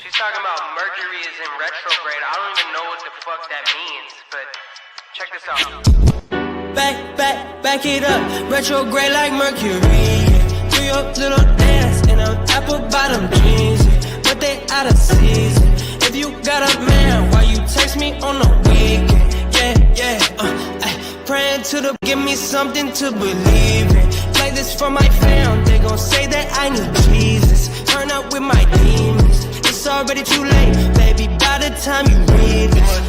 She's talking about Mercury is in retrograde. I don't even know what the fuck that means, but check this out. Back it up, retrograde like Mercury. Do your little dance in them apple bottom jeans, but they out of season. If you got a man, why you text me on the weekend? Praying to the give me something to believe in. Play this for my fam, they gon' say that I need Jesus. Turn up with my demons, it's already too late, baby, by the time you read this.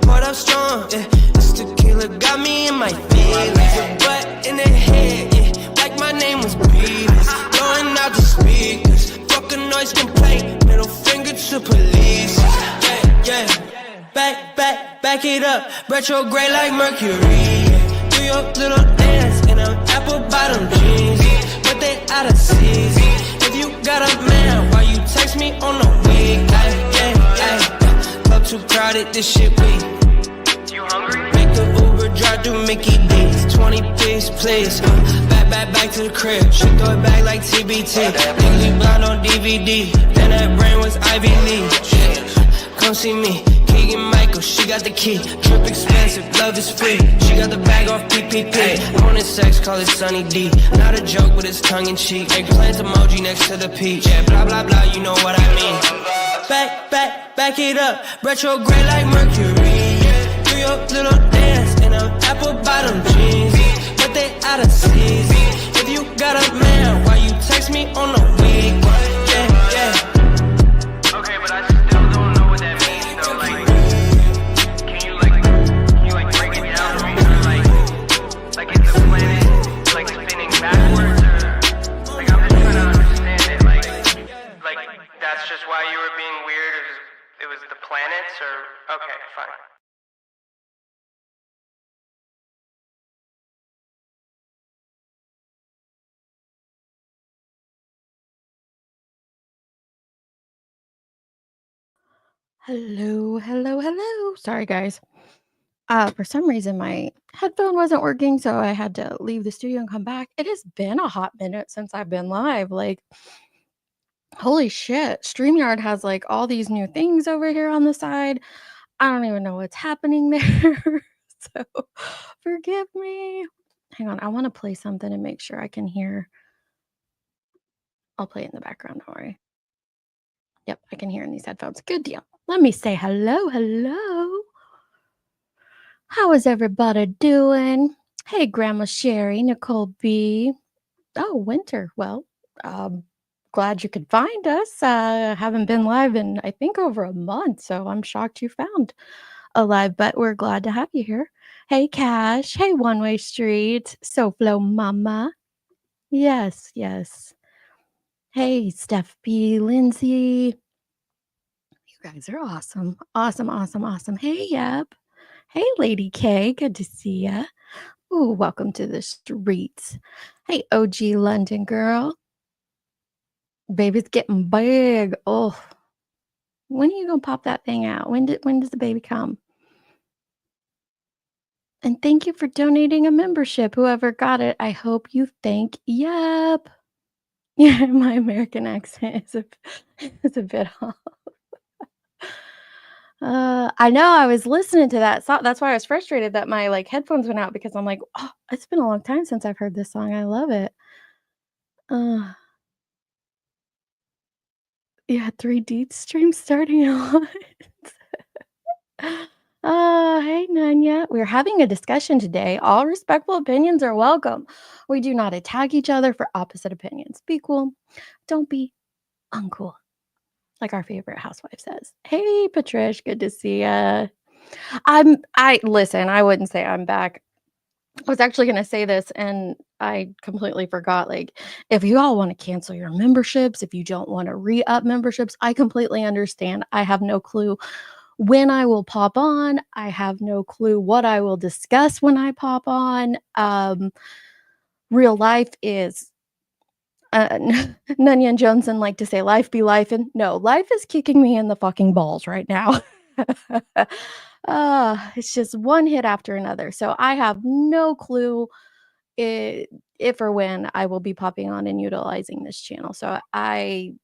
Poured up strong, this tequila got me in my feelings. Your butt in the head, like my name was Beatles. Blowing out the speakers, fuck a noise complaint, middle finger to police. Back it up, retrograde like Mercury. Do your little dance in them apple bottom jeans, but they out of season. If you got a man, why you text me on the week? Club too crowded, this shit weak. You hungry? Make the Uber drive through Mickey D's. 20 piece, please. Back to the crib. She throw it back like TBT. Legally Blonde on DVD. Then that brain was Ivy Lee. Come see me. Keegan Michael, she got the key. Trip expensive, love is free. She got the bag off PPP. Morning sex, call it Sunny D. Not a joke, but it's tongue in cheek. Eggplant emoji next to the peach. Yeah, blah blah blah, you know what I mean. Back it up, retrograde like Mercury. Do your little dance in them apple bottom jeans, but they out of season. If you got a man, why you text me on the week? Okay, but I still don't know what that means though. Like, can you break it down for me? Like is the planet like spinning backwards, or like I'm just trying to understand it. Like that's just why you were being weird. It was the planets, or okay, fine. Hello. Sorry, guys. For some reason, my headphone wasn't working, so I had to leave the studio and come back. It has been a hot minute since I've been live. Like, holy shit. StreamYard has like all these new things over here on the side. I don't even know what's happening there. So forgive me. Hang on. I want to play something and make sure I can hear. I'll play it in the background. Don't worry. Yep, I can hear in these headphones. Good deal. Let me say hello. How is everybody doing? Hey, Grandma Sherry, Nicole B. Oh, Winter. Well, glad you could find us. Haven't been live in, I think, over a month, so I'm shocked you found a live, but we're glad to have you here. Hey, Cash. Hey, One Way Street. SoFlo Mama. Yes. Hey, Steph B. Lindsay. You guys are awesome. Awesome. Hey, Yep. Hey, Lady K. Good to see ya. Ooh, welcome to the streets. Hey, OG London girl. Baby's getting big. Oh, when are you gonna pop that thing out? When does the baby come? And thank you for donating a membership. Whoever got it, I hope you thank Yep. Yeah, my American accent is a bit off. I know I was listening to that song. That's why I was frustrated that my like headphones went out, because I'm like, oh, it's been a long time since I've heard this song. I love it. Yeah, 3D stream starting on. Hey, Nanya. We're having a discussion today. All respectful opinions are welcome. We do not attack each other for opposite opinions. Be cool. Don't be uncool, like our favorite housewife says. Hey, Patrish, good to see ya. Listen, I wouldn't say I'm back. I was actually gonna say this and I completely forgot. Like, if you all want to cancel your memberships, if you don't want to re-up memberships, I completely understand. I have no clue when I will pop on. I have no clue what I will discuss when I pop on. Real life is Nunyan Johnson like to say life be life, and no, life is kicking me in the fucking balls right now. It's just one hit after another. So I have no clue if or when I will be popping on and utilizing this channel. So I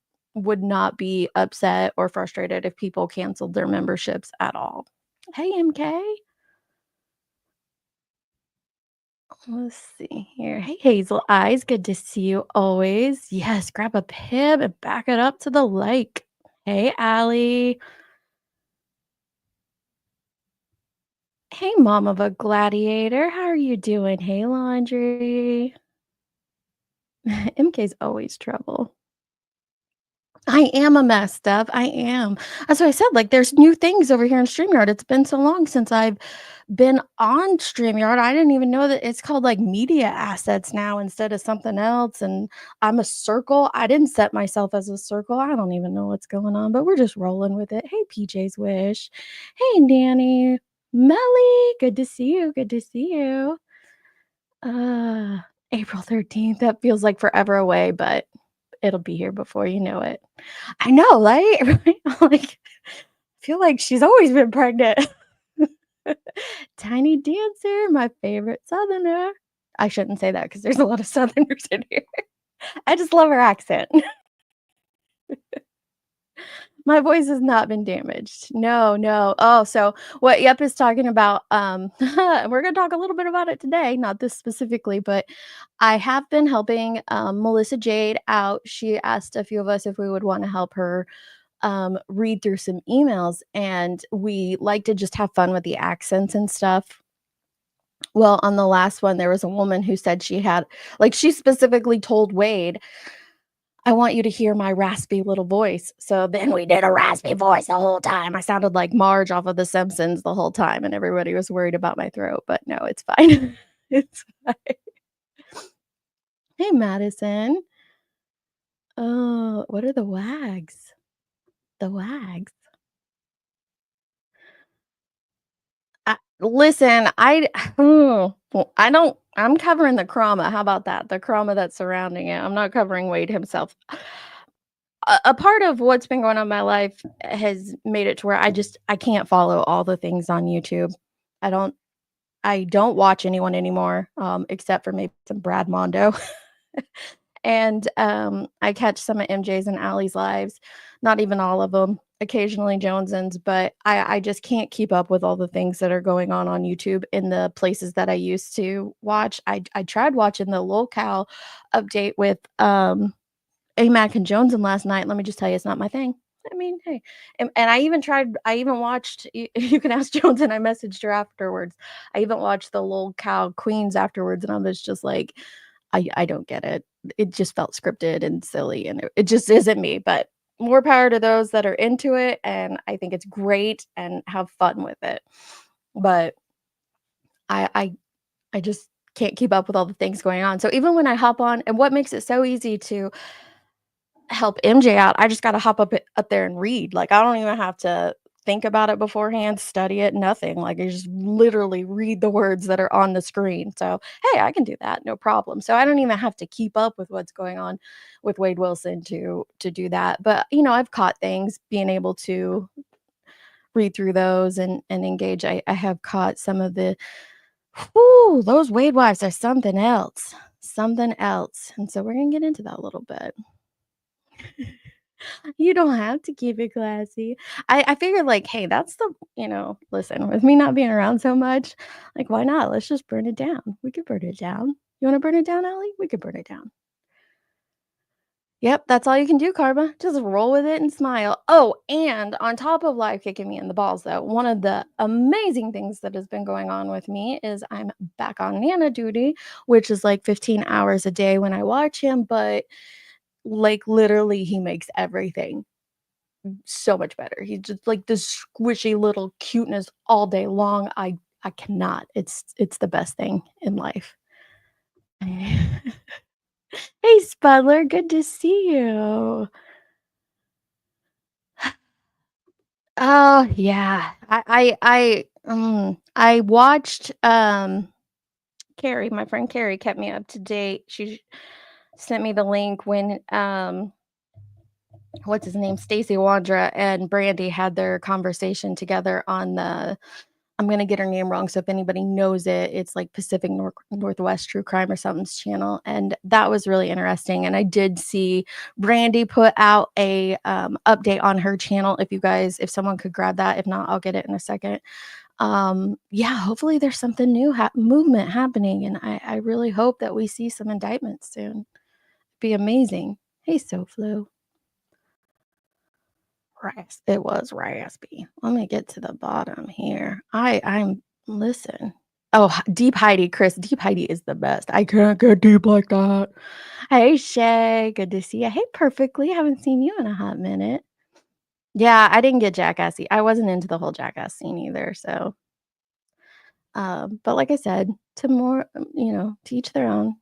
would not be upset or frustrated if people canceled their memberships at all. Hey, MK. Let's see here. Hey, Hazel Eyes. Good to see you always. Yes, grab a pib and back it up to the like. Hey, Allie. Hey, mom of a gladiator. How are you doing? Hey, Laundry. MK's always trouble. I am a mess, Steph. I am. That's what I said. Like, there's new things over here in StreamYard. It's been so long since I've been on StreamYard. I didn't even know that it's called like media assets now instead of something else. And I'm a circle. I didn't set myself as a circle. I don't even know what's going on, but we're just rolling with it. Hey, PJ's Wish. Hey, Danny. Melly. Good to see you. Good to see you. Uh, April 13th. That feels like forever away, but it'll be here before you know it. I know, right? Right? Like, I feel like she's always been pregnant. Tiny Dancer, my favorite Southerner. I shouldn't say that because there's a lot of Southerners in here. I just love her accent. My voice has not been damaged. No, no. Oh, so what Yep is talking about, we're gonna talk a little bit about it today, not this specifically, but I have been helping Melissa Jade out. She asked a few of us if we would want to help her read through some emails, and we like to just have fun with the accents and stuff. Well, on the last one, there was a woman who said she had, like, she specifically told Wade, I want you to hear my raspy little voice. So then we did a raspy voice the whole time. I sounded like Marge off of The Simpsons the whole time, and everybody was worried about my throat, but no, it's fine. It's fine. Hey, Madison. Oh, what are the wags? The wags. Listen, I don't I'm covering the trauma. How about that? The trauma that's surrounding it. I'm not covering Wade himself. A part of what's been going on in my life has made it to where I can't follow all the things on YouTube. I don't I don't watch anyone anymore, except for maybe some Brad Mondo. And, I catch some of MJ's and Allie's lives, not even all of them, occasionally Jones's, but I just can't keep up with all the things that are going on YouTube in the places that I used to watch. I tried watching the lolcow update with, AMac and Jonesin last night. Let me just tell you, it's not my thing. I mean, hey, and I even watched, you can ask Jonesin, I messaged her afterwards. I even watched the lolcow queens afterwards, and I was just like, I don't get it. It just felt scripted and silly, and it just isn't me, but more power to those that are into it, and I think it's great and have fun with it. But I I I just can't keep up with all the things going on. So even when I hop on, and what makes it so easy to help MJ out, I just gotta hop up there and read. Like, I don't even have to think about it beforehand, study it, nothing. Like, I just literally read the words that are on the screen. So, hey, I can do that, no problem. So I don't even have to keep up with what's going on with Wade Wilson to do that. But, I've caught things, being able to read through those and engage. I have caught some of the whoo, those Wade wives are something else. Something else. And so we're gonna get into that a little bit. You don't have to keep it classy. I figured like, hey, that's listen, with me not being around so much, like, why not? Let's just burn it down. We could burn it down. You wanna burn it down, Allie? We could burn it down. Yep, that's all you can do, Karma. Just roll with it and smile. Oh, and on top of live kicking me in the balls, though, one of the amazing things that has been going on with me is I'm back on Nana duty, which is like 15 hours a day when I watch him, but like literally he makes everything so much better. He's just like this squishy little cuteness all day long. I cannot. It's the best thing in life. Hey, Spudler, good to see you. Oh, yeah. I watched, Carrie, my friend Carrie kept me up to date. She sent me the link when, what's his name? Stacey Wandra and Brandy had their conversation together on the I'm going to get her name wrong. So if anybody knows it, it's like Pacific Northwest True Crime or something's channel. And that was really interesting. And I did see Brandy put out a update on her channel. If someone could grab that, if not, I'll get it in a second. Yeah, hopefully there's something new movement happening. And I really hope that we see some indictments soon. Be amazing. Hey, SoFlu. It was raspy. Let me get to the bottom here. I'm listen. Oh, Deep Heidi, Chris. Deep Heidi is the best. I can't get deep like that. Hey, Shay. Good to see you. Hey, Perfectly. Haven't seen you in a hot minute. Yeah, I didn't get jackassy. I wasn't into the whole jackass scene either. So, but like I said, to each their own.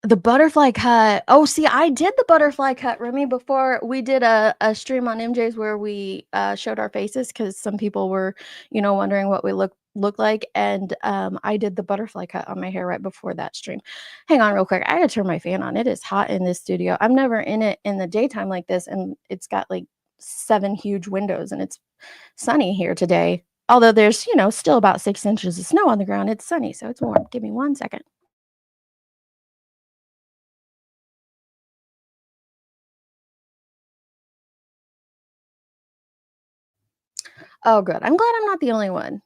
The butterfly cut. Oh, see, I did the butterfly cut, Remy, before we did a stream on MJ's where we showed our faces because some people were, wondering what we look like. And I did the butterfly cut on my hair right before that stream. Hang on real quick. I gotta turn my fan on. It is hot in this studio. I'm never in it in the daytime like this, and it's got like 7 huge windows, and it's sunny here today. Although there's, still about 6 inches of snow on the ground. It's sunny, so it's warm. Give me 1 second. Oh, good. I'm glad I'm not the only one.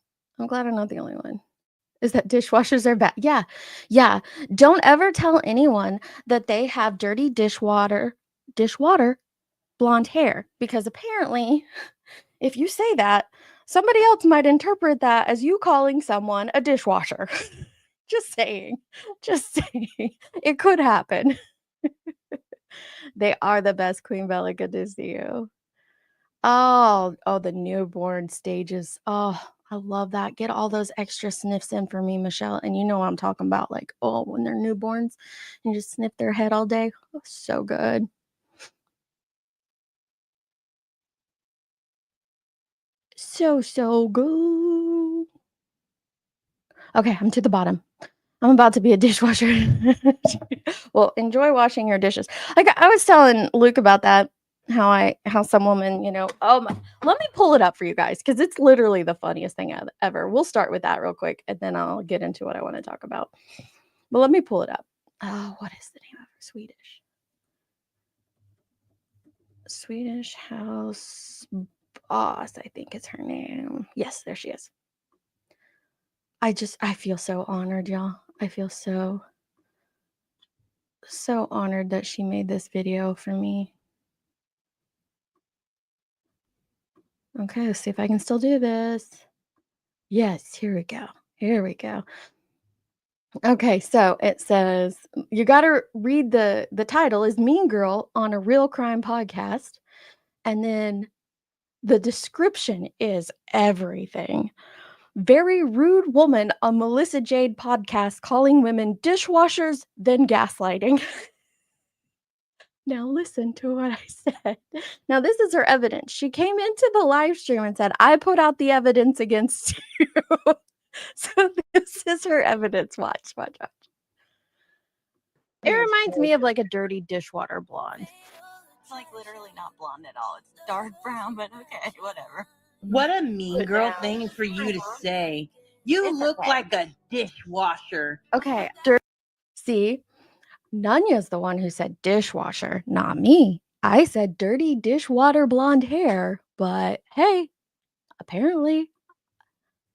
Is that dishwashers are bad. Yeah. Yeah. Don't ever tell anyone that they have dirty dishwater blonde hair, because apparently if you say that, somebody else might interpret that as you calling someone a dishwasher. Just saying. It could happen. They are the best, Queen Bella. Good to see you. Oh, the newborn stages. Oh, I love that. Get all those extra sniffs in for me, Michelle. And you know what I'm talking about. Like, when they're newborns, you just sniff their head all day. Oh, so good. So good. Okay, I'm to the bottom. I'm about to be a dishwasher. Well, enjoy washing your dishes. Like I was telling Luke about that, how some woman, let me pull it up for you guys because it's literally the funniest thing ever. We'll start with that real quick and then I'll get into what I want to talk about. But let me pull it up. Oh, what is the name of her? Swedish House Boss, I think is her name. Yes, there she is. I feel so honored, y'all. I feel so honored that she made this video for me. Okay, let's see if I can still do this. Yes, here we go. Okay, so it says, you got to read the title is Mean Girl on a Real Crime Podcast. And then the description is everything. Very rude woman on Melissa Jade podcast calling women dishwashers, then gaslighting. Now listen to what I said. Now this is her evidence. She came into the live stream and said, I put out the evidence against you. So this is her evidence. Watch. It reminds me of like a dirty dishwater blonde. It's like literally not blonde at all. It's dark brown, but okay, whatever. What a mean girl thing for you to say. You look like a dishwasher. Okay. See, Nanya's the one who said dishwasher, not me. I said dirty dishwater blonde hair, but hey, apparently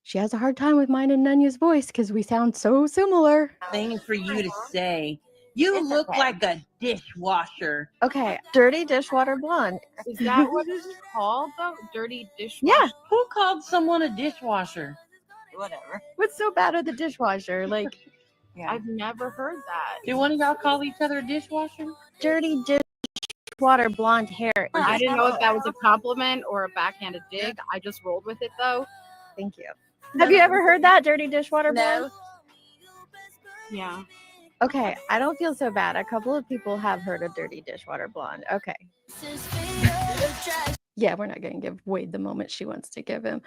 she has a hard time with mine and Nanya's voice because we sound so similar. Thing for you to say. You look like a dishwasher. Okay, dirty dishwater blonde. Is that what it's called, though? Dirty dishwasher? Yeah. Who called someone a dishwasher? Whatever. What's so bad with the dishwasher? Like, Yeah. I've never heard that. Do one of y'all call each other a dishwasher? dirty dishwater blonde hair. I didn't know if that was a compliment or a backhanded dig. I just rolled with it, though. Thank you. Have you ever heard that, dirty dishwater blonde? Yeah. Okay, I don't feel so bad. A couple of people have heard of dirty dishwater blonde. Okay. Yeah, we're not going to give Wade the moment she wants to give him.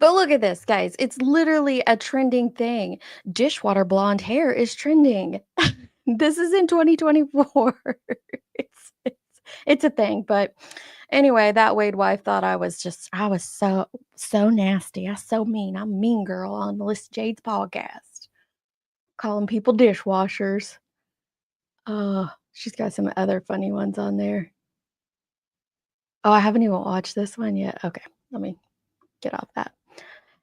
But look at this, guys. It's literally a trending thing. Dishwater blonde hair is trending. This is in 2024. It's a thing. But anyway, that Wade wife thought I was so nasty. I was so mean. I'm a mean girl on Melissa Jade's podcast, calling people dishwashers. Oh, she's got some other funny ones on there. Oh, I haven't even watched this one yet. Okay, let me get off that.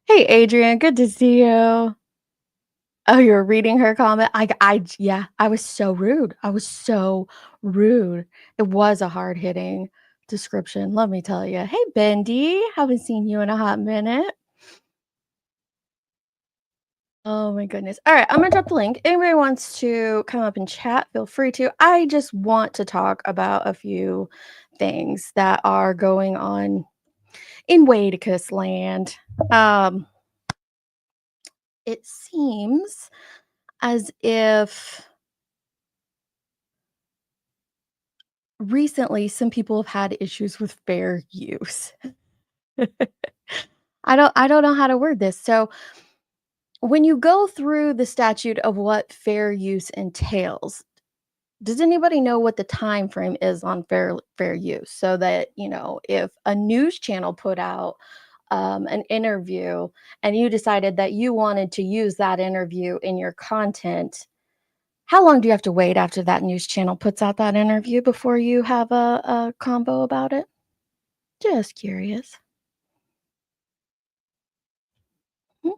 Hey, Adrian, good to see you. Oh, you're reading her comment? Yeah, I was so rude. I was so rude. It was a hard-hitting description, let me tell you. Hey, Bendy, haven't seen you in a hot minute. Oh my goodness. All right, I'm gonna drop the link. Anybody wants to come up and chat, feel free to. I just want to talk about a few things that are going on in Wadicus land. It seems as if recently some people have had issues with fair use. I don't know how to word this. So when you go through the statute of what fair use entails, does anybody know what the time frame is on fair use? So that, if a news channel put out an interview and you decided that you wanted to use that interview in your content, how long do you have to wait after that news channel puts out that interview before you have a combo about it? Just curious. Hmm.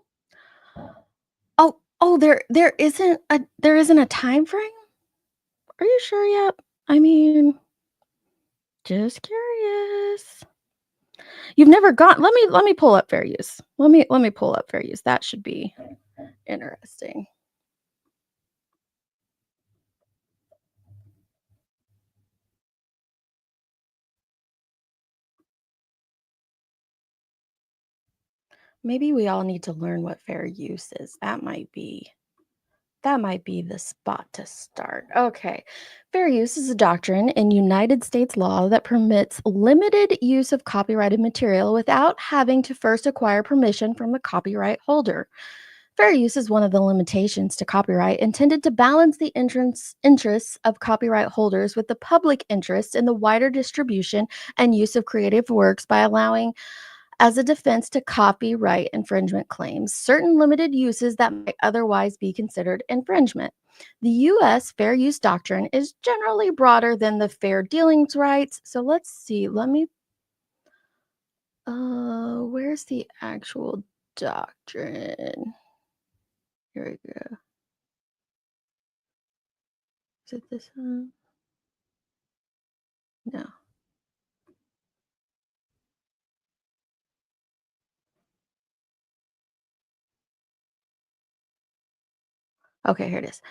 Oh, there isn't a time frame? Are you sure yet? I mean, just curious. You've never got let me pull up fair use. Let me pull up fair use. That should be interesting. Maybe we all need to learn what fair use is. That might be the spot to start. Okay. Fair use is a doctrine in United States law that permits limited use of copyrighted material without having to first acquire permission from the copyright holder. Fair use is one of the limitations to copyright intended to balance the interests of copyright holders with the public interest in the wider distribution and use of creative works by allowing as a defense to copyright infringement claims, certain limited uses that might otherwise be considered infringement. The U.S. fair use doctrine is generally broader than the fair dealings rights. So let's see. Where's the actual doctrine? Here we go. Is it this one? No. Okay, here it is.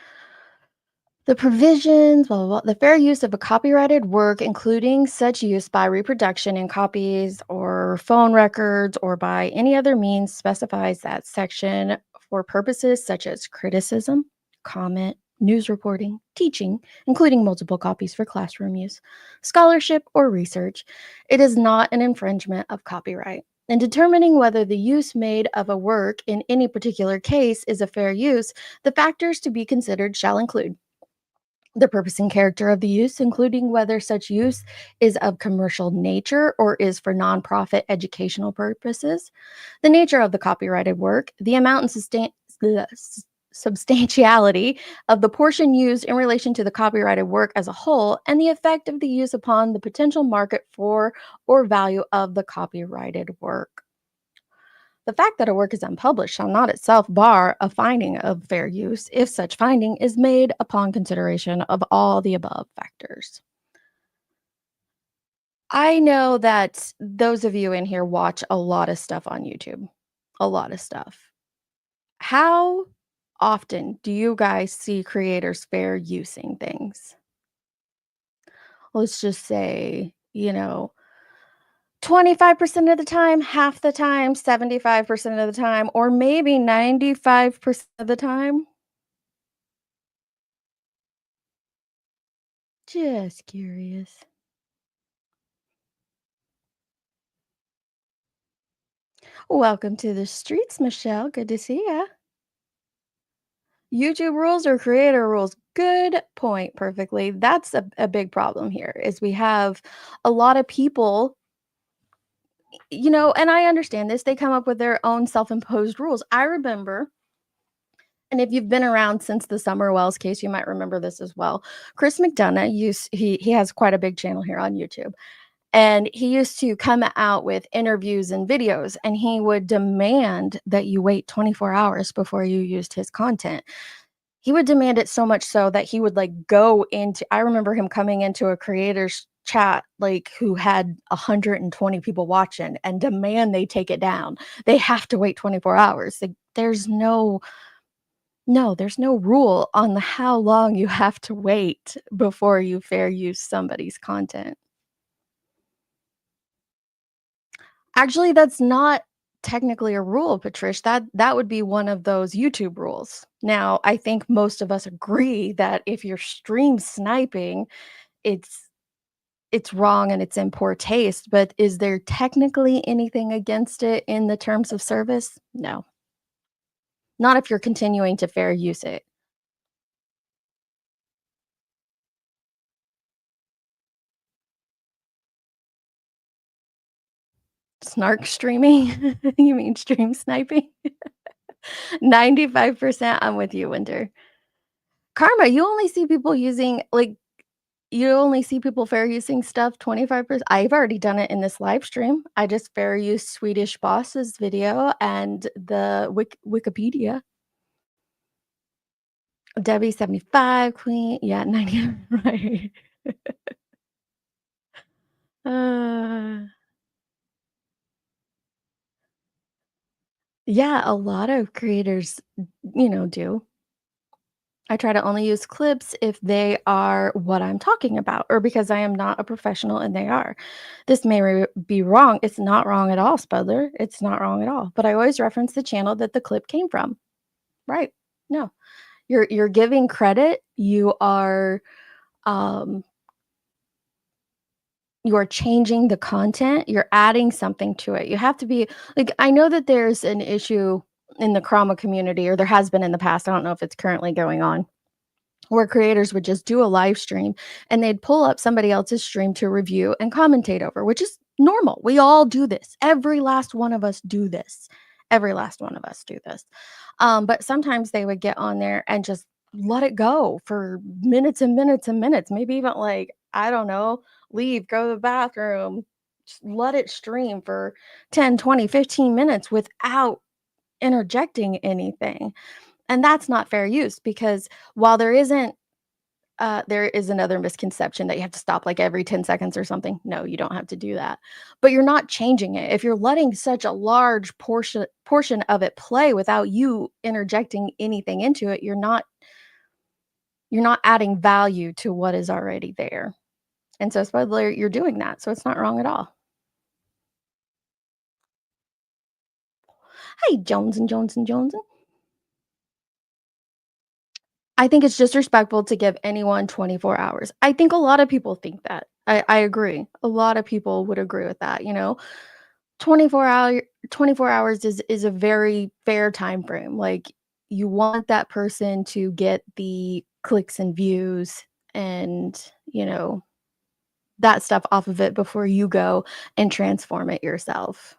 The provisions, blah, blah, blah, the fair use of a copyrighted work, including such use by reproduction in copies or phone records or by any other means, specifies that section for purposes such as criticism, comment, news reporting, teaching, including multiple copies for classroom use, scholarship, or research. It is not an infringement of copyright. In determining whether the use made of a work in any particular case is a fair use, the factors to be considered shall include the purpose and character of the use, including whether such use is of commercial nature or is for nonprofit educational purposes, the nature of the copyrighted work, the amount and substantiality of the portion used in relation to the copyrighted work as a whole, and the effect of the use upon the potential market for or value of the copyrighted work. The fact that a work is unpublished shall not itself bar a finding of fair use if such finding is made upon consideration of all the above factors. I know that those of you in here watch a lot of stuff on YouTube, a lot of stuff. How often do you guys see creators fair using things? Let's just say, 25% of the time, half the time, 75% of the time, or maybe 95% of the time? Just curious. Welcome to the streets, Michelle. Good to see ya. YouTube rules or creator rules? Good point. Perfectly. That's a big problem here is we have a lot of people, and I understand this. They come up with their own self-imposed rules. I remember, and if you've been around since the Summer Wells case, you might remember this as well. Chris McDonough he has quite a big channel here on YouTube. And he used to come out with interviews and videos, and he would demand that you wait 24 hours before you used his content. He would demand it so much so that he would like go into I remember him coming into a creator's chat like who had 120 people watching and demand they take it down. They have to wait 24 hours. Like there's no rule on how long you have to wait before you fair use somebody's content. Actually, that's not technically a rule, Patricia. That would be one of those YouTube rules. Now, I think most of us agree that if you're stream sniping, it's it's wrong and it's in poor taste, but is there technically anything against it in the terms of service? No. Not if you're continuing to fair use it. Snark streaming? You mean stream sniping? 95% I'm with you, Winter. Karma, you only see people using like you only see people fair using stuff 25%. I've already done it in this live stream. I just fair used Swedish Boss's video and the Wikipedia. Debbie 75, Queen, yeah, 90, right. Uh, yeah, a lot of creators, do. I try to only use clips if they are what I'm talking about or because I am not a professional and they are. This may be wrong. It's not wrong at all, Spudler. It's not wrong at all. But I always reference the channel that the clip came from. Right. No. You're giving credit. Um you are changing the content. You're adding something to it. You have to be like I know that there's an issue in the Chroma community or there has been in the past. I don't know if it's currently going on where creators would just do a live stream and they'd pull up somebody else's stream to review and commentate over, which is normal. We all do this. Every last one of us do this. Every last one of us do this. But sometimes they would get on there and just let it go for minutes and minutes and minutes, maybe even like, I don't know, leave, go to the bathroom, just let it stream for 10, 20, 15 minutes without interjecting anything. And that's not fair use because while there is another misconception that you have to stop like every 10 seconds or something. No, you don't have to do that. But you're not changing it. If you're letting such a large portion of it play without you interjecting anything into it, you're not adding value to what is already there. And so supposedly you're doing that. So it's not wrong at all. Hey, Jones and Jones and Jones. I think it's disrespectful to give anyone 24 hours. I think a lot of people think that. I agree. A lot of people would agree with that, 24 hours is a very fair time frame. Like you want that person to get the clicks and views and, that stuff off of it before you go and transform it yourself.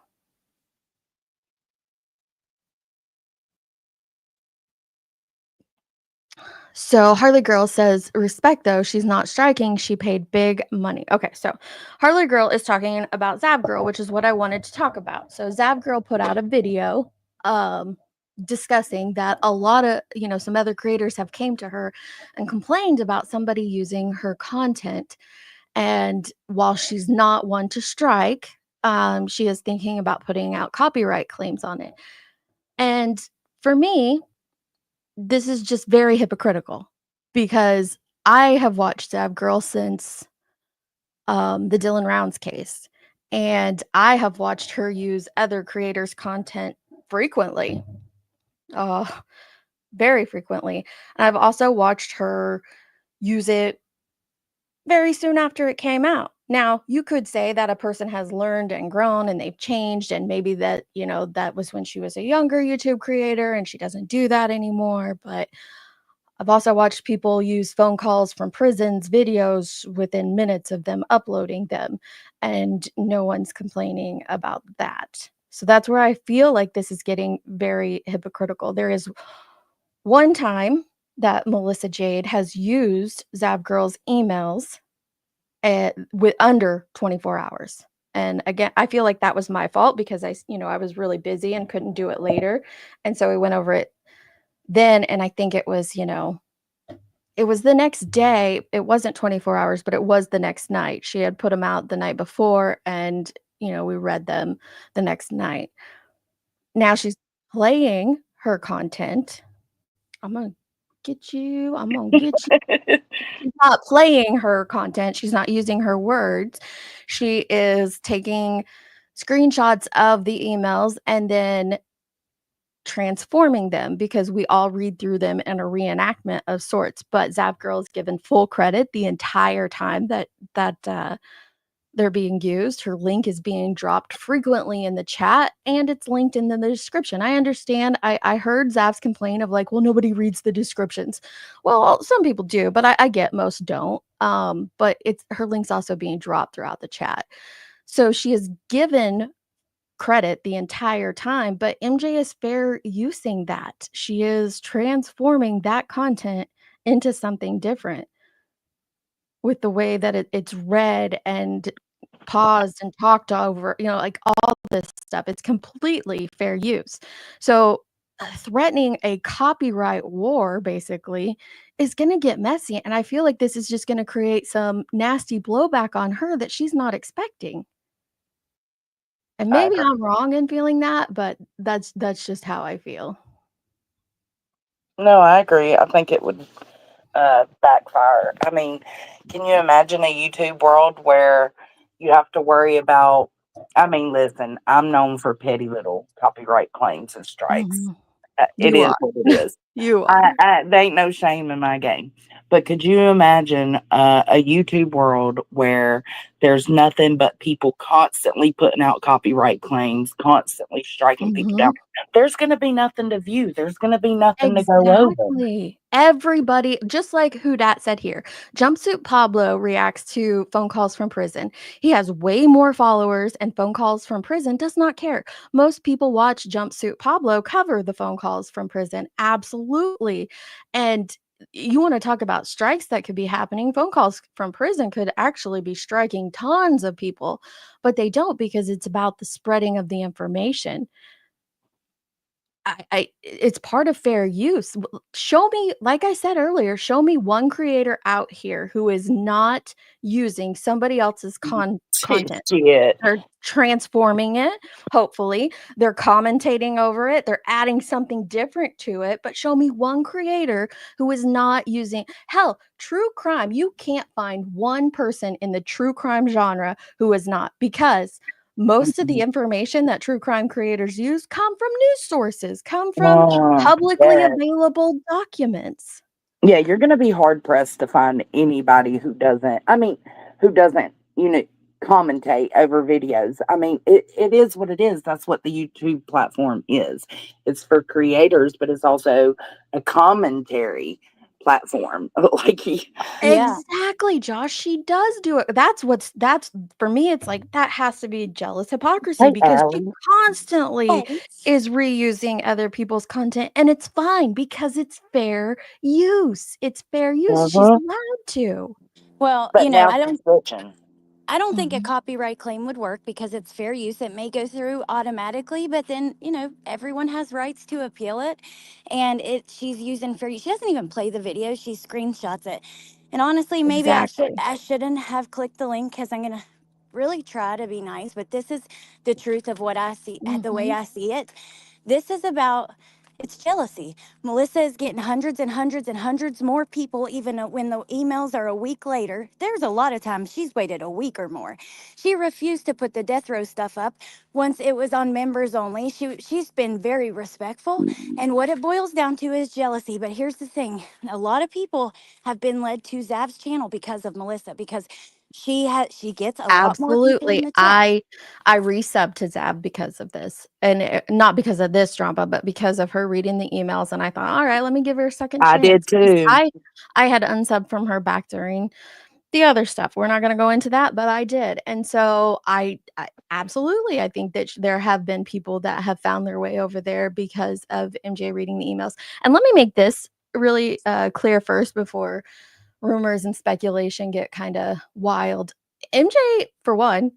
So Harley Girl says, respect though, she's not striking. She paid big money. Okay, so Harley Girl is talking about Zab Girl, which is what I wanted to talk about. So Zab Girl put out a video discussing that a lot of, some other creators have came to her and complained about somebody using her content. And while she's not one to strike, she is thinking about putting out copyright claims on it. And for me, this is just very hypocritical because I have watched Zab Girl since the Dylan Rounds case, and I have watched her use other creators' content frequently, uh, very frequently. And I've also watched her use it very soon after it came out. Now, you could say that a person has learned and grown and they've changed, and maybe that, that was when she was a younger YouTube creator and she doesn't do that anymore. But I've also watched people use phone calls from prisons, videos within minutes of them uploading them, and no one's complaining about that. So that's where I feel like this is getting very hypocritical. There is one time that Melissa Jade has used Zav Girl's emails with under 24 hours. And again, I feel like that was my fault because I was really busy and couldn't do it later. And so we went over it then. And I think it was the next day. It wasn't 24 hours, but it was the next night. She had put them out the night before and, we read them the next night. Now she's playing her content. I'm going to get you. I'm going to get you. She's not playing her content. She's not using her words. She is taking screenshots of the emails and then transforming them because we all read through them in a reenactment of sorts. But Zap Girl is given full credit the entire time that they're being used. Her link is being dropped frequently in the chat and it's linked in the description. I understand. I heard Zav's complain of like, well, nobody reads the descriptions. Well, some people do, but I get most don't. But her link's also being dropped throughout the chat. So she is given credit the entire time, but MJ is fair using that. She is transforming that content into something different with the way that it's read and paused and talked over, like all this stuff. It's completely fair use. So threatening a copyright war basically is going to get messy. And I feel like this is just going to create some nasty blowback on her that she's not expecting. And maybe I'm wrong in feeling that, but that's just how I feel. No, I agree. I think it would backfire. I mean, can you imagine a YouTube world where you have to worry about? I mean, listen, I'm known for petty little copyright claims and strikes. Mhm. It You is are. what it is. You are. There ain't no shame in my game. But could you imagine a YouTube world where there's nothing but people constantly putting out copyright claims, constantly striking people down? Mhm. There's going to be nothing to view. There's going to be nothing to go over. Exactly. Everybody, just like who Dat said here, Jumpsuit Pablo reacts to phone calls from prison. He has way more followers, and phone calls from prison does not care. Most people watch Jumpsuit Pablo cover the phone calls from prison. Absolutely. And you want to talk about strikes that could be happening? Phone calls from prison could actually be striking tons of people, but they don't because it's about the spreading of the information. It's part of fair use. Show me, like I said earlier, show me one creator out here who is not using somebody else's content. Shit. They're transforming it, hopefully. They're commentating over it. They're adding something different to it. But show me one creator who is not using, hell, true crime. You can't find one person in the true crime genre who is not, because most of the information that true crime creators use come from news sources, come from publicly Yes. available documents. Yeah, you're going to be hard pressed to find anybody who doesn't, commentate over videos. I mean, it is what it is. That's what the YouTube platform is. It's for creators, but it's also a commentary platform. Yeah. Exactly, Josh. She does do it. That's for me, it's like that has to be jealous hypocrisy Hey, because she Allie. constantly is reusing other people's content, and it's fine because it's fair use. It's fair use. She's Mhm. allowed to. Well, But now I she's bitching. don't think a Mhm. copyright claim would work because it's fair use. It may go through automatically, but then, everyone has rights to appeal it. And she's using fair use. She doesn't even play the video, she screenshots it. And honestly, maybe Exactly. I shouldn't have clicked the link because I'm gonna really try to be nice, but this is the truth of what I see, the way Mhm. I see it. This is about it's jealousy. Melissa is getting hundreds and hundreds and hundreds more people, even when the emails are a week later. There's a lot of times she's waited a week or more. She refused to put the death row stuff up once it was on members only. She's been very respectful. And what it boils down to is jealousy. But here's the thing. A lot of people have been led to Zav's channel because of Melissa, because She gets a lot more people in Absolutely. the chat. I resubbed to Zab because of this, and not because of this drama, but because of her reading the emails. And I thought, all right, let me give her a second I did chance. 'Cause too. I had unsubbed from her back during the other stuff. We're not going to go into that, but I did. And so I absolutely, I think that there have been people that have found their way over there because of MJ reading the emails. And let me make this really clear first before rumors and speculation get kind of wild. MJ, for one,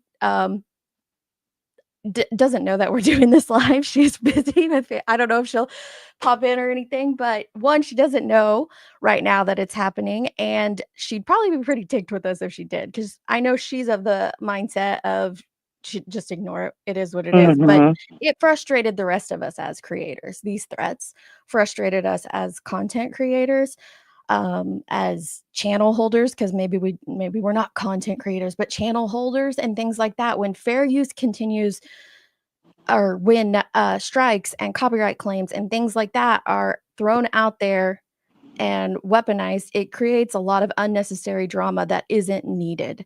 doesn't know that we're doing this live. She's busy with it. I don't know if she'll pop in or anything, but one, she doesn't know right now that it's happening, and she'd probably be pretty ticked with us if she did, because I know she's of the mindset of just ignore it. It is what it is. But Mhm. it frustrated the rest of us as creators. These threats frustrated us as content creators, as channel holders, because maybe we're not content creators, but channel holders and things like that. When fair use continues, or when strikes and copyright claims and things like that are thrown out there and weaponized, it creates a lot of unnecessary drama that isn't needed.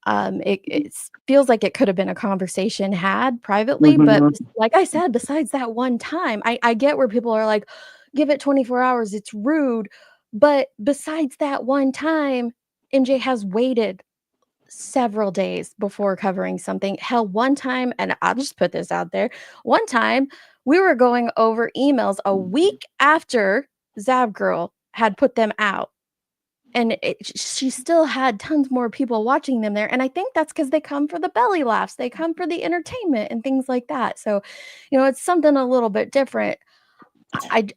It feels like it could have been a conversation had privately, but Mhm. like I said, besides that one time, I get where people are like, give it 24 hours, it's rude. But besides that one time, MJ has waited several days before covering something. Hell, one time, and I'll just put this out there, one time we were going over emails a week after Zav Girl had put them out, and she still had tons more people watching them there. And I think that's because they come for the belly laughs, they come for the entertainment and things like that. So, it's something a little bit different.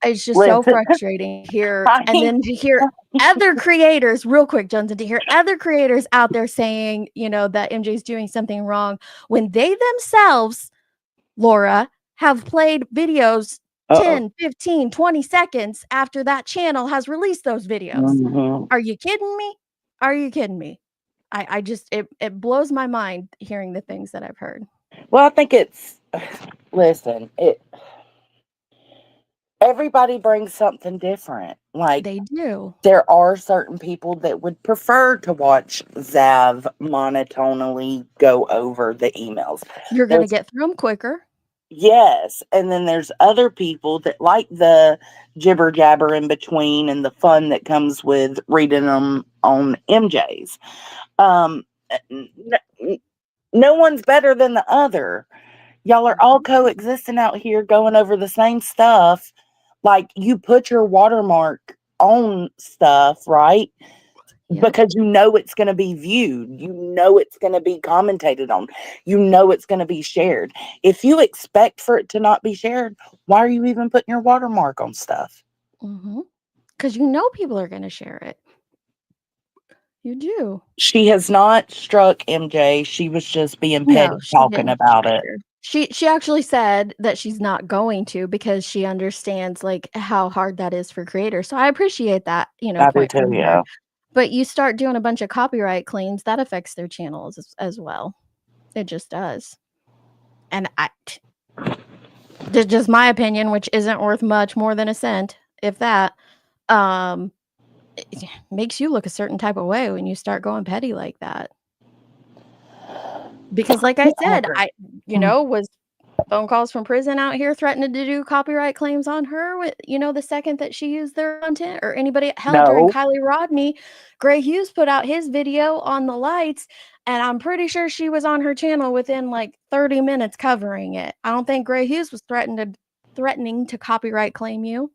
It's just so Listen, frustrating here, and I then to hear other creators, real quick, Johnson, to hear other creators out there saying, that MJ's doing something wrong when they themselves, Laura, have played videos uh-oh. 10, 15, 20 seconds after that channel has released those videos. Mhm. Are you kidding me? Are you kidding me? I just it blows my mind hearing the things that I've heard. Well, I think it's listen, everybody brings something different. Like, They do. there are certain people that would prefer to watch Zav monotonally go over the emails. You're gonna There's get through them quicker. Yes, and then there's other people that like the jibber jabber in between and the fun that comes with reading them on MJ's. Um, no one's better than the other. Y'all are all Mhm. coexisting out here going over the same stuff. Like, you put your watermark on stuff, right? Yep. Because you know it's going to be viewed. You know it's going to be commentated on. You know it's going to be shared. If you expect for it to not be shared, why are you even putting your watermark on stuff? Mhm. 'Cause people are gonna share it. You do. She has not struck MJ. She was just being No, petty she talking didn't about strike it. her. She actually said that she's not going to because she understands, like, how hard that is for creators, so I appreciate that, I do point too, from her. yeah. But you start doing a bunch of copyright claims, that affects their channels as well. It just does. And just my opinion, which isn't worth much more than a cent, if that, um, it makes you look a certain type of way when you start going petty like that. Because like I Yeah, I said, agree. was phone calls from prison out here threatening to do copyright claims on her with, the second that she used their content, or anybody. Hell, during No, Kylie Rodney, Gray Hughes put out his video on the lights, and I'm pretty sure she was on her channel within like 30 minutes covering it. I don't think Gray Hughes was threatening to copyright claim you.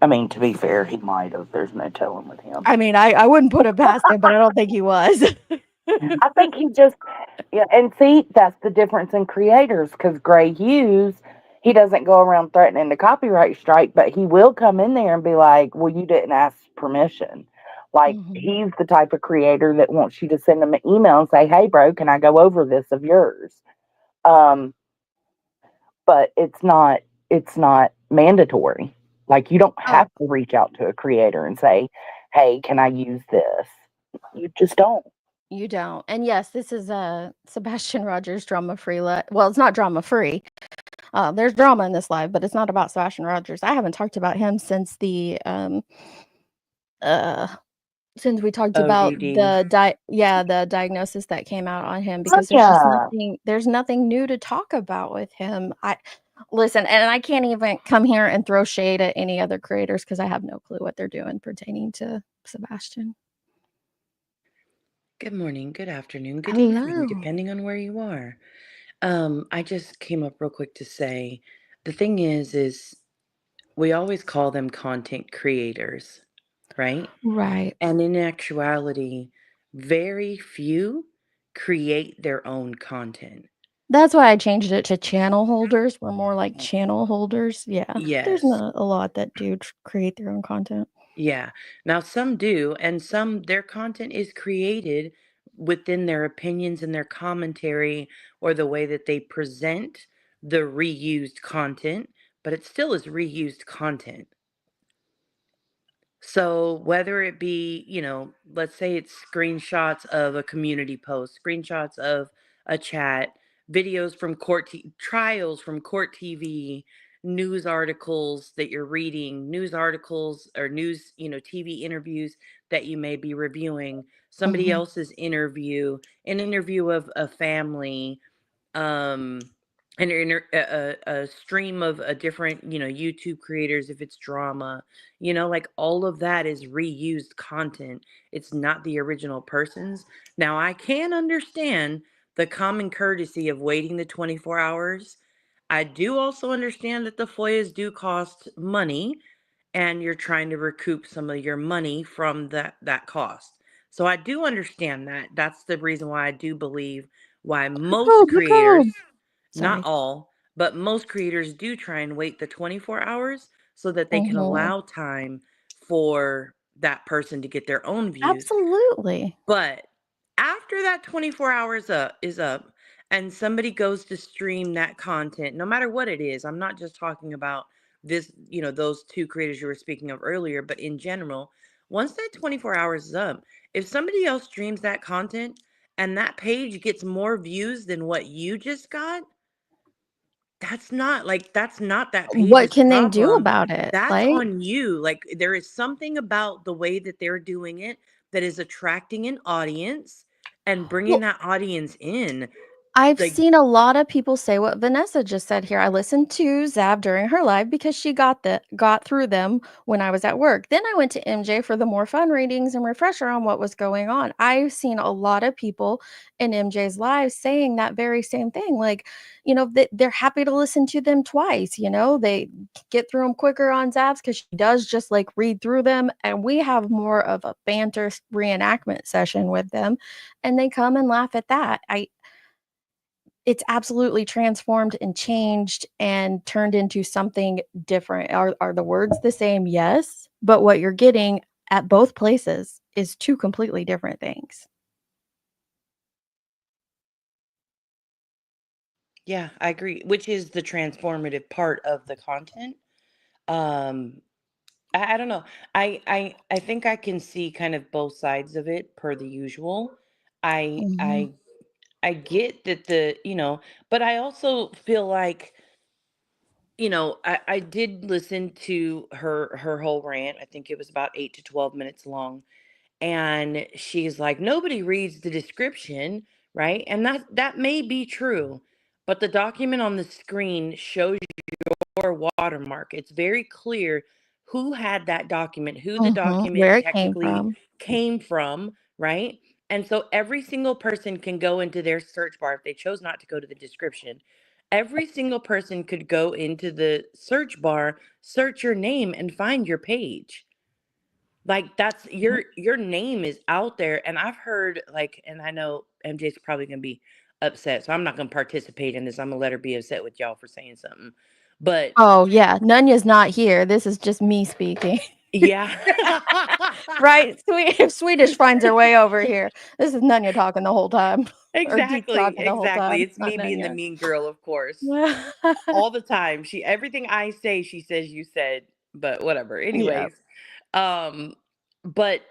I mean, to be fair, he might have. There's no telling with him. I mean, I wouldn't put it past him, but I don't think he was. I think he just, yeah, and see, that's the difference in creators, because Gray Hughes, he doesn't go around threatening to copyright strike, but he will come in there and be like, well, you didn't ask permission. Like, Mhm. he's the type of creator that wants you to send him an email and say, hey, bro, can I go over this of yours? Um, but it's not mandatory. Like, you don't Oh, have to reach out to a creator and say, hey, can I use this? You just don't. you don't. And yes, this is Sebastian Rogers drama free. Well, it's not drama free. There's drama in this live, but it's not about Sebastian Rogers. I haven't talked about him since the uh since we talked about ODD. the diagnosis that came out on him, Oh, because yeah. there's nothing new to talk about with him. I listen, and I can't even come here and throw shade at any other creators because I have no clue what they're doing pertaining to Sebastian. Good morning, good afternoon, good evening, Hello. depending on where you are. I just came up real quick to say the thing is we always call them content creators, right? Right. And in actuality, very few create their own content. That's why I changed it to channel holders. We're more like channel holders. Yeah. There's Yes. not a lot that do create their own content. Yeah. Now some do, and some their content is created within their opinions and their commentary or the way that they present the reused content, but it still is reused content. So whether it be, let's say it's screenshots of a community post, screenshots of a chat, videos from trials from court TV, news articles that you're reading, news articles or news, TV interviews that you may be reviewing, somebody Mhm. else's interview, an interview of a family, um a stream of a different YouTube creators, if it's drama, like all of that is reused content. It's not the original person's. Now I can understand the common courtesy of waiting the 24 hours. I do also understand that the FOIAs do cost money, and you're trying to recoup some of your money from that cost. So I do understand that. That's the reason why I do believe why most The creators, code. not Sorry. all, but most creators do try and wait the 24 hours so that they can Mhm. allow time for that person to get their own views. Absolutely. But after that 24 hours is up and somebody goes to stream that content, no matter what it is, I'm not just talking about this, those two creators you were speaking of earlier, but in general, once that 24 hours is up, if somebody else streams that content and that page gets more views than what you just got, that's not that What page's can they do problem. about it? That's Like, on you. Like there is something about the way that they're doing it that is attracting an audience and bringing well, that audience in. I've Like, seen a lot of people say what Vanessa just said here. I listened to Zab during her live because she got through them when I was at work. Then I went to MJ for the more fun readings and refresher on what was going on. I've seen a lot of people in MJ's live saying that very same thing. Like, they're happy to listen to them twice. They get through them quicker on Zab's because she does just like read through them, and we have more of a banter reenactment session with them, and they come and laugh at that. It's absolutely transformed and changed and turned into something different. Are the words the same? Yes, but what you're getting at both places is two completely different things. yeah, I agree, which is the transformative part of the content. Um, I don't know. I think I can see kind of both sides of it per the usual. I Mhm. I I get that but I also feel like I did listen to her whole rant. I think it was about 8 to 12 minutes long. And she's like, nobody reads the description, right? And that may be true, but the document on the screen shows your watermark. It's very clear who had that document, who the Mhm. document Where it came technically from. came from, right? And so every single person can go into their search bar if they chose not to go to the description. Every single person could go into the search bar, search your name, and find your page. Like that's Yep. your name is out there. And I've heard like, and I know MJ's probably gonna be upset, so I'm not gonna participate in this. I'm gonna let her be upset with y'all for saying something. But Oh, yeah, Nunya's not here. This is just me speaking. yeah. Right? Swedish finds her way over here. This is Nunya talking the whole time, or Geek Exactly, talking the whole exactly. time, It's not me being the Nunya. mean girl, of course. All the time. Everything I say, she says you said, but whatever. Yeah. Anyways, um, but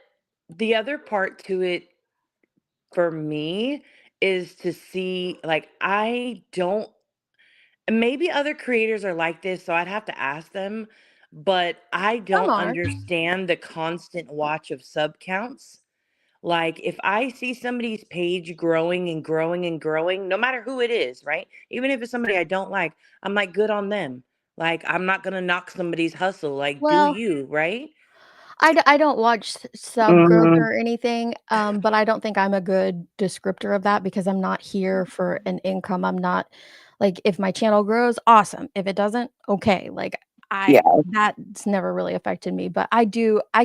the other part to it for me is to see like I don't maybe other creators are like this, so I'd have to ask them. but I Some don't are. understand the constant watch of sub counts. Like, if I see somebody's page growing and growing and growing, no matter who it is, right? Even if it's somebody I don't like, I'm like, good on them. Like, I'm not gonna knock somebody's hustle. Like, do Well, you, right? I don't watch sub growth Mhm. or anything, but I don't think I'm a good descriptor of that because I'm not here for an income. I'm not like, if my channel grows, awesome. If it doesn't, okay. Like, Yeah. that's never really affected me, but I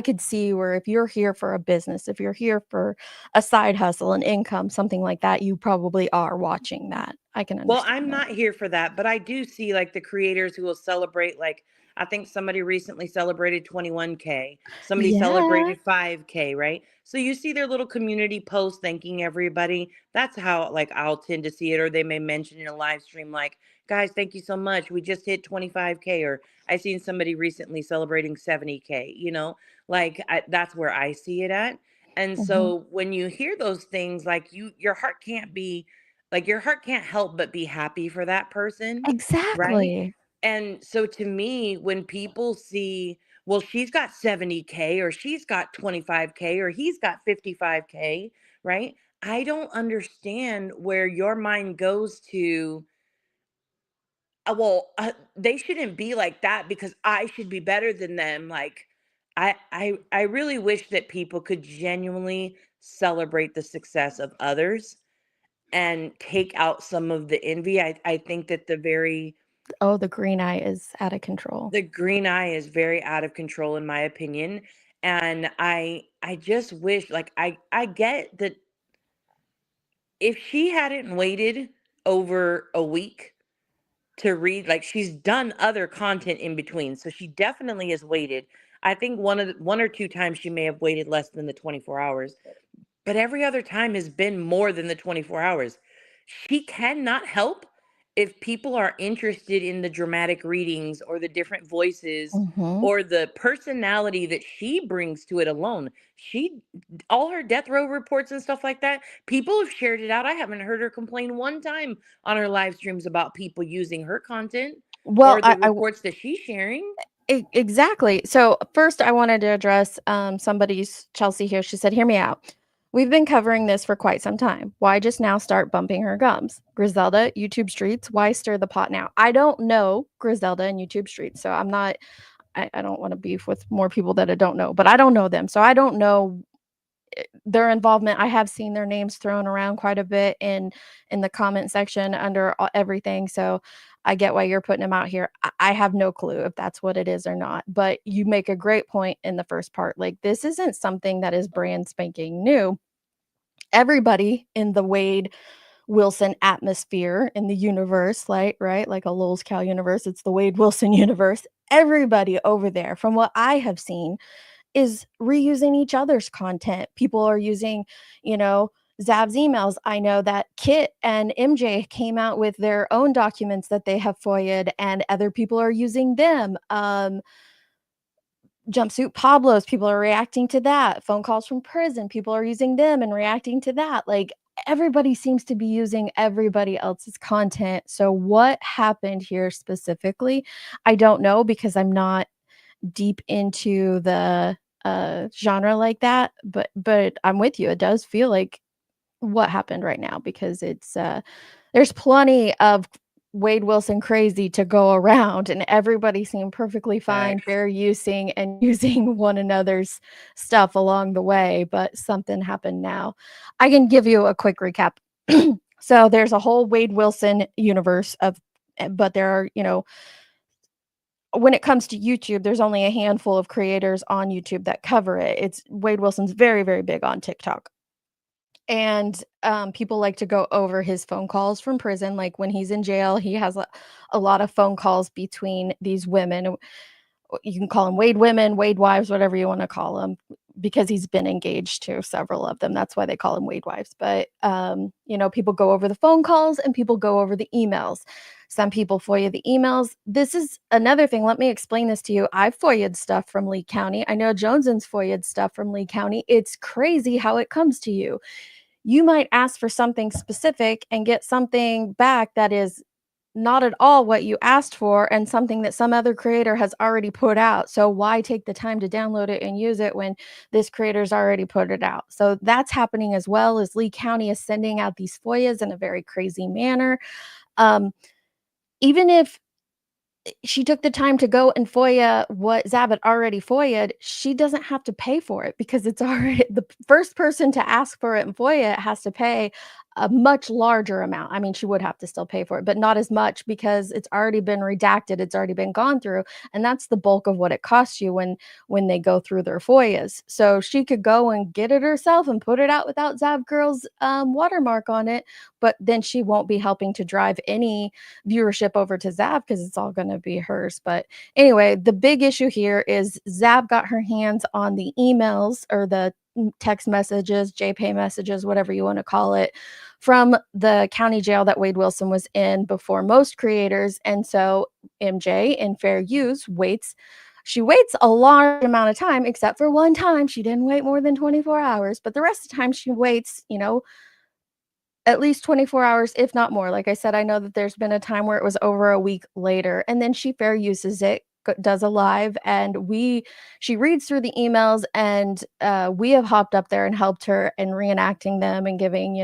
could see where if you're here for a business, if you're here for a side hustle, an income, something like that, you probably are watching that. I can Well, understand I'm that. not here for that, but I do see like the creators who will celebrate, like, I think somebody recently celebrated 21K. Somebody Yeah. celebrated 5K, right? So you see their little community post thanking everybody. That's how like I'll tend to see it, or they may mention in a live stream like, "Guys, thank you so much. We just hit 25K," or I seen somebody recently celebrating 70K, that's where I see it at. And Mhm. so when you hear those things, like your heart can't help but be happy for that person, right? Exactly. And so to me, when people see, well, she's got 70K or she's got 25K or he's got 55K, right? I don't understand where your mind goes to, they shouldn't be like that because I should be better than them. Like, I really wish that people could genuinely celebrate the success of others and take out some of the envy. I think that Oh, the green eye is out of control. the green eye is very out of control in my opinion. And I just wish, like, I get that if she hadn't waited over a week to read, like, she's done other content in between. So she definitely has waited. I think one or two times she may have waited less than the 24 hours. But every other time has been more than the 24 hours. She cannot help if people are interested in the dramatic readings or the different voices Mhm. or the personality that she brings to it alone. All her death row reports and stuff like that, people have shared it out. I haven't heard her complain one time on her live streams about people using her content Well, or the reports that she's sharing. exactly. So first, I wanted to address somebody's Chelsea here. She said, "Hear me out. We've been covering this for quite some time. Why just now start bumping her gums? Griselda, YouTube Streets. Why stir the pot now?" I don't know Griselda and YouTube Streets, so I'm not. I don't want to beef with more people that I don't know, but I don't know them, so I don't know their involvement. I have seen their names thrown around quite a bit in the comment section under everything. So I get why you're putting them out here. I have no clue if that's what it is or not. But you make a great point in the first part. Like, this isn't something that is brand spanking new. Everybody in the Wade Wilson atmosphere in the universe, right? Like a Lowell's Cow universe, it's the Wade Wilson universe. Everybody over there, from what I have seen, is reusing each other's content. People are using, you know, Zav's emails. I know that Kit and MJ came out with their own documents that they have FOIA'd, and other people are using them. Jumpsuit Pablos, people are reacting to that. Phone calls from prison, people are using them and reacting to that. Like, everybody seems to be using everybody else's content. So what happened here specifically? I don't know because I'm not deep into the genre like that, but I'm with you. It does feel like what happened right now because there's plenty of Wade Wilson crazy to go around, and everybody seemed perfectly fine, Facts. fair using and using one another's stuff along the way, but something happened now. I can give you a quick recap. So there's a whole Wade Wilson universe of, but there are, when it comes to YouTube, there's only a handful of creators on YouTube that cover it. It's Wade Wilson's very, very big on TikTok. And people like to go over his phone calls from prison. Like, when he's in jail, he has a lot of phone calls between these women. You can call them Wade women, Wade wives, whatever you want to call them, because he's been engaged to several of them. That's why they call him Wade wives. But people go over the phone calls and people go over the emails. Some people FOIA the emails. This is another thing. Let me explain this to you. I've FOIA'd stuff from Lee County. I know Joneson's FOIA'd stuff from Lee County. It's crazy how it comes to you. You might ask for something specific and get something back that is not at all what you asked for and something that some other creator has already put out. So why take the time to download it and use it when this creator's already put it out? So that's happening as well as Lee County is sending out these FOIAs in a very crazy manner. Um, even if she took the time to go and FOIA what Zab had already FOIA'd, she doesn't have to pay for it because it's already the first person to ask for it in FOIA has to pay a much larger amount. I mean, she would have to still pay for it, but not as much because it's already been redacted, it's already been gone through, and that's the bulk of what it costs you when they go through their FOIAs. So she could go and get it herself and put it out without Zab Girl's watermark on it, but then she won't be helping to drive any viewership over to Zab because it's all going to be hers. But anyway, the big issue here is Zab got her hands on the emails or the text messages, JPay messages, whatever you want to call it, from the county jail that Wade Wilson was in before most creators. And so MJ, in fair use, she waits a large amount of time, except for one time. She didn't wait more than 24 hours, but the rest of the time she waits, at least 24 hours, if not more. Like I said, I know that there's been a time where it was over a week later, and then she fair uses it, does a live, and she reads through the emails, and we have hopped up there and helped her in reenacting them and giving,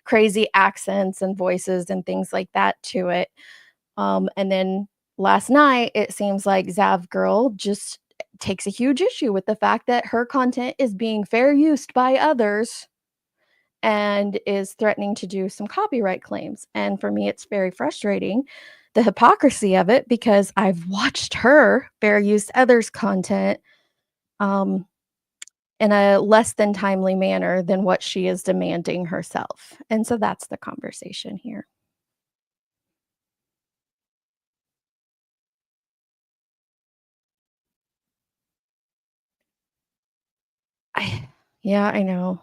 crazy accents and voices and things like that to it. And then last night, it seems like Zav Girl just takes a huge issue with the fact that her content is being fair used by others and is threatening to do some copyright claims. And for me, it's very frustrating, the hypocrisy of it, because I've watched her fair use others' content um, in a less than timely manner than what she is demanding herself. And so that's the conversation here. Yeah, I know.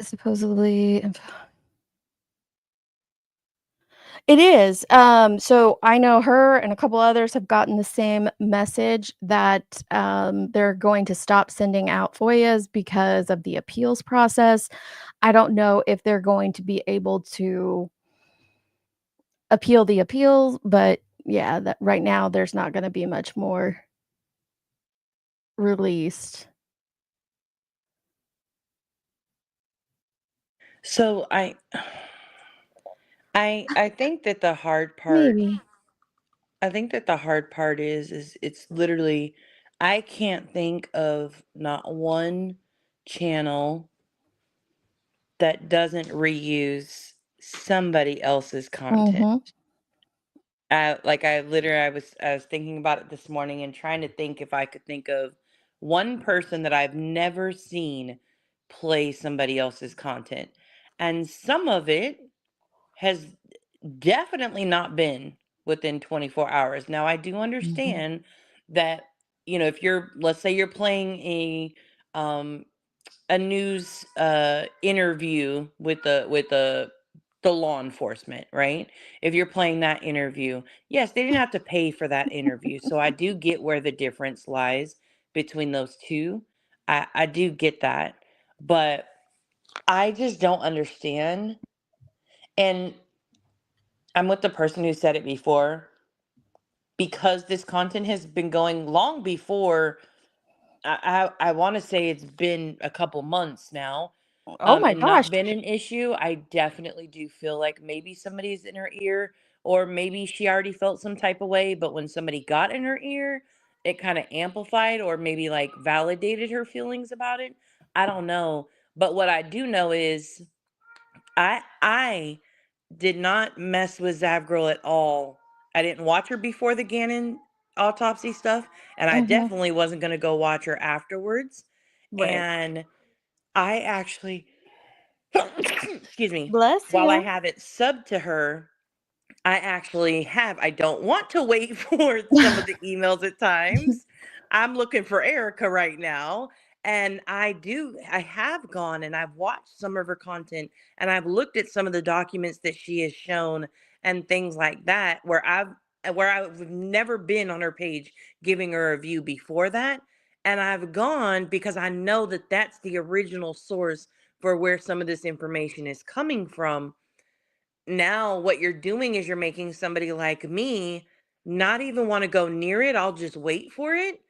Supposedly, it is. So I know her and a couple others have gotten the same message that they're going to stop sending out FOIAs because of the appeals process. I don't know if they're going to be able to appeal the appeals, but yeah, that right now there's not going to be much more released. So I think that the hard part Maybe. I think that the hard part is it's literally I can't think of not one channel that doesn't reuse somebody else's content. Mm-hmm. I was thinking about it this morning and trying to think if I could think of one person that I've never seen play somebody else's content. And some of it has definitely not been within 24 hours. Now I do Mm-hmm. understand that, if you're, let's say you're playing um a news interview with the law enforcement, right? If you're playing that interview, yes, they didn't have to pay for that interview. So I do get where the difference lies between those two. I do get that. But I just don't understand. And I'm with the person who said it before, because this content has been going long before. I want to say it's been a couple months now, Oh my and gosh. not been an issue. I definitely do feel like maybe somebody's in her ear, or maybe she already felt some type of way, but when somebody got in her ear, it kind of amplified or maybe like validated her feelings about it. I don't know. But what I do know is I did not mess with Zavgirl at all. I didn't watch her before the Gannon autopsy stuff, and I Mm-hmm. definitely wasn't going to go watch her afterwards. Right. And I actually, excuse me, Bless while I you. have it subbed to her, I actually have. I don't want to wait for some of the emails at times. I'm looking for Erica right now. And I have gone and I've watched some of her content, and I've looked at some of the documents that she has shown and things like that, where I've never been on her page giving her a review before that. And I've gone because I know that that's the original source for where some of this information is coming from. Now what you're doing is you're making somebody like me not even want to go near it. I'll just wait for it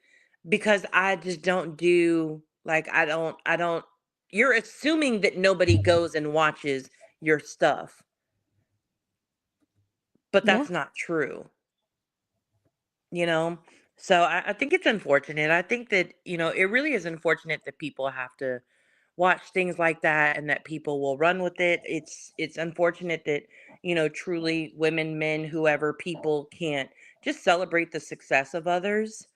because I just don't do like I don't you're assuming that nobody goes and watches your stuff, but Yeah. that's not true, you know? So I think it's unfortunate. I think that, it really is unfortunate that people have to watch things like that and that people will run with it. It's unfortunate that, truly women, men, whoever, people can't just celebrate the success of others.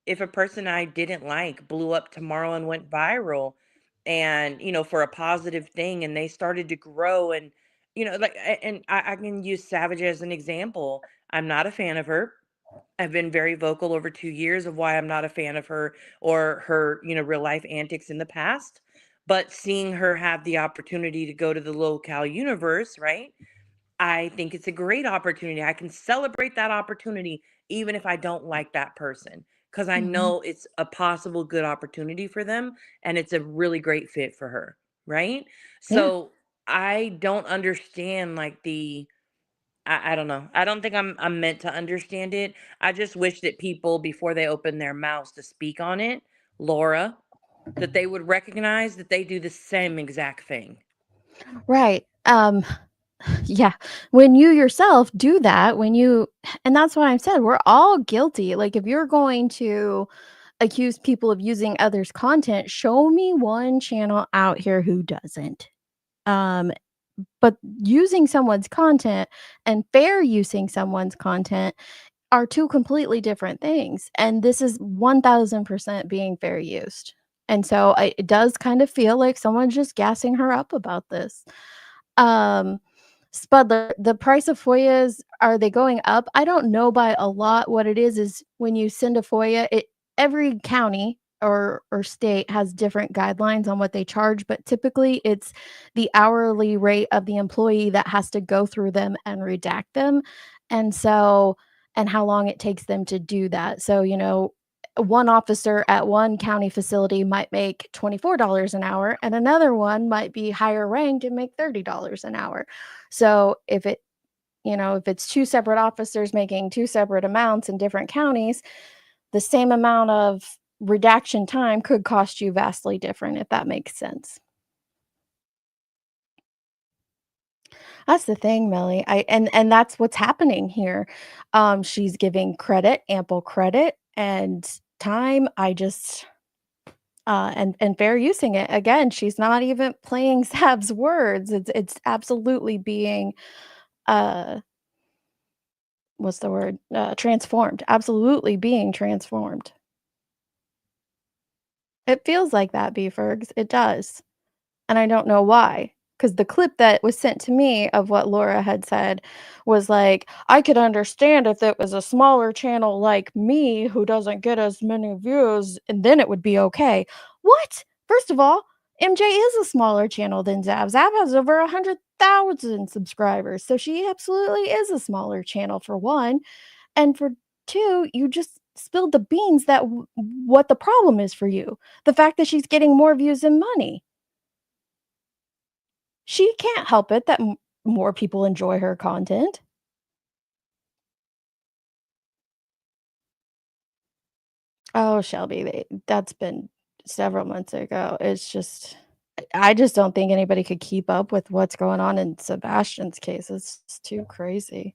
If a person I didn't like blew up tomorrow and went viral and, for a positive thing and they started to grow and, and I can use Savage as an example. I'm not a fan of her. I've been very vocal over 2 years of why I'm not a fan of her or her, real life antics in the past. But seeing her have the opportunity to go to the locale universe, right? I think it's a great opportunity. I can celebrate that opportunity even if I don't like that person because I Hmm. know it's a possible good opportunity for them and it's a really great fit for her, right? Yeah. So I don't understand like I don't know. I don't think I'm meant to understand it. I just wish that people before they open their mouths to speak on it, Laura, that they would recognize that they do the same exact thing. Right. Yeah. When you yourself do that, and that's why I said we're all guilty. Like, if you're going to accuse people of using others' content, show me one channel out here who doesn't. Um, but using someone's content and fair using someone's content are two completely different things. And this is 1000% being fair used. And so it does kind of feel like someone's just gassing her up about this. Um, Spud, the price of FOIAs, are they going up? I don't know by a lot. What it is when you send a FOIA, every county or state has different guidelines on what they charge, but typically it's the hourly rate of the employee that has to go through them and redact them. And so, and how long it takes them to do that. So, one officer at one county facility might make $24 an hour and another one might be higher ranked and make $30 an hour. So if it's two separate officers making two separate amounts in different counties, the same amount of redaction time could cost you vastly different, if that makes sense. That's the thing, Melly. And that's what's happening here. She's giving credit, ample credit and time. And fair using it. Again, she's not even playing Sav's words. It's absolutely being uh what's the word? Transformed. Absolutely being transformed. It feels like that, B-Fergs. It does. And I don't know why. Because the clip that was sent to me of what Laura had said was like, I could understand if it was a smaller channel like me who doesn't get as many views, and then it would be okay. What? First of all, MJ is a smaller channel than Zav. Zav has over 100,000 subscribers. So she absolutely is a smaller channel, for one. And for two, you just spilled the beans that what the problem is for you. The fact that she's getting more views than money. She can't help it that more people enjoy her content. Oh, Shelby, that's been several months ago. It's just I just don't think anybody could keep up with what's going on in Sebastian's case. It's just too crazy.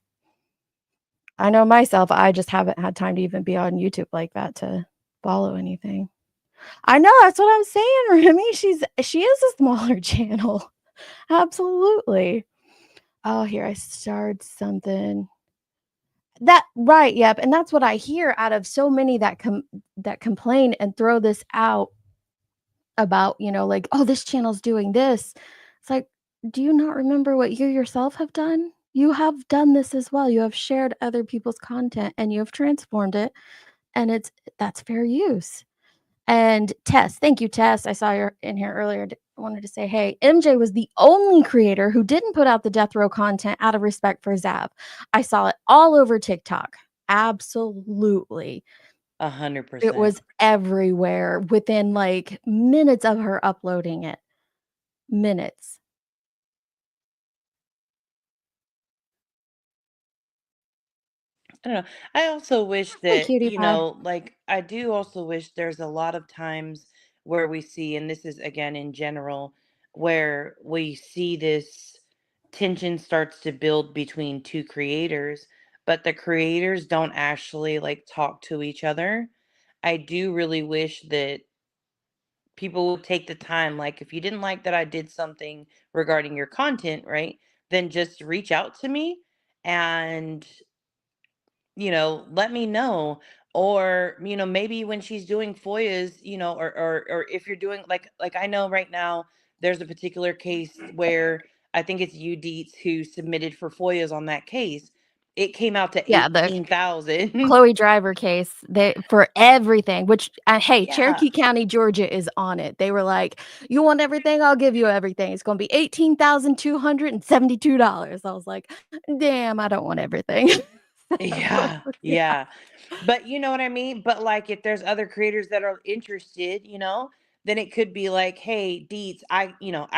I know myself, I just haven't had time to even be on YouTube like that to follow anything. I know, that's what I'm saying, Remy. She is a smaller channel. Absolutely. Oh, here I started something. Right, yep, and that's what I hear out of so many that complain and throw this out about, like, "Oh, this channel's doing this." It's like, do you not remember what you yourself have done? You have done this as well. You have shared other people's content and you have transformed it, and that's fair use. And Tess, thank you, Tess. I saw you in here earlier. Wanted to say, hey, MJ was the only creator who didn't put out the death row content out of respect for Zav. I saw it all over TikTok. Absolutely. It 100%. was everywhere within, like, minutes of her uploading it. Minutes. I don't know. I also wish Hey, that, cutie pie. like, I do also wish there's a lot of times where we see, and this is again in general, where we see this tension starts to build between two creators, but the creators don't actually like talk to each other. I do really wish that people would take the time, like, if you didn't like that I did something regarding your content, right? Then just reach out to me and let me know. Or, maybe when she's doing FOIAs, or if you're doing like I know right now there's a particular case where I think it's you Deets who submitted for FOIAs on that case. It came out to Yeah, the 18,000. Chloe Driver case, they for everything, which, hey, Yeah. Cherokee County, Georgia is on it. They were like, "You want everything? I'll give you everything. It's gonna be $18,272." I was like, "Damn, I don't want everything." So, Yeah, yeah. yeah. But you know what I mean? But like if there's other creators that are interested, then it could be like, hey, Deets, I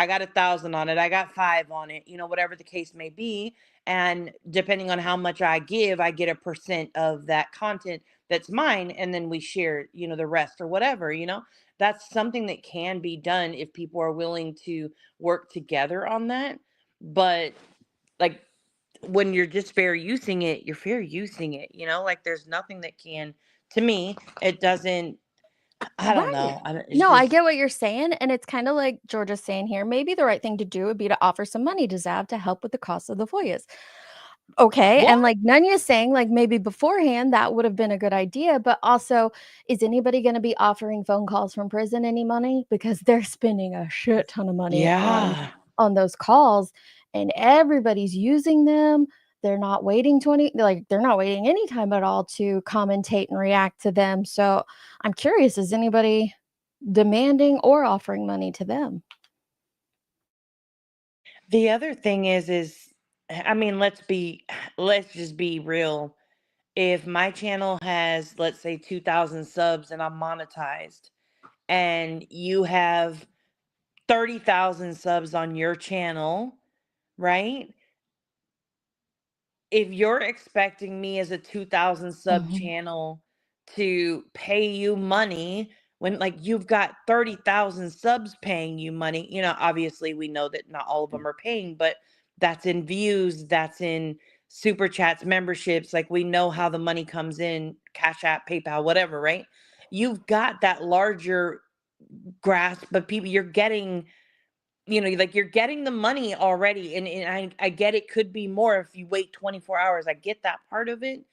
got 1,000 on it, I got 5 on it, whatever the case may be. And depending on how much I give, I get a percent of that content that's mine, and then we share, the rest or whatever. That's something that can be done if people are willing to work together on that. But like when you're just fair using it, you're fair using it, like there's nothing that can, to me, it doesn't, I don't Right. know. It's No, I just, get what you're saying, and it's kinda like Georgia's saying here, maybe the right thing to do would be to offer some money to Zav to help with the cost of the FOIAs. Okay, what? and like Nunya's saying, like, maybe beforehand, that would have been a good idea, but also, is anybody gonna be offering phone calls from prison any money? Because they're spending a shit ton of money Yeah. on those calls, and everybody's using them. They're not waiting any time at all to commentate and react to them, so I'm curious, is anybody demanding or offering money to them? The other thing is, I mean, let's just be real. If my channel has, let's say, 2,000 subs and I'm monetized, and you have 30,000 subs on your channel, right? If you're expecting me as a 2,000 sub Mhm. channel to pay you money when like you've got 30,000 subs paying you money, obviously we know that not all of them are paying, but that's in views, that's in super chats, memberships. Like we know how the money comes in, Cash App, PayPal, whatever, right? You've got that larger grasp of people. You're getting, like you're getting the money already. And I get it could be more if you wait 24 hours. I get that part of it.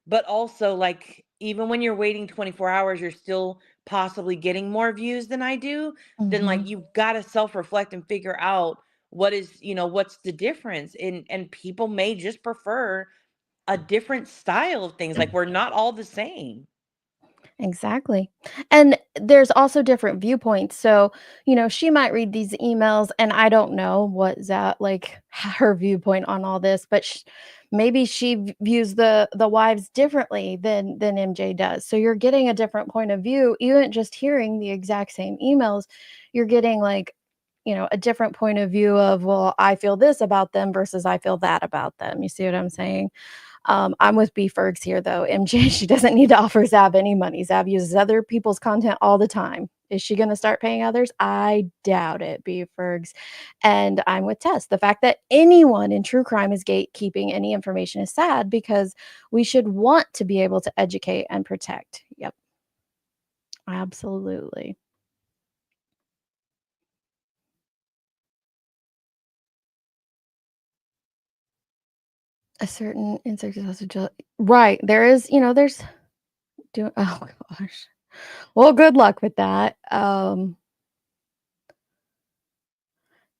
But also, like, even when you're waiting 24 hours, you're still possibly getting more views than I do. Then, like, Mhm. you've got to self reflect and figure out what's the difference. And people may just prefer a different style of things. Like, we're not all the same. Exactly. And there's also different viewpoints. So, she might read these emails and I don't know what that like her viewpoint on all this, but maybe she views the wives differently than MJ does. So you're getting a different point of view, even just hearing the exact same emails, you're getting like a different point of view of, well, I feel this about them versus I feel that about them. You see what I'm saying? I'm with B Fergs here though. MJ, she doesn't need to offer Zab any money. Zab uses other people's content all the time. Is she going to start paying others? I doubt it, B Fergs. And I'm with Tess. The fact that anyone in true crime is gatekeeping any information is sad because we should want to be able to educate and protect. Yep. Absolutely. A certain insect is also right. There is, oh gosh. Well, good luck with that.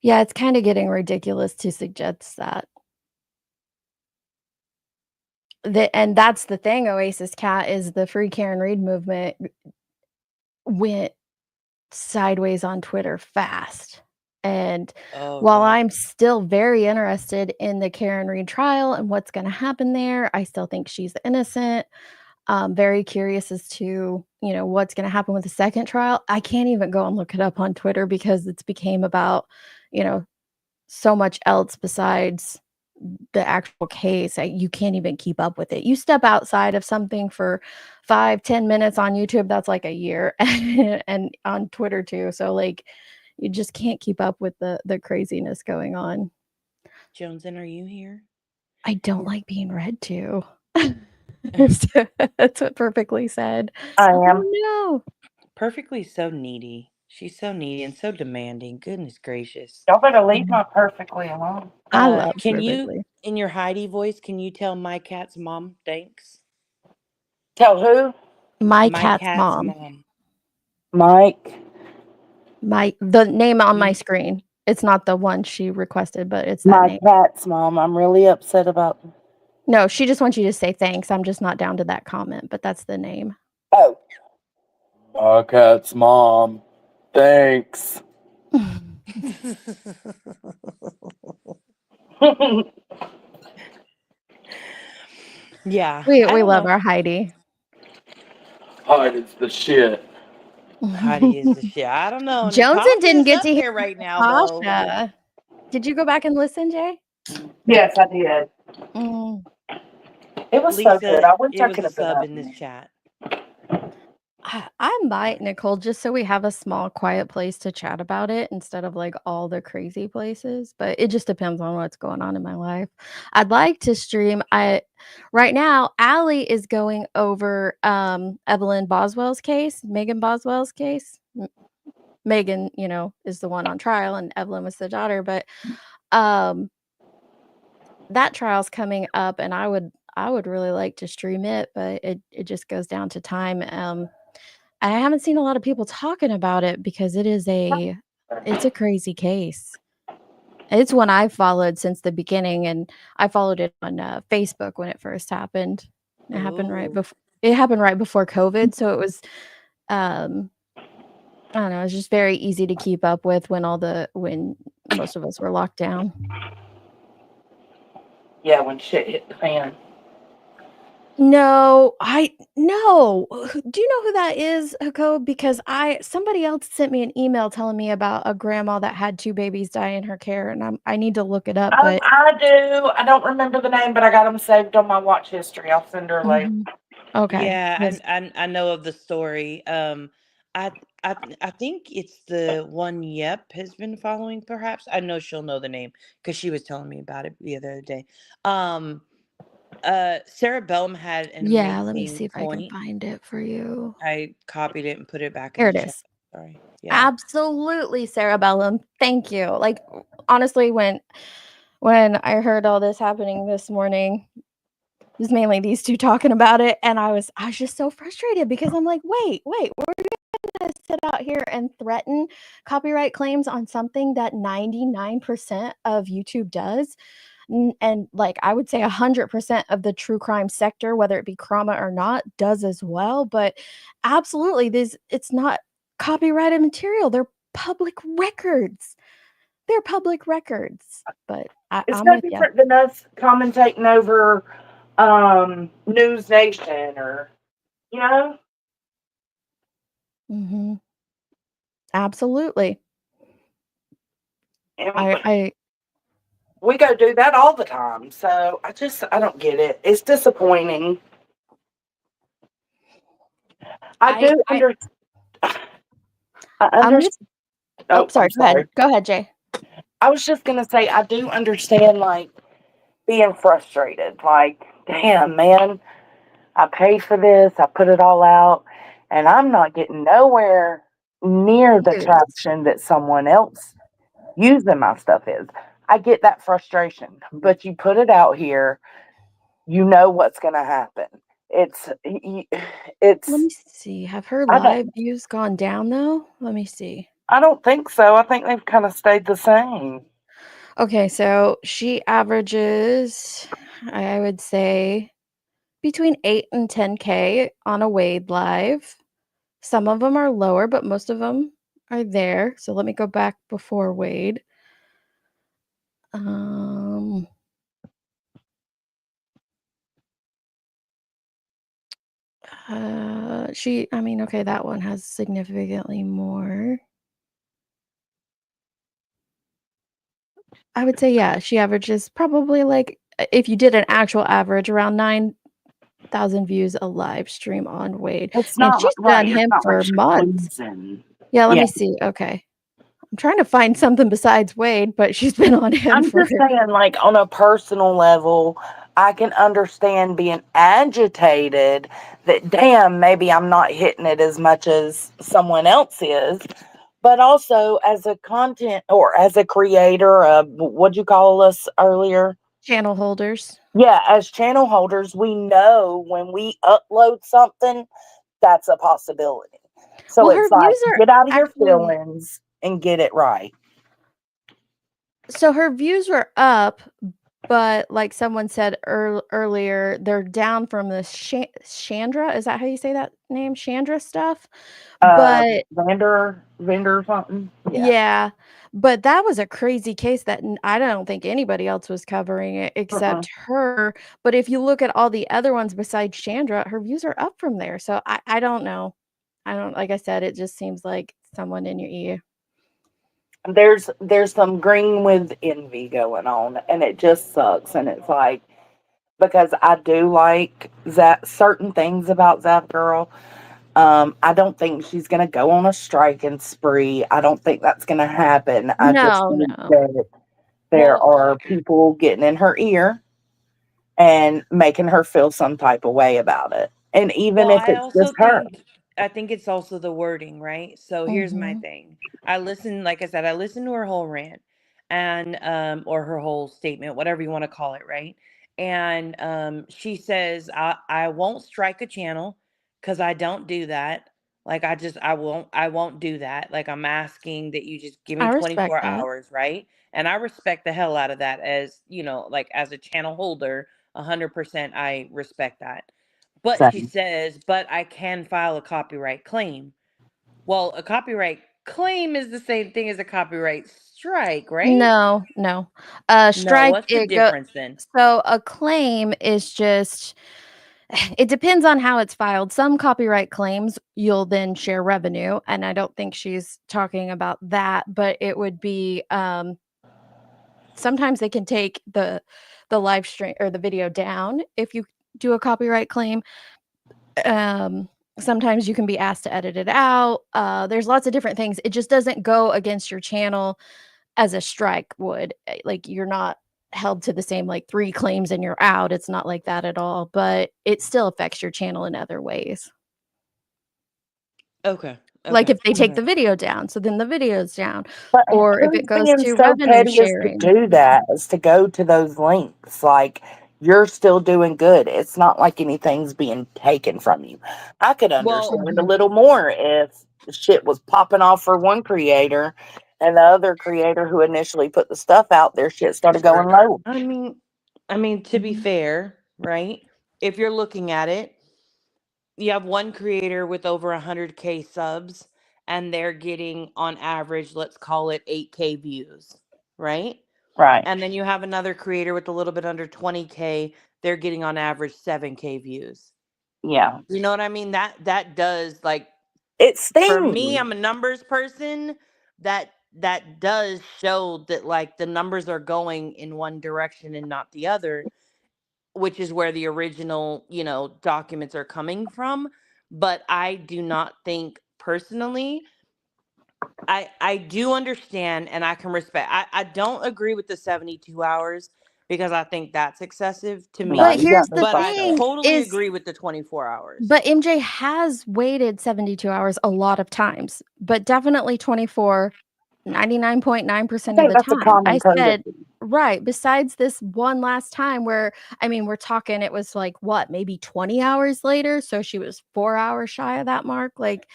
Yeah, it's kinda getting ridiculous to suggest that. And that's the thing, Oasis Cat, is the Free Karen Reed movement went sideways on Twitter fast. And Oh, while God. I'm still very interested in the Karen Reed trial and what's gonna happen there, I still think she's innocent. Very curious as to, what's going to happen with the second trial. I can't even go and look it up on Twitter because it's became about, you know, so much else besides the actual case. You can't even keep up with it. You step outside of something for 5-10 minutes on YouTube, that's like a year, and on Twitter too. So like, you just can't keep up with the craziness going on. Joneson, are you here? I don't like being read to. That's what Perfectly said. I am. Oh no. Perfectly so needy. She's so needy and so demanding. Goodness gracious. Y'all better leave my Perfectly alone. I love Can you, Perfectly. in your Heidi voice, can you tell my cat's mom thanks? Tell who? My My cat's cat's mom. mom. Mike. The name on my Mm. screen. It's not the one she requested, but it's that My name. cat's mom. I'm really upset about. No, she just wants you to say thanks. I'm just not down to that comment, but that's the name. Oh. My cat's mom. Thanks. Yeah, We I we don't love know. our Heidi. Heidi's the shit. Heidi is the shit. I don't know. Joneson Natasha didn't is get up to hear there right now, though. Natasha. Did you go back and listen, Jay? Yes, I did. Mm. It was so good. Lisa, I wish it I was could a have been sub up in this there. chat. I might, Nicole, just so we have a small, quiet place to chat about it instead of like all the crazy places. But it just depends on what's going on in my life. I'd like to stream. Right now, Allie is going over Evelyn Boswell's case, Megan Boswell's case. Megan, is the one on trial, and Evelyn was the daughter. But that trial's coming up, and I would really like to stream it, but it just goes down to time. I haven't seen a lot of people talking about it because it's a crazy case. It's one I've followed since the beginning, and I followed it on Facebook when it first happened. It happened right Ooh. before COVID, so it was I don't know, it was just very easy to keep up with when most of us were locked down. Yeah, when shit hit the fan. No. Do you know who that is, Hako? Because somebody else sent me an email telling me about a grandma that had 2 babies die in her care, and I need to look it up, but I do. I don't remember the name, but I got them saved on my watch history. I'll send her later. Mhm. Okay. Yeah, 'Cause I know of the story. I I think it's the one Yep has been following. Perhaps I know she'll know the name because she was telling me about it the other day. Um, Sarah Bellum had an yeah, let me see amazing if I can point. find it for you. I copied it and put it back in Here the it chat. is. Sorry. Yeah. Absolutely, Sarah Bellum. Thank you. Like, honestly, when I heard all this happening this morning, it was mainly these 2 talking about it, and I was just so frustrated because I'm like, "Wait, we're gonna sit out here and threaten copyright claims on something that 99% of YouTube does?" And, like, I would say 100% of the true crime sector, whether it be Krama or not, does as well, but absolutely, it's not copyrighted material, they're public records. They're public records, but It's I'm no with you. different than us commentating over News Nation or, you know? Mhm. Absolutely. And I we go do that all the time. So I don't get it. It's disappointing. I I do I under I I'm with understand. Oh, Oh, sorry, I'm go ahead. sorry. Go ahead, Jay. I was just gonna say I do understand like being frustrated. Like, damn man, I paid for this, I put it all out, and I'm not getting nowhere near the Yes. traction that someone else using my stuff is. I get that frustration, but you put it out here, you know what's gonna happen. It's Let it's me see. Have her I live don't views gone down though? Let me see. I don't think so. I think they've kind of stayed the same. Okay, so she averages, I would say, between 8 and 10K on a Wade live. Some of them are lower, but most of them are there. So let me go back before Wade. Um, I mean, okay, that one has significantly more. I would say, yeah, she averages probably like, if you did an actual average, around 9,000 views a live stream on Wade. It's And not she's right. done It's him not like for she's months. losing. Yeah, let Yeah. me see. Okay. I'm trying to find something besides Wade, but she's been on him I'm for just saying, like, on a personal level, I can understand being agitated that, damn, maybe I'm not hitting it as much as someone else is. But also, as a content or as a creator, what'd you call us earlier? channel holders. Yeah, as channel holders, we know when we upload something, that's a possibility. So Well, her it's like, views are get out of your actually feelings and get it right. so her views were up, but like someone said earlier, they're down from the Chandra. Is that how you say that name? Chandra stuff. But Vendor or something. Yeah. yeah, but that was a crazy case that I don't think anybody else was covering it Uh-uh. except her. But if you look at all the other ones besides Chandra, her views are up from there. So I don't know. I don't, like I said, it just seems like someone in your ear. There's some green with envy going on, and it just sucks. And it's like, because I do like that certain things about that girl. I don't think she's gonna go on a striking spree. I don't think that's gonna happen. I just No, think no. that there Well, are people getting in her ear and making her feel some type of way about it. And even Well, if it's just her. I think it's also the wording, right? So here's my Mhm. thing. Like I said, I listened to her whole rant and or her whole statement, whatever you want to call it, right? And she says, I won't strike a channel because I don't do that. Like I won't do that. Like I'm asking that you just give me I respect 24 that. hours, right? And I respect the hell out of that as, like as a channel holder, 100% I respect that. But she Same. says, but I can file a copyright claim. Well, a copyright claim is the same thing as a copyright strike, right? No, no. No, Strike, what's the it go difference then? so a claim is just it depends on how it's filed. Some copyright claims, you'll then share revenue, and I don't think she's talking about that, but it would be, sometimes they can take the live stream or the video down if you do a copyright claim. Sometimes you can be asked to edit it out. There's lots of different things. It just doesn't go against your channel as a strike would. Like, you're not held to the same, like, 3 claims and you're out. It's not like that at all, but it still affects your channel in other ways. Okay. Like, Okay. if they take Okay. the video down, so then the video's down, But or if who's it goes being to so revenue petty as to sharing. do that, as to go to those links? Like, you're still doing good. It's not like anything's being taken from you. I could Well, understand a Mhm. little more if shit was popping off for one creator and the other creator who initially put the stuff out there, shit started going low. I mean, to be Mhm. fair, right? If you're looking at it, you have one creator with over 100K subs, and they're getting on average, let's call it 8K views, right? Right. And then you have another creator with a little bit under 20K, they're getting on average 7K views. Yeah. You know what I mean? That does, like, It for me, stings. I'm a numbers person. That does show that, like, the numbers are going in one direction and not the other, which is where the original, documents are coming from. But I do not think personally, I do understand and I can respect. I don't agree with the 72 hours because I think that's excessive to No, But me, you here's got to the but fuck I up. thing totally is, agree with the 24 hours. but MJ has waited 72 hours a lot of times, but definitely 24, I 99.9% of think the that's a time. common I said, courtesy. right, besides this one last time where, I mean, we're talking, it was like, what, maybe 20 hours later? So she was 4 hours shy of that mark. Like,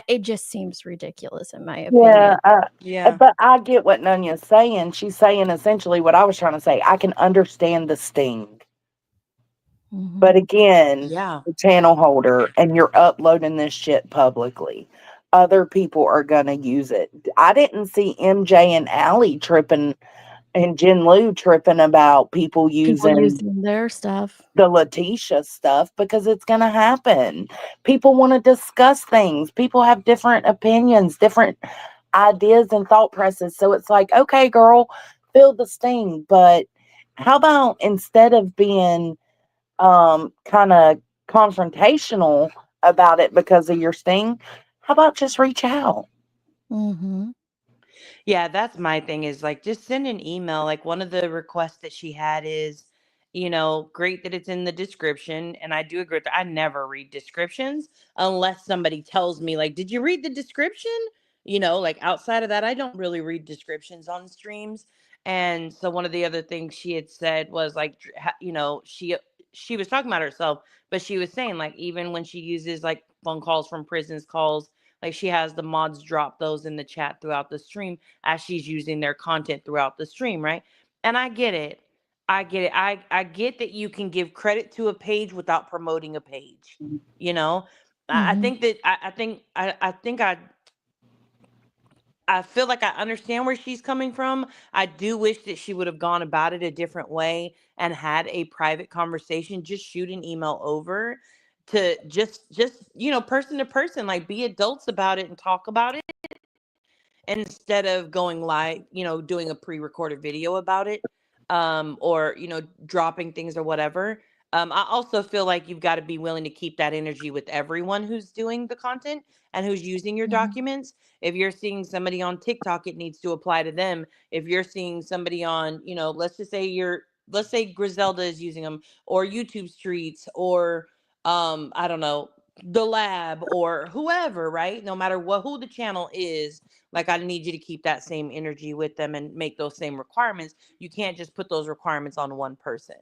it just seems ridiculous, in my Yeah, opinion. Yeah. but I get what Nunya's saying. She's saying essentially what I was trying to say. I can understand the sting. Mhm. But again, Yeah. the channel holder and you're uploading this shit publicly. Other people are gonna use it. I didn't see MJ and Allie tripping and Jen Lou tripping about people People using using their stuff. the Letitia stuff because it's going to happen. People want to discuss things. People have different opinions, different ideas and thought processes. So it's like, okay, girl, feel the sting. But how about instead of being kind of confrontational about it because of your sting, how about just reach out? Mm-hmm. Yeah, that's my thing is like just send an email. Like one of the requests that she had is, great that it's in the description. And I do agree with that. I never read descriptions unless somebody tells me, like, did you read the description? Like outside of that, I don't really read descriptions on streams. And so one of the other things she had said was like, she was talking about herself, but she was saying like even when she uses like phone calls from prisons calls, like she has the mods drop those in the chat throughout the stream as she's using their content throughout the stream, right? And I get it. I get it. I get that you can give credit to a page without promoting a page. You know, I Mm-hmm. think that I feel like I understand where she's coming from. I do wish that she would have gone about it a different way and had a private conversation. Just shoot an email over to just person to person, like be adults about it and talk about it instead of going live, doing a pre-recorded video about it, or dropping things or whatever. I also feel like you've got to be willing to keep that energy with everyone who's doing the content and who's using your Mm-hmm. documents. If you're seeing somebody on TikTok, it needs to apply to them. If you're seeing somebody on, let's say Griselda is using them, or YouTube Streets, or I don't know, the lab, or whoever, right? No matter who the channel is, like I need you to keep that same energy with them and make those same requirements. You can't just put those requirements on one person.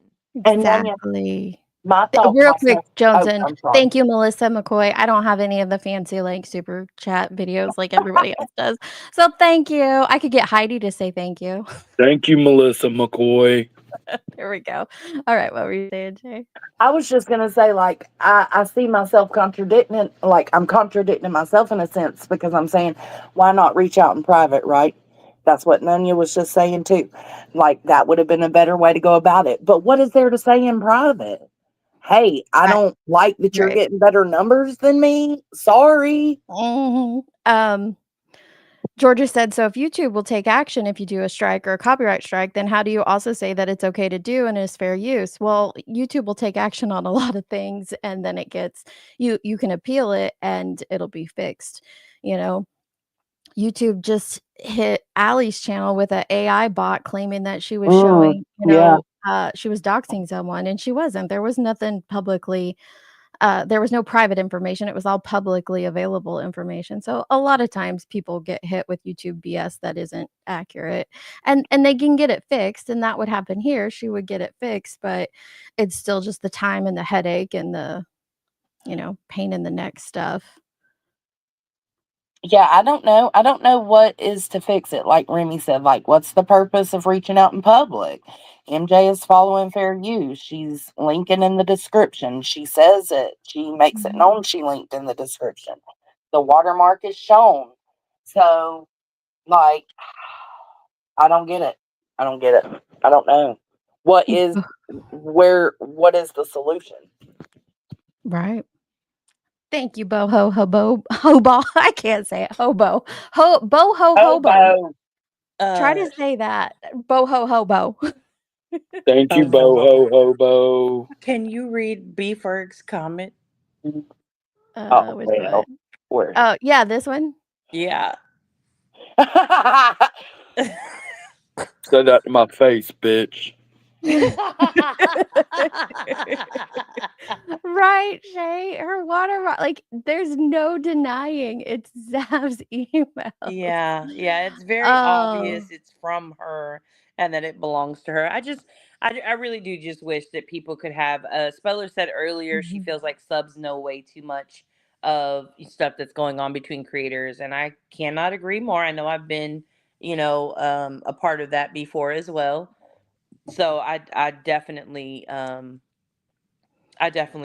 And Nanya, Exactly. my thought Real quick, process. Oh, Johnson. I'm sorry. Thank you, Melissa McCoy. I don't have any of the fancy like super chat videos like everybody else does. So thank you. I could get Heidi to say thank you. Thank you, Melissa McCoy. There we go. All right, what were you saying, Jay? I was just gonna say, like, I see myself contradicting it, like I'm contradicting myself in a sense because I'm saying, why not reach out in private, right? That's what Nunya was just saying too. Like that would have been a better way to go about it. But what is there to say in private? Hey, I Right. don't like that you're Right. getting better numbers than me. Sorry. Mm-hmm. Georgia said, so if YouTube will take action if you do a strike or a copyright strike, then how do you also say that it's okay to do and is fair use? Well, YouTube will take action on a lot of things and then it gets you can appeal it and it'll be fixed. You know, YouTube just hit Allie's channel with an AI bot claiming that she was showing, Yeah. she was doxing someone and she wasn't. There was nothing publicly there was no private information, it was all publicly available information. So a lot of times people get hit with YouTube BS that isn't accurate, and they can get it fixed, and that would happen here. She would get it fixed, but it's still just the time and the headache and the, pain in the neck stuff. Yeah, I don't know. I don't know what is to fix it. Like Remy said, like, what's the purpose of reaching out in public? MJ is following fair use. She's linking in the description. She says it. She makes it Mhm. known she linked in the description. The watermark is shown. So, like, I don't get it. I don't get it. I don't know. What is the solution? Right. Thank you, Boho Hobo Hobo. I can't say it. Hobo. Boho Hobo. Hobo. Try to say that. Boho Hobo. Thank you, Boho. Boho Hobo. Can you read B Ferg's comment? Oh, Which well, one? where? Oh, yeah, this one? Yeah. Say that to my face, bitch. Right, Shay. Her watermark, like, there's no denying it's Zav's email. Yeah, it's very Oh. obvious it's from her and that it belongs to her. I really do just wish that people could have. Speller said earlier she Mhm. feels like subs know way too much of stuff that's going on between creators, and I cannot agree more. I know I've been, a part of that before as well. So I definitely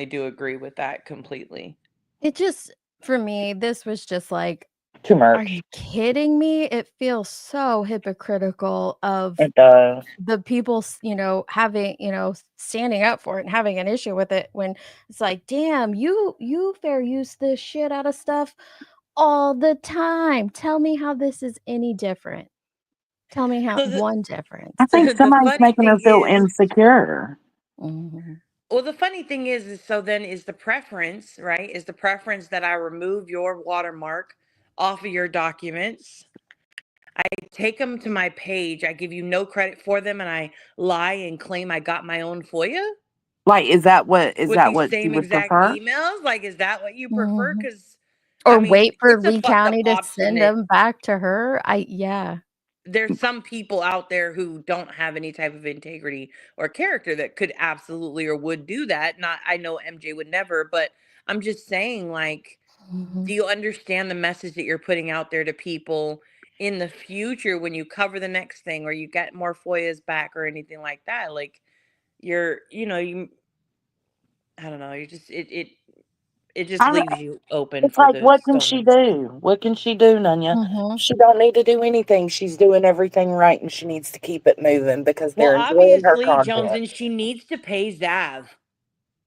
do agree with that completely. It just, for me, this was just like, Too Are much. you kidding me? It feels so hypocritical of It does. the people, having, standing up for it and having an issue with it when it's like, damn, you fair use this shit out of stuff all the time. Tell me how this is any different. Tell me how So one difference. I think the somebody's funny making her thing feel is, insecure. Mhm. well, the funny thing is so then is the preference, right? Is the preference that I remove your watermark off of your documents? I take them to my page, I give you no credit for them, and I lie and claim I got my own FOIA Like, is that what with these you same would exact prefer? emails? Like, is that what you prefer? Mhm. Because, I Or mean, wait for it's a Lee fucked up County to option send that them back to her. Yeah. there's some people out there who don't have any type of integrity or character that could absolutely or would do that. Not, I know MJ would never, but I'm just saying, like, do Mhm. you understand the message that you're putting out there to people in the future when you cover the next thing or you get more FOIAs back or anything like that? Like, you, I don't know, you just, it just I, leaves you open it's for like, the what can she stones. do? What can she do, Nunya? Mhm. She don't need to do anything. She's doing everything right, and she needs to keep it moving because Well, they're enjoying her obviously, Jones, content. and she needs to pay Zav.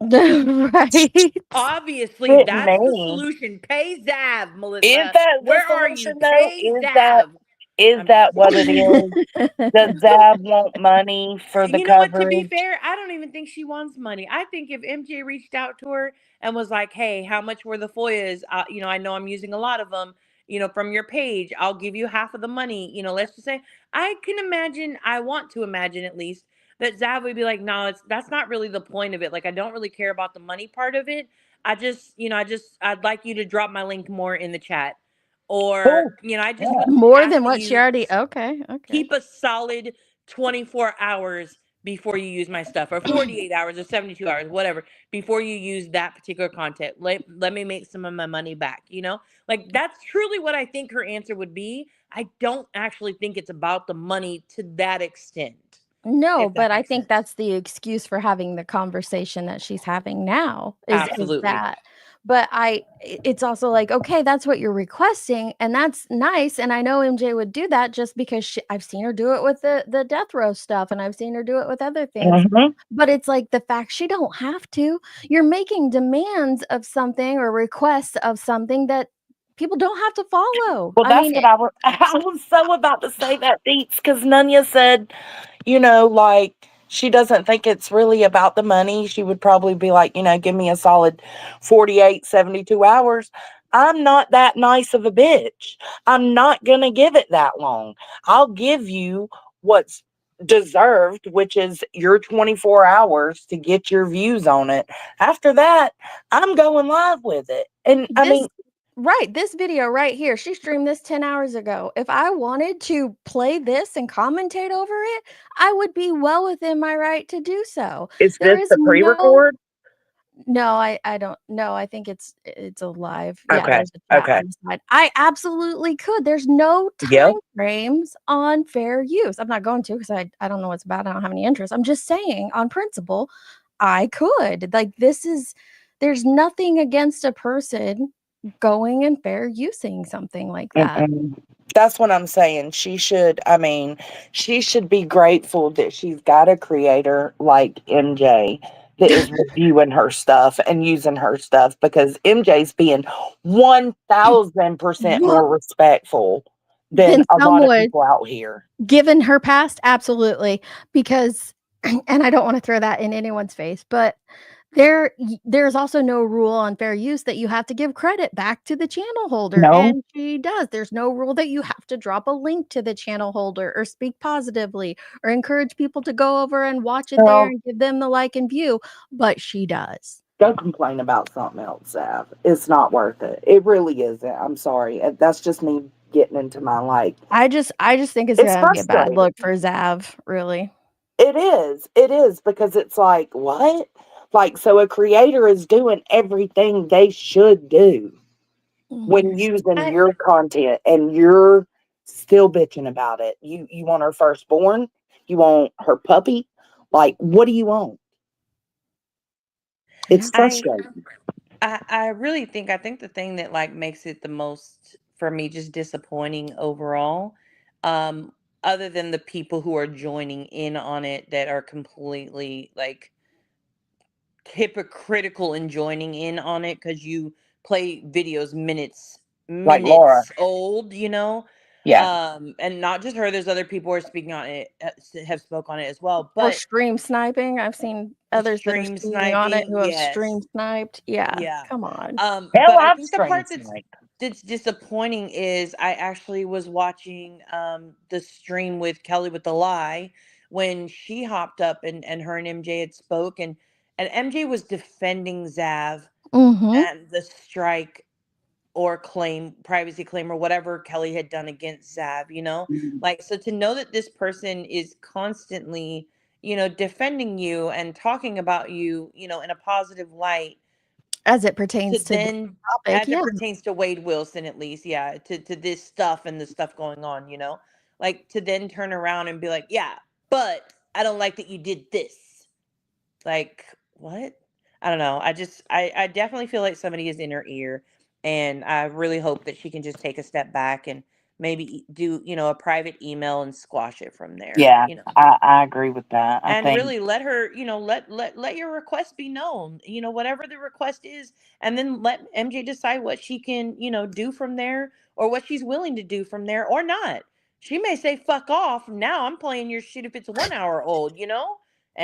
Right. Obviously, Didn't that's the me. solution. Pay Zav, Is Melissa. that the Where are you? solution, though? Pay Zav. Is I'm just that what kidding. it is? Does Zab want money for the You know what? To be coverage? fair, I don't even think she wants money. I think if MJ reached out to her and was like, "Hey, how much were the FOIAs? I know I'm using a lot of them. From your page, I'll give you half of the money. Let's just say I can imagine. I want to imagine at least that Zav would be like, "No, that's not really the point of it. Like, I don't really care about the money part of it. I'd like you to drop my link more in the chat, or Cool. I just Yeah. would More ask than what she you." already. Okay. Okay. Keep a solid 24 hours before you use my stuff, or 48 hours or 72 hours, whatever, before you use that particular content. Let me make some of my money back. Like, that's truly what I think her answer would be. I don't actually think it's about the money to that extent, No, if but that I makes think sense. that's the excuse for having the conversation that she's having now is Absolutely. that. But it's also like, okay, that's what you're requesting, and that's nice. And I know MJ would do that just because I've seen her do it with the death row stuff, and I've seen her do it with other things. Mhm. But it's like the fact she don't have to. You're making demands of something or requests of something that people don't have to follow. Well, I that's mean, what I was so about to say that, Beats, because Nunya said, like, she doesn't think it's really about the money. She would probably be like, give me a solid 48, 72 hours. I'm not that nice of a bitch. I'm not going to give it that long. I'll give you what's deserved, which is your 24 hours to get your views on it. After that, I'm going live with it. And I this mean, right, this video right here, she streamed this 10 hours ago. If I wanted to play this and commentate over it, I would be well within my right to do so. is There this is the pre no record? no, I don't know. I think it's a live. Yeah, Okay. there's a chat Okay. on the side. I absolutely could. There's no Yep. time frames on fair use. I'm not going to because I don't know what's about. I don't have any interest. I'm just saying on principle, I could. Like there's nothing against a person going and fair using something like that. Mm-mm. That's what I'm saying. She should be grateful that she's got a creator like MJ that is reviewing her stuff and using her stuff because MJ's being 1000% What? more respectful than Then a some lot of would. people out here. Given her past, absolutely, because and I don't wanna throw that in anyone's face, but there's also no rule on fair use that you have to give credit back to the channel holder, No, and she does. There's no rule that you have to drop a link to the channel holder or speak positively or encourage people to go over and watch it there girl, and give them the like and view, but she does. go complain about something else, Sav. It's not worth it. It really isn't. I'm sorry. That's just me getting into my I just think it's it's gonna be a bad frustrating. look for Zav, really. It is. It is because it's like, what? Like, so a creator is doing everything they should do when Mhm. using I, your content and you're still bitching about it. You want her firstborn? You want her puppy? Like, what do you want? Yeah. It's I frustrating. I really think the thing that like makes it the most for me just disappointing overall. Other than the people who are joining in on it that are completely like hypocritical in joining in on it because you play videos Like Laura. minutes old, you know. Yeah. And not just her, there's other people who are speaking on it, have spoke on it as well, Or but stream sniping. I've seen the others that are stream speaking on it sniping, who have stream yes. sniped. Yeah, Yeah. come on. Hell, But I I've think the streamed part that's tonight. disappointing is I actually was watching the stream with Kelly with the Lie when she hopped up and her and MJ had spoke, and MJ was defending Zav Mm-hmm. and the strike or claim, privacy claim, or whatever Kelly had done against Zav, you know? Like, so to know that this person is constantly, you know, defending you and talking about you, you know, in a positive light, As it to pertains to this then, topic, as it yeah. pertains to Wade Wilson, at least, yeah, to this stuff and the stuff going on, you know? Like, to then turn around and be like, yeah, but I don't like that you did this. Like, what? I don't know. I definitely feel like somebody is in her ear, and I really hope that she can just take a step back and maybe do, you know, a private email and squash it from there, Yeah, you know. I agree with that. I And think, really let her, you know, let your request be known, you know, whatever the request is, and then let MJ decide what she can, you know, do from there, or what she's willing to do from there or not. She may say fuck off. Now I'm playing your shit if it's 1 hour old, you know?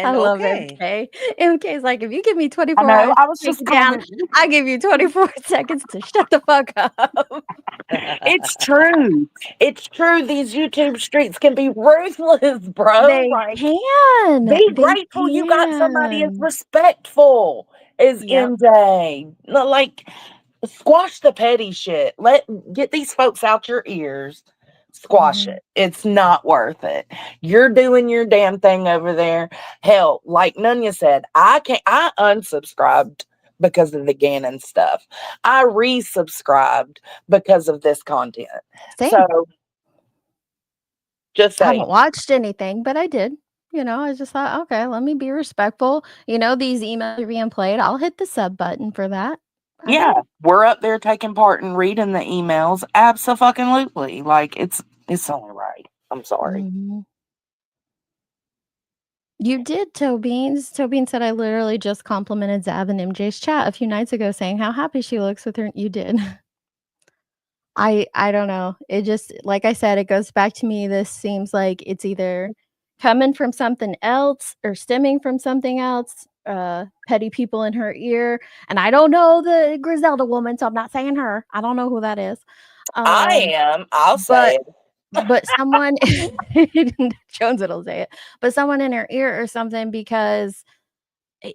I And love okay. MK. MK's like, if you give me I 24 know, hours I to was take just it down, commenting. I give you 24 seconds to shut the fuck up. It's true. It's true. These YouTube streets can be ruthless, bro. They Like, can. be They grateful you got somebody as can. respectful as Yep. MJ. Like, squash the petty shit. Get these folks out your ears. Squash Mhm. it. It's not worth it. You're doing your damn thing over there. Hell, like Nunya said, I unsubscribed because of the Gannon stuff. I resubscribed because of this content. Same. So just I saying. haven't watched anything, but I did. You know, I just thought, okay, let me be respectful. You know, these emails are being played. I'll hit the sub button for that. I Yeah, did. we're up there taking part in reading the emails. Abso-fucking-lutely. Like, it's only right. I'm sorry. Mhm. You did, Tobeans. Tobeen said I literally just complimented Zav and MJ's chat a few nights ago saying how happy she looks with her. You did. I don't know. It just like I said, it goes back to me. This seems like it's either coming from something else or stemming from something else. Petty people in her ear. And I don't know the Griselda woman, so I'm not saying her. I don't know who that is. I am. I'll say But it. someone Jones will say it. But someone in her ear or something because it,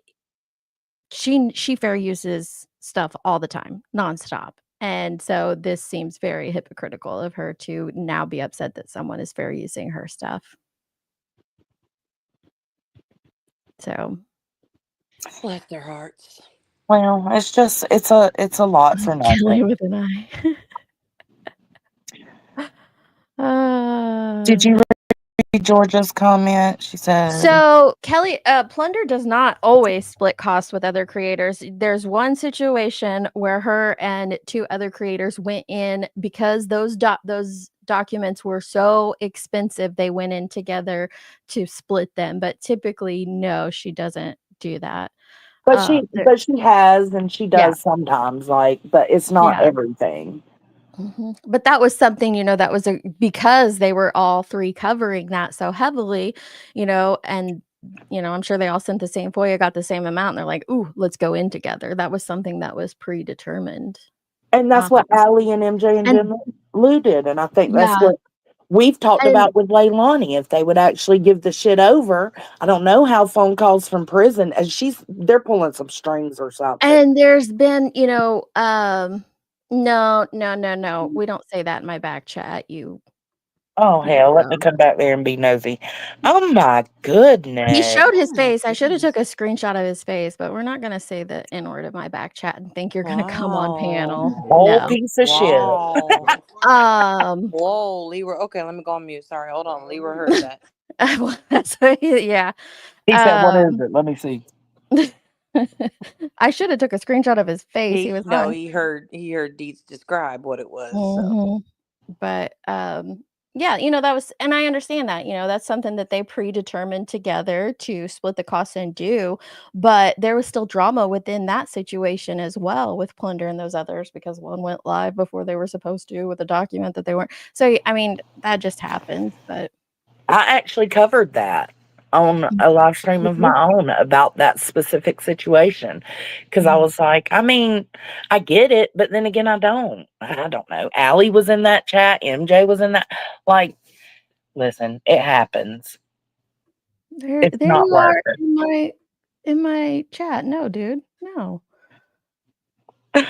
she fair uses stuff all the time, nonstop. And so this seems very hypocritical of her to now be upset that someone is fair using her stuff. So Bless their hearts. Well, it's a lot for Kelly nothing. with an eye. Did you read Georgia's comment? She said, So Kelly, Plunder does not always split costs with other creators. There's one situation where her and two other creators went in because those documents were so expensive. They went in together to split them. But typically, no, she doesn't do that. but she has and she Yeah. does sometimes, like, but it's not Yeah. everything. Mhm. But that was something, you know, that was because they were all three covering that so heavily, you know, and you know, I'm sure they all sent the same FOIA, got the same amount, and they're like, "Ooh, let's go in together." That was something that was predetermined. And that's what Allie and MJ and And Jim Lou did. And I think that's yeah, what we've talked and about with Leilani. If they would actually give the shit over, I don't know how phone calls from prison, and they're pulling some strings or something. there's been, you know, no. We don't say that in my back chat, you Oh hell, let me weirdo. come back there and be nosy. Oh my He goodness. showed his Oh my face. I should have took a goodness. screenshot of his face, but we're not gonna say the N-word in my back chat and think you're gonna come on panel. Wow. Old No. piece of shit. Wow. Um, Whoa, Leroy. Okay, let me go on mute. Sorry, hold on. Leroy heard that. well, that's what yeah. He said, "What is Um, it? Let me see." I should have took a screenshot of his face. He was fine. He heard Deets describe what it was. So Mhm. But, yeah, that was, and I understand that, that's something that they predetermined together to split the costs and do, but there was still drama within that situation as well with Plunder and those others because one went live before they were supposed to with a document that they weren't. So, I mean, that just happens, but I actually covered that on a live stream of Mhm. my own about that specific situation because I Mhm. was like, I mean, I get it, but then again, I don't. I don't know. Allie was in that chat. MJ was in that. Like, listen, it happens. There It's there not you worth are it. in my chat. No, dude. No. I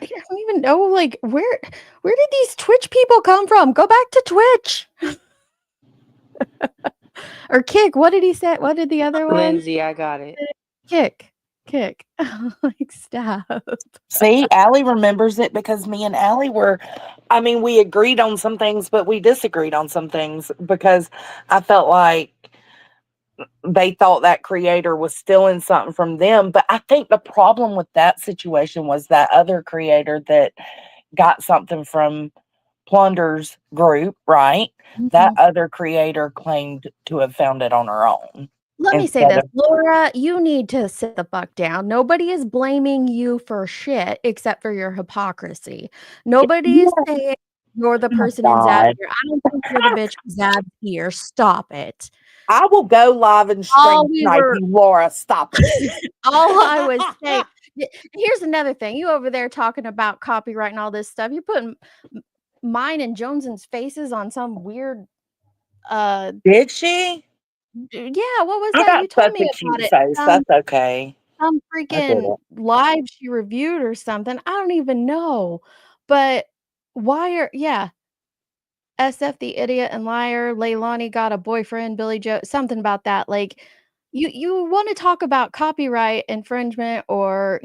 don't even know, like, where did these Twitch people come from? Go back to Twitch. Or Kick. What did he say? What did the other one? Lindsay, I got it. Kick. Like, stop. See, Allie remembers it because me and Allie we agreed on some things, but we disagreed on some things because I felt like they thought that creator was stealing something from them. But I think the problem with that situation was that other creator that got something from Plunder's group, right? That Mhm. other creator claimed to have found it on her own Let me say instead this, of. Laura, you need to sit the fuck down. Nobody is blaming you for shit except for your hypocrisy. Nobody is Yeah, saying you're the oh my person in Zab's God. ear. I don't think you're the bitch in Zab's ear. Stop it. I will go live and All stream we snipe were you, Laura. Stop it. all I was saying here's another thing. You over there talking about copyright and all this stuff. You're putting mine and Jones's faces on some weird Did she? yeah, what was I that? You got told such me a about cute it. face. That's okay. Some I did freaking it. live she reviewed or something. I don't even know. But why are yeah, SF the idiot and liar, Leilani got a boyfriend, Billy Joe, something about that. Like you want to talk about copyright infringement or,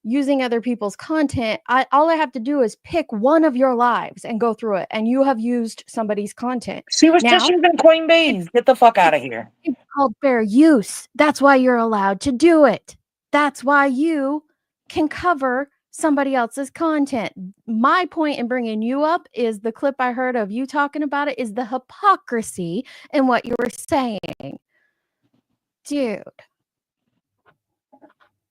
using other people's content. All I have to do is pick one of your lives and go through it and you have used somebody's content. She was just Now, using Queen it's Bees. Get the fuck out it's of here. it's called fair use. That's why you're allowed to do it. That's why you can cover somebody else's content. My point in bringing you up is the clip I heard of you talking about it is the hypocrisy in what you were saying. Dude,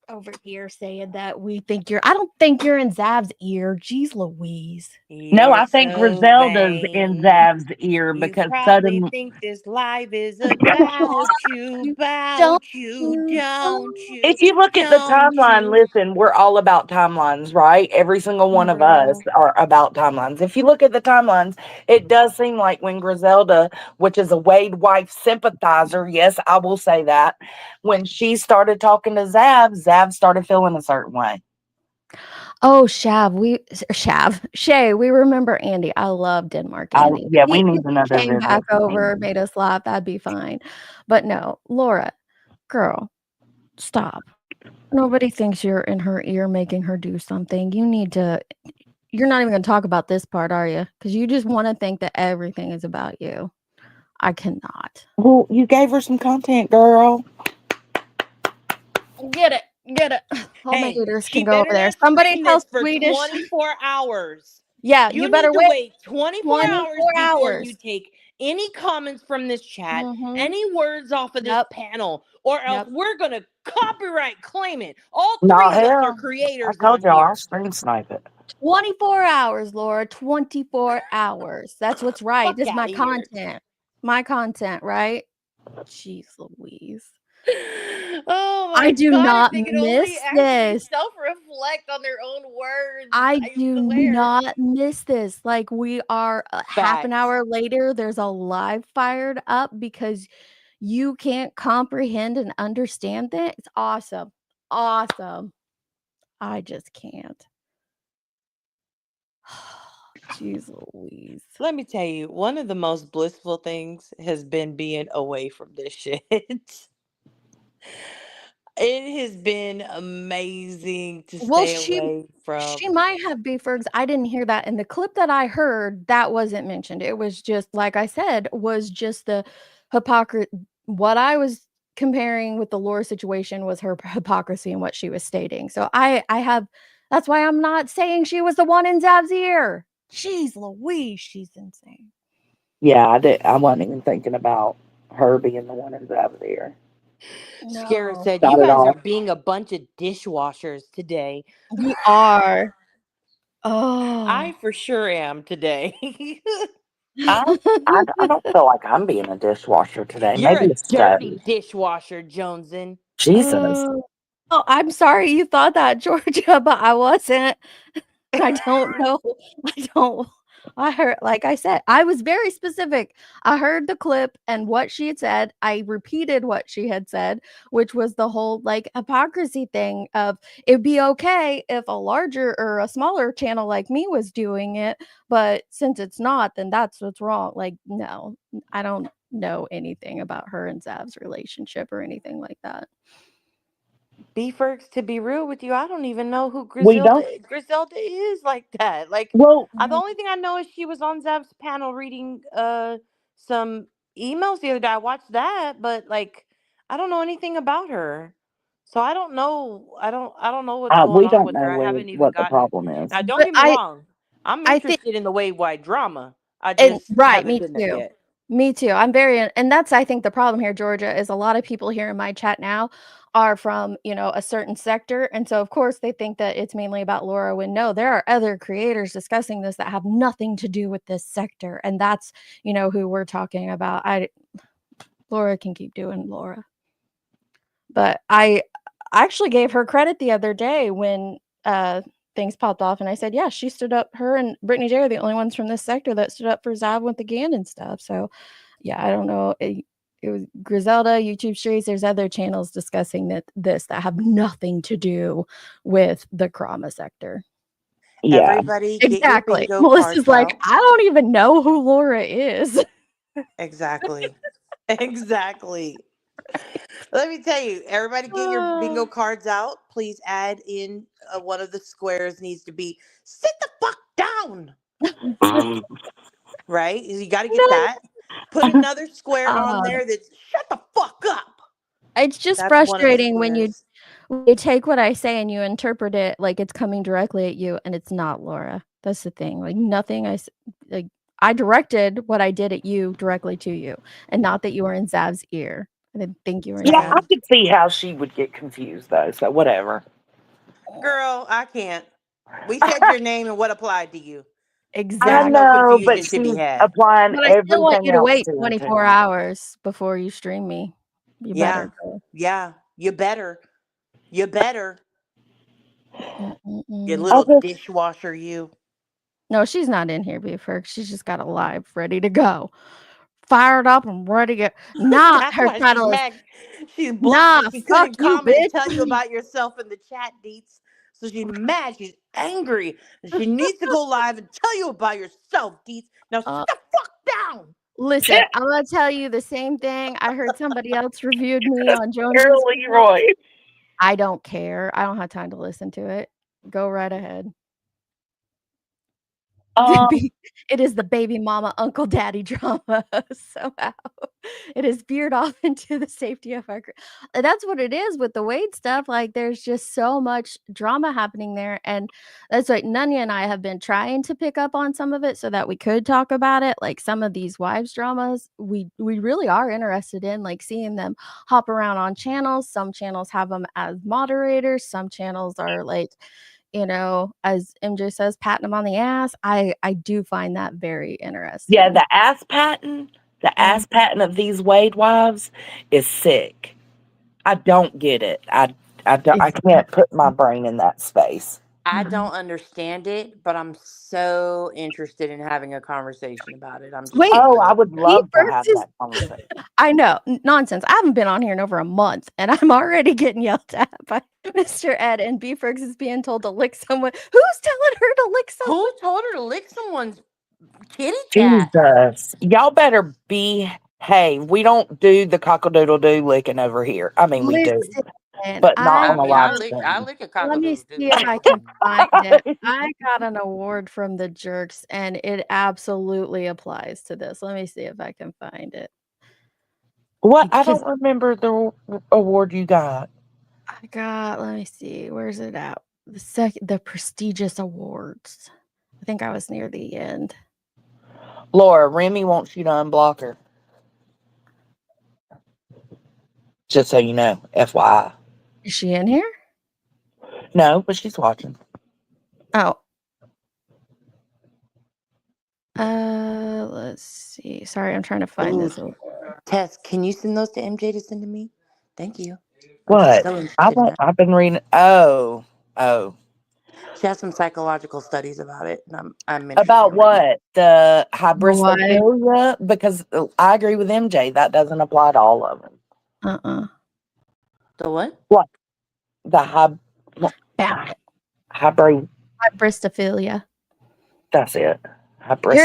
over here saying that we think I don't think you're in Zav's ear. Jeez Louise. No, you're I think so Griselda's in vain. Zav's ear You because probably suddenly. think this life is about you, You don't about you, you don't you, If you look at the don't timeline, you, listen, we're all about timelines, right? Every single one of us girl? are about timelines. If you look at the timelines, it does seem like when Griselda, which is a Wade wife sympathizer, yes, I will say that, when she started talking to Zav started feeling a certain way. Oh, Shay, we remember Andy. I love Denmark Andy. Yeah, we He need another came visit. back over, made us laugh, that'd be fine. But no, Laura, girl, stop. Nobody thinks you're in her ear making her do something. You're not even gonna talk about this part, are you? Because you just wanna think that everything is about you. I cannot. Well, you gave her some content, girl. Get it. All my Hey, haters can she go over better there. not Somebody stream tell this for Swedish 24 hours. yeah, you You need better to wait wait 24 hours 24 before you hours. take any comments from this chat, Mhm. any words off of this Yep. panel, or else Yep. we're going to copyright claim it. All Not three of us are hell. I creators told on y'all I'll here. stream snipe it. 24 hours, Laura. 24 hours. That's what's right. Fuck This is out my of here. content. My content, right? Jeez Louise. Oh I my do God, if not they could only miss actually this. self reflect on their own words. I I do swear. not miss this. Like we are half an Facts. hour later, there's a live fired up because you can't comprehend and understand it. It's awesome. Awesome. I just can't. Jeez Louise. Let me tell you, one of the most blissful things has been being away from this shit. It has been amazing to Well, stay away she from. might have beef for I didn't hear that in the clip that I heard, that wasn't mentioned. It was just, like I said, was just the hypocrite what I was comparing with the Laura situation was her hypocrisy and what she was stating. So I have that's why I'm not saying she was the one in Zav's ear. Jeez Louise, she's insane. Yeah, I wasn't even thinking about her being the one in Zav's ear. Scarra No. said, "You Got it guys are all. being a bunch of dishwashers today." We are. I Oh. for sure am today. I don't feel like I'm being a dishwasher today. You're Maybe a it's dirty Stubby. dishwasher, Joneson. Jesus. Oh. Oh, I'm sorry you thought that, Georgia, but I wasn't. I don't know. I don't. I heard, like I said, I was very specific. I heard the clip and what she had said. I repeated what she had said, which was the whole like hypocrisy thing of it'd be okay if a larger or a smaller channel like me was doing it, but since it's not, then that's what's wrong. Like, no, I don't know anything about her and Zav's relationship or anything like that. Beefers, to be real with you, I don't even know who We don't. Griselda is like that. Like, Well, the only thing I know is she was on Zav's panel reading some emails the other day. I watched that, but like, I don't know anything about her. So I don't know. I don't know what's going we on don't with her. know, I Liz, haven't even what the gotten. problem is. Now, don't But get me wrong. I'm I think interested in the wave drama. I and just right, haven't me been there too. yet. Me too. I'm very and that's I think the problem here, Georgia, is a lot of people here in my chat now are from, a certain sector. And so of course they think that it's mainly about Laura when no, there are other creators discussing this that have nothing to do with this sector. And that's, who we're talking about. Laura can keep doing Laura. But I actually gave her credit the other day when things popped off, and I said, yeah, she stood up. Her and Brittany J are the only ones from this sector that stood up for Zav with the Gannon stuff. So, yeah, I don't know. It was Griselda, YouTube Streets. There's other channels discussing that have nothing to do with the Krama sector. Yeah. Everybody, get your Exactly. bingo Melissa's cards like, out. I don't even know who Laura is. Exactly. Exactly. Let me tell you, everybody get your bingo cards out. Please add in one of the squares needs to be sit the fuck down. Right? You got to get No. that. Put another square on Uh, there that's shut the fuck up. it's just That's one of the frustrating when you squares. take what I say and you interpret it like it's coming directly at you, and it's not, Laura. That's the thing. Like nothing like I directed what I did at you directly to you, and not that you were in Zav's ear. I didn't think you were in Yeah, Yeah. I Zav's. could see how she would get confused though. So whatever. Girl, I can't. We said your name and what applied to you. I There's Exactly. no know, but confusion to be she's had. applying But I still want everything you to else wait to it 24 too. hours before you stream me. You Yeah. better go. Yeah. You better. You better. You Mm-mm-mm. I'll little just dishwasher, you. No, she's not in here, Beaver. She's just got a live ready to go. Fired up and ready to go. Nah, That's her why she's title is mad. She's blocked nah, because she fuck couldn't you, comment and bitch. tell you about yourself in the chat, Deets. So she's mad. She's angry. And she needs to go live and tell you about yourself, Deets. Now sit Uh, the fuck down. listen, I'm gonna tell you the same thing. I heard somebody else reviewed me on Jones's Carol channel. Leroy. I don't care. I don't have time to listen to it. Go right ahead. Um, It is the baby mama, uncle daddy drama somehow. It is veered off into the safety of our and that's what it is with the Wade stuff, like, there's just so much drama happening there, and that's like Nunya and I have been trying to pick up on some of it so that we could talk about it, like, some of these wives dramas, we really are interested in, like, seeing them hop around on channels. Some channels have them as moderators, some channels are, like, as MJ says, patting them on the ass. I do find that very yeah, interesting. the ass Mm. patting of these Wade wives is sick. I don't get it. I It's can't put my brain in that space. I Mhm. don't understand it, but I'm so interested in having a conversation about it. I'm just Wait, going to Oh, put I it would there. he love to first have is that conversation. I know, nonsense. I haven't been on here in over a month, and I'm already getting yelled at by Mr. Ed, and B. Fergs is being told to lick someone. Who's telling her to lick someone? Who told her to lick someone's kitty cat? Jesus. Y'all better behave. We don't do the cockle-doodle-doo licking over here. I mean, we do, Listen, but not I I on a mean, live I stream. lick a let me cockle-doodle-doo. see if I can find it. I got an award from the Jerks, and it absolutely applies to this. Let me see if I can find it. What? I Because don't remember the award you got. I got, let me see, where's it at? The prestigious awards. I think I was near the end. Laura, Remy wants you to unblock her. Just so you know, FYI. Is she in here? No, but she's watching. Oh. Let's see. Sorry, I'm trying to find this. Tess, can you send those to MJ to send to me? Thank you. What? So I interested in won't. that. I've been reading. Oh. She has some psychological studies about it, and I'm interested About in reading. what? The Why? hybristophilia? Because I agree with MJ. That doesn't apply to all of them. The what? What? The Found it. Hybristophilia. That's it. Here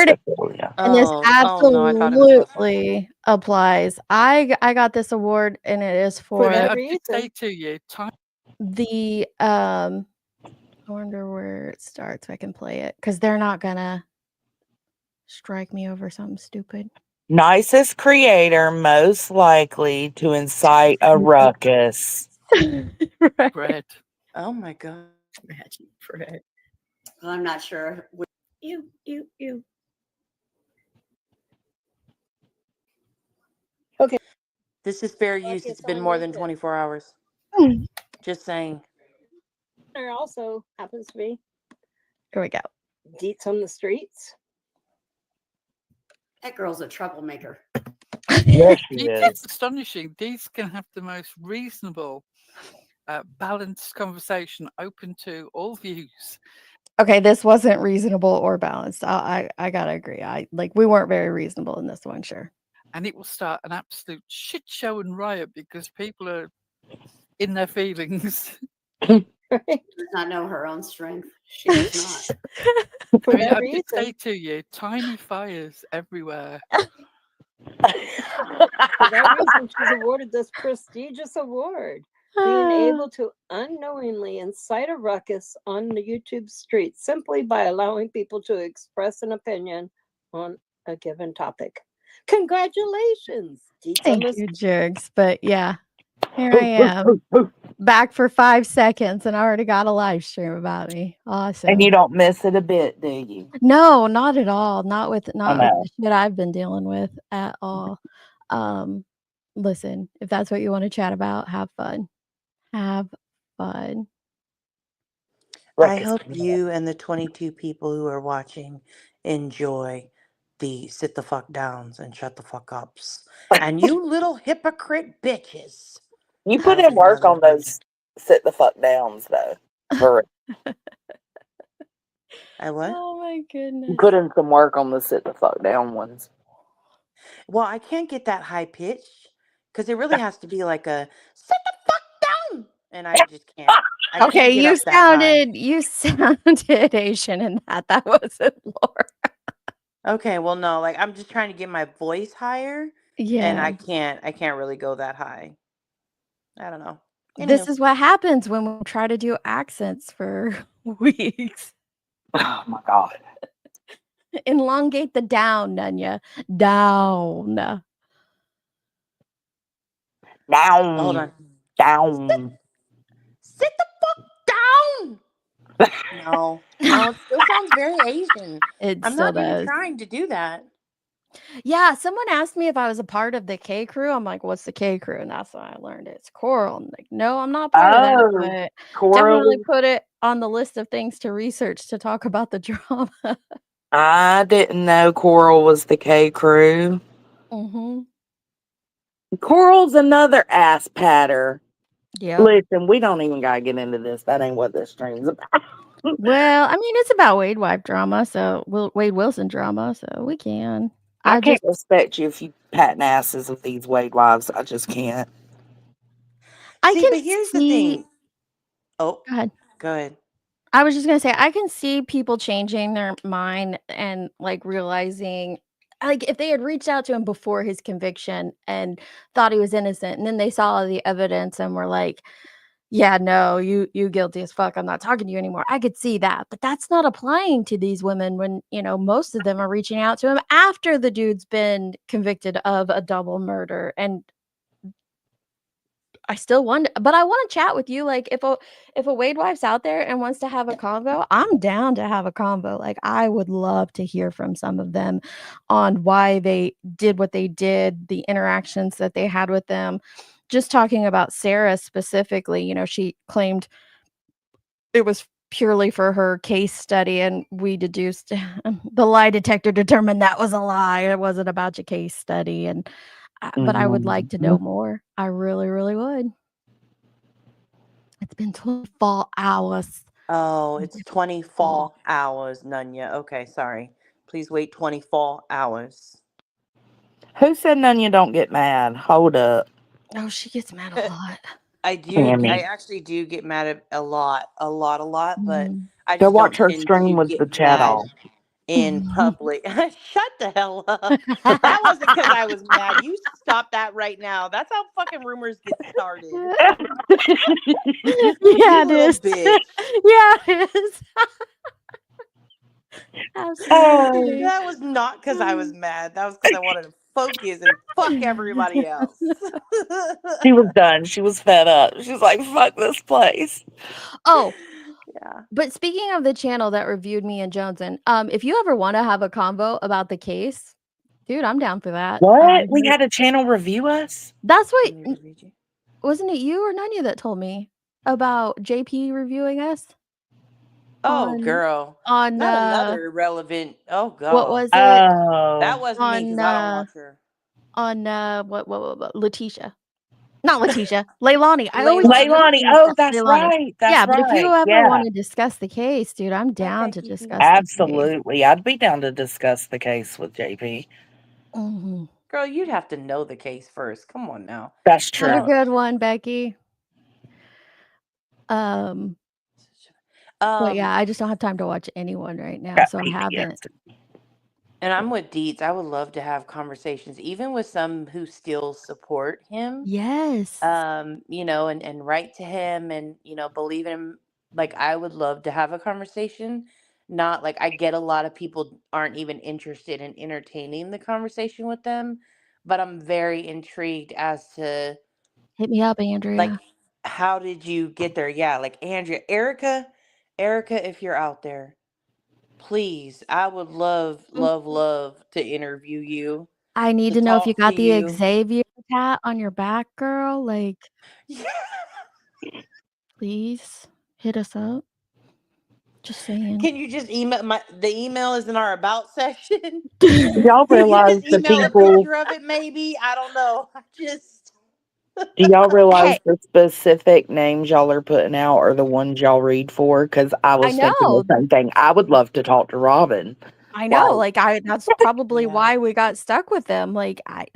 it is. Hybristophilia. And this No, I thought it was absolutely applies. I got this award, and it is for I did say to you, the I wonder where it starts so I can play it, because they're not gonna strike me over something stupid. Nicest creator most likely to incite a ruckus. Right. Fred. Oh my god. Imagine Fred. Well, I'm not sure. You. Okay. This is fair use. It's been more than 24 hours. Just saying. There also happens to be Here we go. Deets on the streets. That girl's a troublemaker. Yes, she It's is. astonishing. These can have the most reasonable, balanced conversation, open to all views. Okay, this wasn't reasonable or balanced. I gotta agree. We weren't very reasonable in this one, sure. And it will start an absolute shit show and riot because people are in their feelings. Does not know her own strength. She does not. For I mean, that I did reason. say to you, tiny fires everywhere. For that reason, she's awarded this prestigious award, being able to unknowingly incite a ruckus on the YouTube streets simply by allowing people to express an opinion on a given topic. Congratulations! Thank you, jerks. But yeah, here I am, back for 5 seconds, and I already got a live stream about me. Awesome. And you don't miss it a bit, do you? No, not at all. Not with the know. shit I've been dealing with at all. Listen, if that's what you want to chat about, have fun. Have fun. I hope you and the 22 people who are watching enjoy the sit the fuck downs and shut the fuck ups. And you little hypocrite bitches. You put in work on those sit the fuck downs, though. For I what? Oh my goodness. you put in some work on the sit the fuck down ones. Well, I can't get that high pitch because it really has to be like a sit the fuck down. And I just can't. I Okay, can't get you up that high. sounded Asian in that. That wasn't Laura. Okay, well, no, like I'm just trying to get my voice higher, and Yeah. I can't really go that high. I don't know. This Anywho. is what happens when we try to do accents for weeks. Oh my god. Elongate the down, Nunya. Down. Down. Hold on. Down. Sit the fuck down. No, it still sounds very Asian. It I'm still not even does. trying to do that. Yeah, someone asked me if I was a part of the K crew. I'm like, what's the K crew? And that's when I learned it's Coral. I'm like, no, I'm not part of that, but definitely put it on the list of things to research to talk about the drama. I didn't know Coral was the K crew. Mm-hmm. Coral's another ass patter. Yeah. Listen, we don't even gotta get into this. That ain't what this stream's about. Well, I mean, it's about Wade wife drama, so Wade Wilson drama, so we can. I can't respect you if you patting asses with these Wade wives. I just can't. I can but here's the thing. Oh, go ahead. Go ahead. I was just gonna say, I can see people changing their mind and like realizing, like if they had reached out to him before his conviction and thought he was innocent, and then they saw the evidence and were like, yeah, no, you guilty as fuck. I'm not talking to you anymore. I could see that, but that's not applying to these women when, most of them are reaching out to him after the dude's been convicted of a double murder and I still wonder, but I want to chat with you. Like, if a Wade wife's out there and wants to have a convo, I'm down to have a convo. Like, I would love to hear from some of them on why they did what they did, the interactions that they had with them. Just talking about Sarah specifically, she claimed it was purely for her case study, and we deduced the lie detector determined that was a lie. It wasn't about your case study, and but I would like to know more. I really, really would. It's been 24 hours. Oh, it's 24 hours, Nunya. Okay, sorry. Please wait 24 hours. Who said Nunya don't get mad? Hold up. Oh, she gets mad a lot. I do. Tammy. I actually do get mad at a lot, but I Go just watch don't her tend stream to with the get chat mad off. in public. Shut the hell up. That wasn't because I was mad. You stop that right now. That's how fucking rumors get started. Yeah, You it little is. bitch. Yeah, it is. Absolutely. That was not because I was mad. That was because I wanted to focus and fuck everybody else. She was done. She was fed up. She was like, fuck this place. Oh, Yeah. but speaking of the channel that reviewed me and Joneson, if you ever want to have a convo about the case, dude, I'm down for that. What? We had a channel review us? That's what Can we read you? wasn't it you or Nunya that told me about JP reviewing us? Oh, On- girl. On Not another irrelevant. Oh, God. what was it? That wasn't me On because I don't watch her. on what Letitia. Not Letitia. Leilani. I always Leilani. Oh, that's Leilani. right. That's Yeah, but if you right. ever Yeah. want to discuss the case, dude, I'm down to discuss the case. Absolutely. I'd be down to discuss the case with JP. Mhm. Girl, you'd have to know the case first. Come on now. That's Have a true. good one, Becky. But yeah, I just don't have time to watch anyone right now, so I haven't. And I'm with Deets. I would love to have conversations, even with some who still support him. Yes. And write to him and, believe in him. Like, I would love to have a conversation. Not like I get a lot of people aren't even interested in entertaining the conversation with them, but I'm very intrigued as to Hit me up, Andrea. like how did you get there? Yeah, like Andrea, Erica, if you're out there, please, I would love to interview you. I need to know if you talk got to the you. Xavier tat on your back, girl. Like, please hit us up. Just saying. Can you just email the email is in our about section? Y'all Can you realize just the email a people. picture of it? Maybe I don't know. Do y'all realize the specific names y'all are putting out are the ones y'all read for? Because I was thinking the same thing. I would love to talk to Robin. I know, that's probably why we got stuck with them. Like, I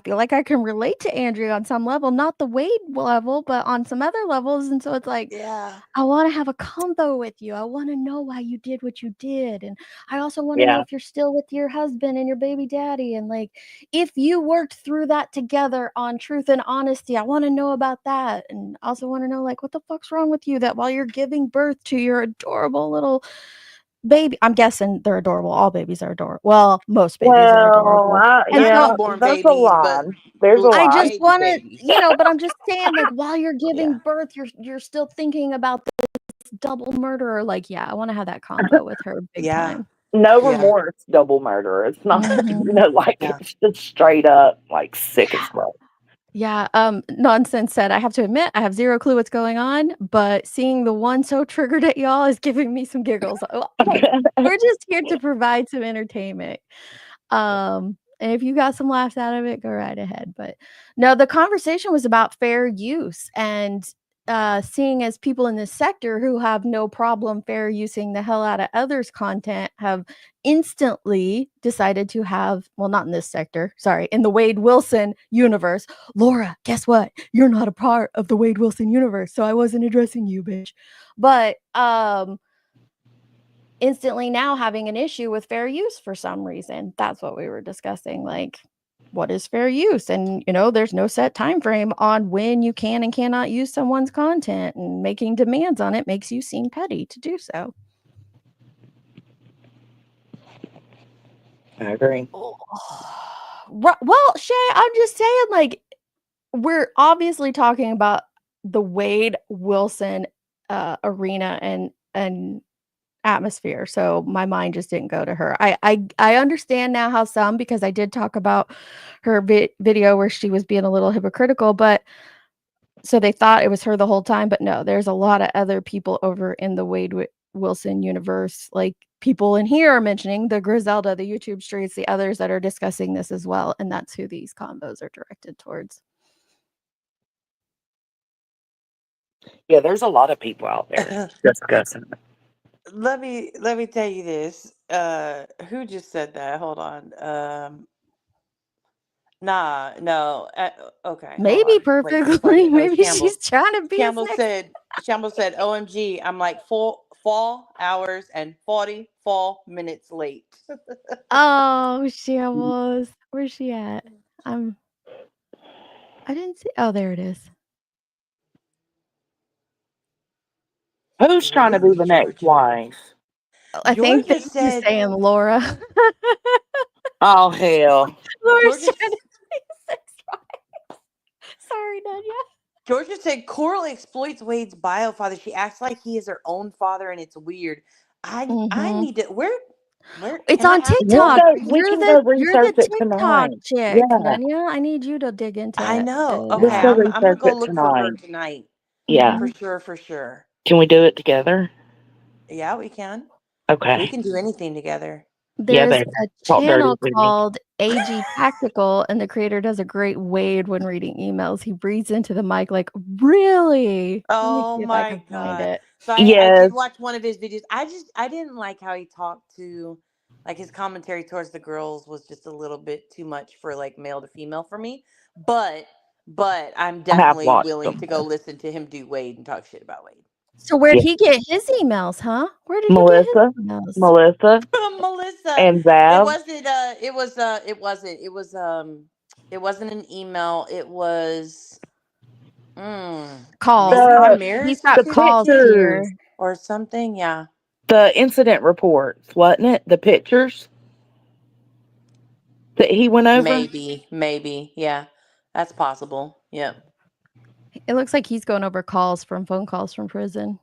feel like I can relate to Andrea on some level, not the Wade level, but on some other levels. And so it's like, I want to have a combo with you. I want to know why you did what you did. And I also want to know if you're still with your husband and your baby daddy. And like, if you worked through that together on truth and honesty, I want to know about that. And I also want to know, like, what the fuck's wrong with you that while you're giving birth to your adorable little baby, I'm guessing they're adorable. All babies are adorable. Well, most babies are adorable. There's a line. There's a line. I just want to, but I'm just saying, like, while you're giving birth, you're still thinking about this double murderer. Like, yeah, I want to have that combo with her big time. No remorse, double murder. It's not, it's just straight up, like, sick as fuck. Yeah, Nonsense said, I have to admit, I have zero clue what's going on, but seeing the one so triggered at y'all is giving me some giggles. Hey, we're just here to provide some entertainment. And if you got some laughs out of it, go right ahead. But no, the conversation was about fair use and seeing as people in this sector who have no problem fair using the hell out of others' content have instantly decided to have, well, not in this sector, sorry, in the Wade Wilson universe. Laura, guess what? You're not a part of the Wade Wilson universe, so I wasn't addressing you, bitch. But instantly now having an issue with fair use for some reason. That's what we were discussing. Like, what is fair use? And there's no set time frame on when you can and cannot use someone's content, and making demands on it makes you seem petty to do so. I agree. Well, Shay, I'm just saying, like, we're obviously talking about the Wade Wilson arena and atmosphere. So my mind just didn't go to her. I understand now how some, because I did talk about her video where she was being a little hypocritical, but so they thought it was her the whole time, but no, there's a lot of other people over in the Wade Wilson universe. Like people in here are mentioning the Griselda, the YouTube streets, the others that are discussing this as well, and that's who these combos are directed towards. Yeah, there's a lot of people out there discussing it. Let me tell you this. Who just said that? Hold on. Nah, no. Okay, hold Maybe on. Wait, perfectly. funny. Oh, Maybe Shambles. she's trying to be his Shambles next. said, OMG, I'm like 4 hours and 44 minutes late. Oh, Shambles. Where's she at? I didn't see. Oh, there it is. Who's trying to be the next wife? I think Georgia he's said, saying Laura. Oh hell. Laura's Georgia, trying to be his next wife. Sorry, Nadia. Georgia said Coral exploits Wade's bio father. She acts like he is her own father, and it's weird. I Mhm. need to where It's can I on ask We'll TikTok. go, Georgia? we can go You're the research it TikTok tonight. chick, Yeah, Nanya. I need you to dig into I know. let's Okay, go that. I'm gonna research go it look for her tonight. tonight. Yeah. For Mhm. sure, for sure. Can we do it together? Yeah, we can. Okay. We can do anything together. Yeah, There's they a talk dirty channel to me. called AG Tactical, and the creator does a great Wade when reading emails. He breathes into the mic like, really? Let me Oh see if I my can find god. it. So I Yes, did watch one of his videos. I didn't like how he talked to, like, his commentary towards the girls was just a little bit too much for like male to female for me. But I'm I have definitely watched willing them. to go listen to him do Wade and talk shit about Wade. So where'd Yeah. he get his emails, huh? Where did he get his emails? Melissa, Melissa, and Zav. it wasn't an email. It was Calls. maybe The He's Ramirez got calls distributed pictures, here. or something. Yeah. the incident reports, wasn't it? The pictures that he went over. Maybe. Yeah. That's possible. Yep. It looks like he's going over phone calls from prison.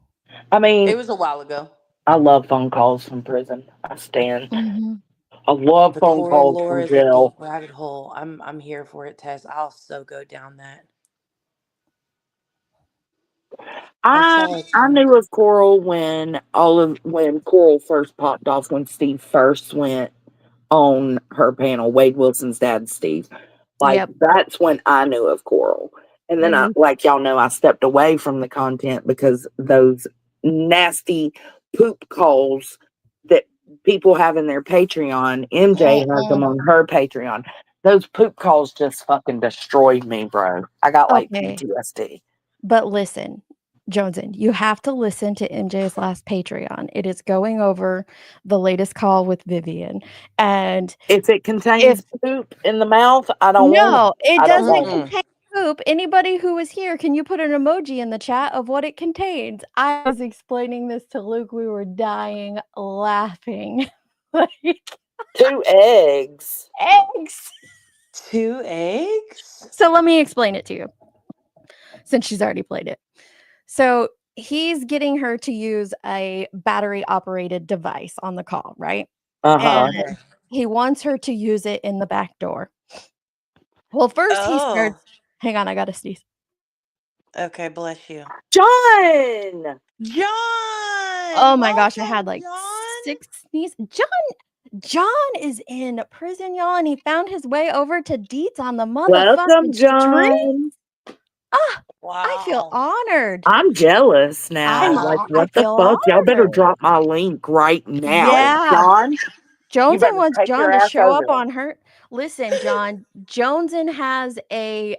I It mean, was a while ago. I love phone calls from prison. I stand. Mhm. I love The phone coral calls lore from is a deep jail. rabbit hole. I'm here for it, Tess. I'll so go down that. I I saw it I too. knew of Coral when Coral first popped off, when Steve first went on her panel, Wade Wilson's dad, Steve. Like, Yep. that's when I knew of Coral. And then Mhm. like y'all know, I stepped away from the content because those nasty poop calls that people have in their Patreon, MJ has them on her Patreon. Those poop calls just fucking destroyed me, bro. I got like Okay. PTSD. But listen, Joneson, you have to listen to MJ's last Patreon. It is going over the latest call with Vivian. And If it contains poop in the mouth, I don't want no, it. it I don't doesn't want it. contain poop. Anybody who was here, can you put an emoji in the chat of what it contains? I was explaining this to Luke. We were dying laughing. Like 2 eggs. eggs. 2 eggs? So let me explain it to you, since she's already played it. So he's getting her to use a battery operated device on the call, right? Uh-huh. And he wants her to use it in the back door. Well, first he starts, hang on, I gotta sneeze. Okay, bless you. John! John! Oh my gosh, I Welcome, had like John! 6 sneezes. John is in prison, y'all, and he found his way over to Deets on the Welcome, motherfucking street. John. I feel honored. I'm jealous now. Like, I what the feel fuck? Y'all better honored. drop my link right now. Yeah. John, you Joneson better wants take John your to ass show over up there. on her. Listen, John, Joneson has a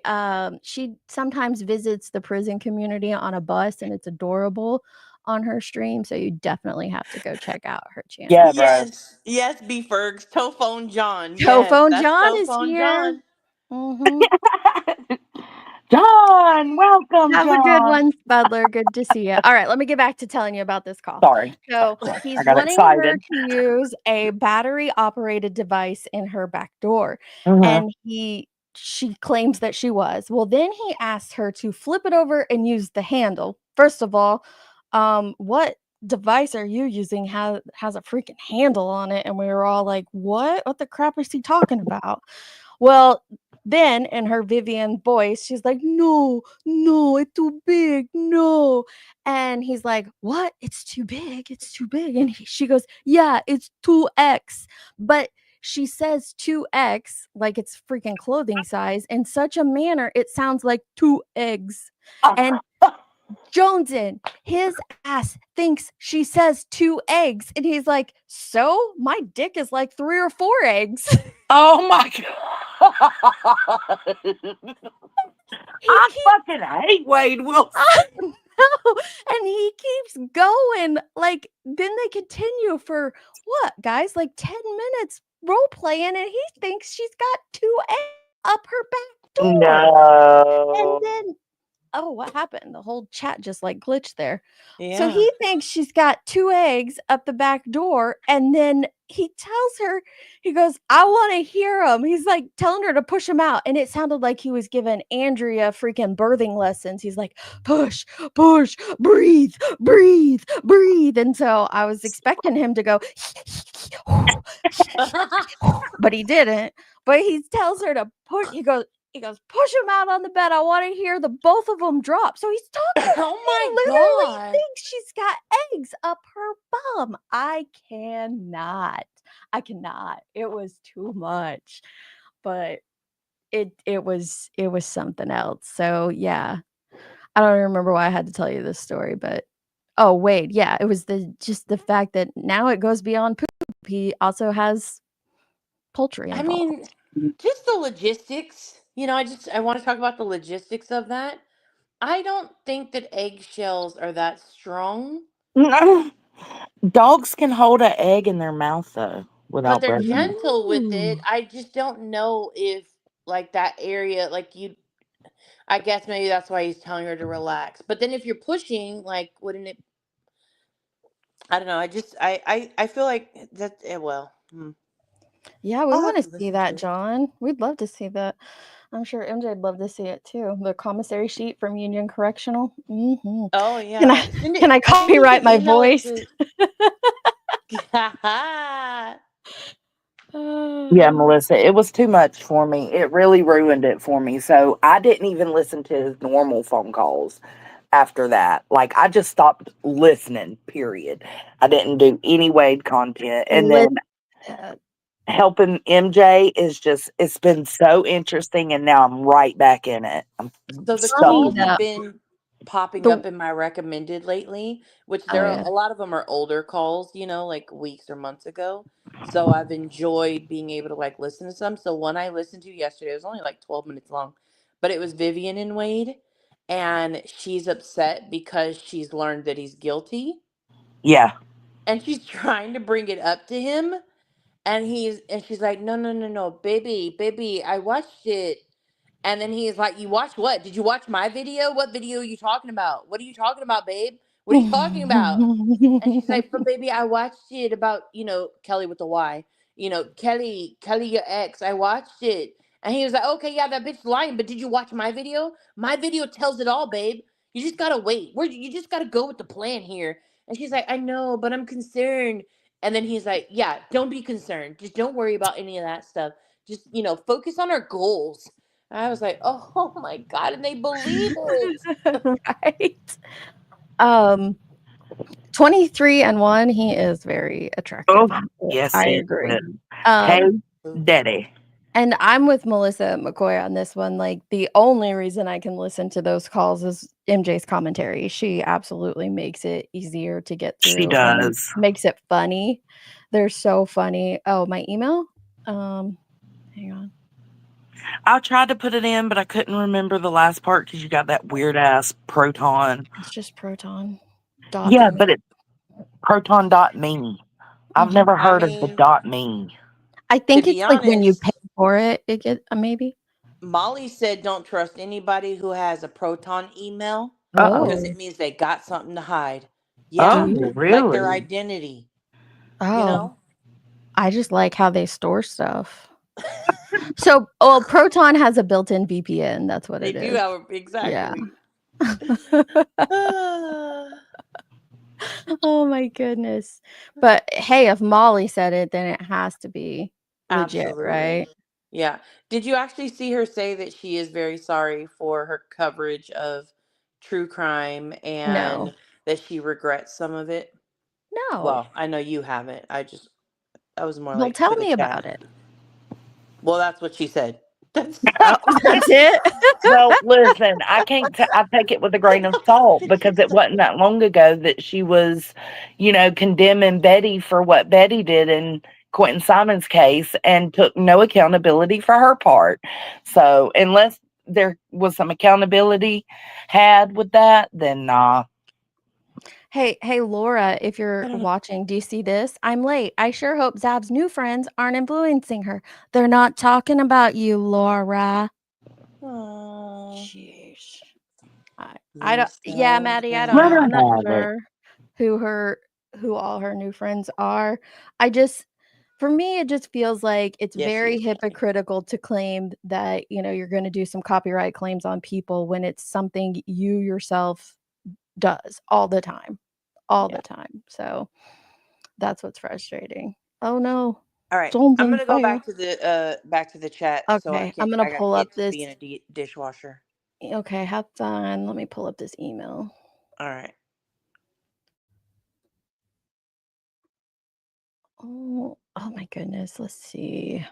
she sometimes visits the prison community on a bus, and it's adorable on her stream. So you definitely have to go check out her channel. Yeah, bro. Yes, B Fergs. Tophone John. Yes, Tophone that's John is Tophone here. John. John, welcome, Have a good John. one, Spudler. Good to see you. All right, let me get back to telling you about this call. Sorry. So I he's got wanting her excited. to use a battery operated device in her back door. Uh-huh. And he she claims that she was. Well, then he asked her to flip it over and use the handle. First of all, what device are you using has a freaking handle on it? And we were all like, what the crap is he talking about? Well, then in her Vivian voice, she's like, no, it's too big, no. And he's like, what? It's too big, and she goes, yeah, it's 2x. But she says 2x like it's freaking clothing size in such a manner it sounds like 2 eggs. And Joneson, his ass thinks she says 2 eggs, and he's like, so my dick is like 3 or 4 eggs. Oh my God. I fucking hate Wade Wilson. I know. And he keeps going. Like, then they continue for what, guys? Like 10 minutes role playing, and he thinks she's got 2 eggs up her back door. No. And then, oh, what happened? The whole chat just like glitched there. So Yeah. he thinks she's got 2 eggs up the back door, and then he tells her, he goes, I want to hear him. He's like telling her to push him out, and it sounded like he was giving Andrea freaking birthing lessons. He's like, push, breathe. And so I was expecting him to go, but he didn't. But he tells her to push. He goes, push him out on the bed. I want to hear the both of them drop. So he's talking. Oh my He literally God. thinks she's got eggs up her bum. I cannot. It was too much. But it was something else. So yeah. I don't remember why I had to tell you this story, but oh wait, yeah, it was just the fact that now it goes beyond poop. He also has poultry I involved. mean, just the logistics. I want to talk about the logistics of that. I don't think that eggshells are that strong, No. Dogs can hold an egg in their mouth though but without they're breaking it. gentle with it. Ooh. I just don't know if like that area, like you. I guess maybe that's why he's telling her to relax. But then if you're pushing, like, wouldn't it? I don't know. I feel like that. Well, Yeah, we I'll want have to to see listen that, to it. John. We'd love to see that. I'm sure MJ'd love to see it too. The commissary sheet from Union Correctional. Oh Can yeah. I can I copyright my voice? Yeah, Melissa, it was too much for me. It really ruined it for me. So I didn't even listen to his normal phone calls after that. Like, I just stopped listening, period. I didn't do any Wade content. And then helping MJ is just, it's been so interesting. And now I'm right back in it. I'm So the stuck calls in have it. been popping up in my recommended lately, which there are yeah. a lot of them are older calls, like weeks or months ago. So I've enjoyed being able to like listen to some. So one I listened to yesterday, it was only like 12 minutes long, but it was Vivian and Wade, and she's upset because she's learned that he's guilty, Yeah. and she's trying to bring it up to him, and she's like, no, baby, I watched it. And then he's like, you watched what? Did you watch my video? What video are you talking about? What are you talking about, babe? What are you talking about? And she's like, but baby, I watched it about, Kelly with the Y. Kelly, your ex. I watched it. And he was like, okay, yeah, that bitch lying, but did you watch my video? My video tells it all, babe. You just gotta wait. You just gotta go with the plan here. And she's like, I know, but I'm concerned. And then he's like, yeah, don't be concerned. Just don't worry about any of that stuff. Just, focus on our goals. I was like, oh my God, and they believe it. Right. 23 and 1, he is very attractive. Oh, yes, I he agree. is. Hey, daddy. And I'm with Melissa McCoy on this one. Like, the only reason I can listen to those calls is MJ's commentary. She absolutely makes it easier to get through. She does. Makes it funny. They're so funny. Oh, my email? Hang on. I tried to put it in, but I couldn't remember the last part because you got that weird ass proton. It's just proton. Yeah, but it's proton.me. I've never heard of the .me. I think To it's be like when you honest, pay for it, it get maybe. Molly said don't trust anybody who has a proton email Oh. because it means they got something to hide. Oh, Yeah, really? like their identity. Oh. I just like how they store stuff. So, Proton has a built-in VPN. That's what They it do is. have exactly. Oh my goodness. But hey, if Molly said it, then it has to be legit, Absolutely. right? Yeah. Did you actually see her say that she is very sorry for her coverage of true crime No. and that she regrets some of it? No. Well, I know you haven't. I was more Well, like tell to the me chat. about it. Well, that's what she said. That's Oh, that's it? Well, listen, I can't. I take it with a grain of salt because it wasn't that long ago that she was, condemning Betty for what Betty did in Quentin Simon's case and took no accountability for her part. So unless there was some accountability had with that, then nah. Hey, Laura, if you're watching, do you see this? I'm late. I sure hope Zab's new friends aren't influencing her. They're not talking about you, Laura. Sheesh. I don't. Yeah, Maddie, I don't Let know. her I'm not have it. sure who all her new friends are. For me, it just feels like it's Yes, she very is. hypocritical to claim that you're going to do some copyright claims on people when it's something you yourself does all the time, the time. So that's what's frustrating. Oh no. All right. John's I'm on gonna go fire. back to the chat so I Okay, I'm can. gonna I gotta pull up get to this. being a dishwasher. Okay, have fun. Let me pull up this email. All right. Oh my goodness. Let's see.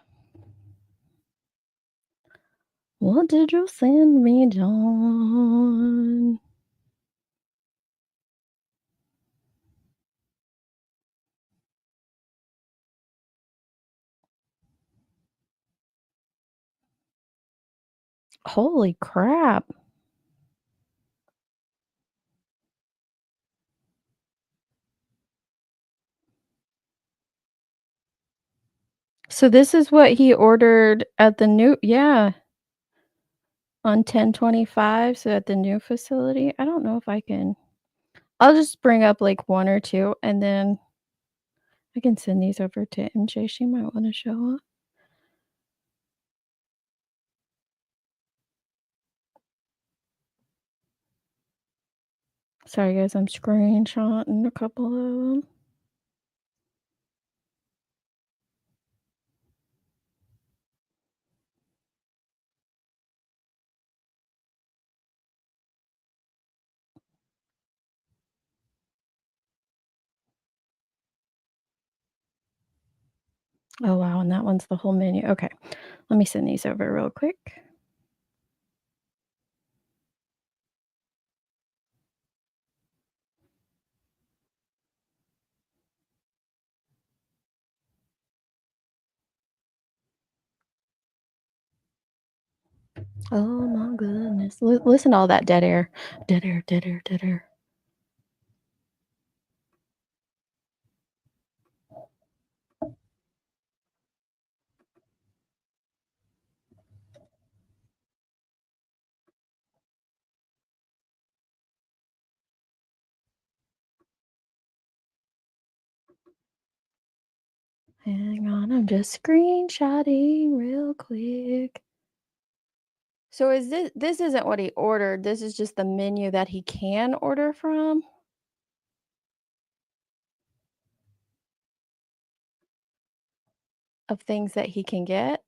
What did you send me, John? Holy crap. So this is what he ordered at the new, on 10/25, so at the new facility. I don't know if I can. I'll just bring up like one or two and then I can send these over to MJ. She might want to show up. Sorry guys, I'm screenshotting a couple of them. Oh wow, and that one's the whole menu. Okay, let me send these over real quick. Oh my goodness. Listen to all that dead air. Dead air, dead air, dead air. Hang on, I'm just screenshotting real quick. So is this isn't what he ordered. This is just the menu that he can order from? Of things that he can get?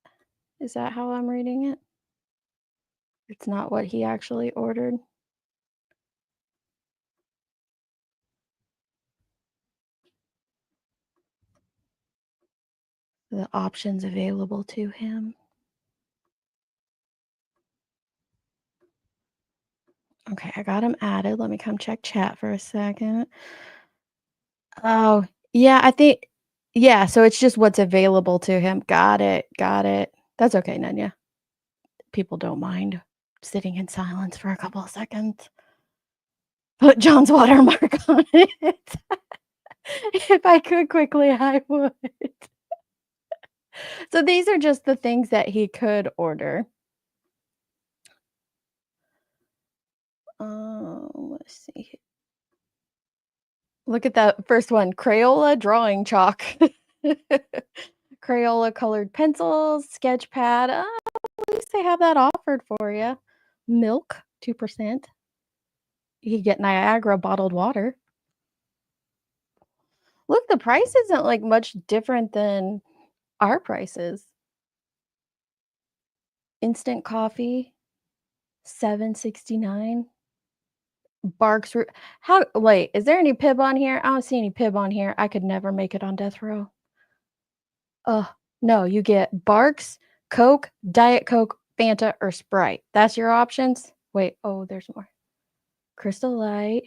Is that how I'm reading it? It's not what he actually ordered? The options available to him. Okay, I got him added. Let me come check chat for a second. Oh, yeah, I think yeah, so it's just what's available to him. Got it, got it. That's okay, Nanya. People don't mind sitting in silence for a couple of seconds. Put John's watermark on it. If I could quickly, I would. So these are just the things that he could order. Let's see. Look at that first one, Crayola drawing chalk. Crayola colored pencils, sketch pad. At least they have that offered for you. Milk, 2%. You could get Niagara bottled water. Look, the price isn't like much different than our prices. Instant coffee, $7.69. Barks. How? Wait, is there any Pib on here? I don't see any Pib on here. I could never make it on death row. No, you get Barks, Coke, Diet Coke, Fanta, or Sprite. That's your options. Wait, oh, there's more. Crystal Light,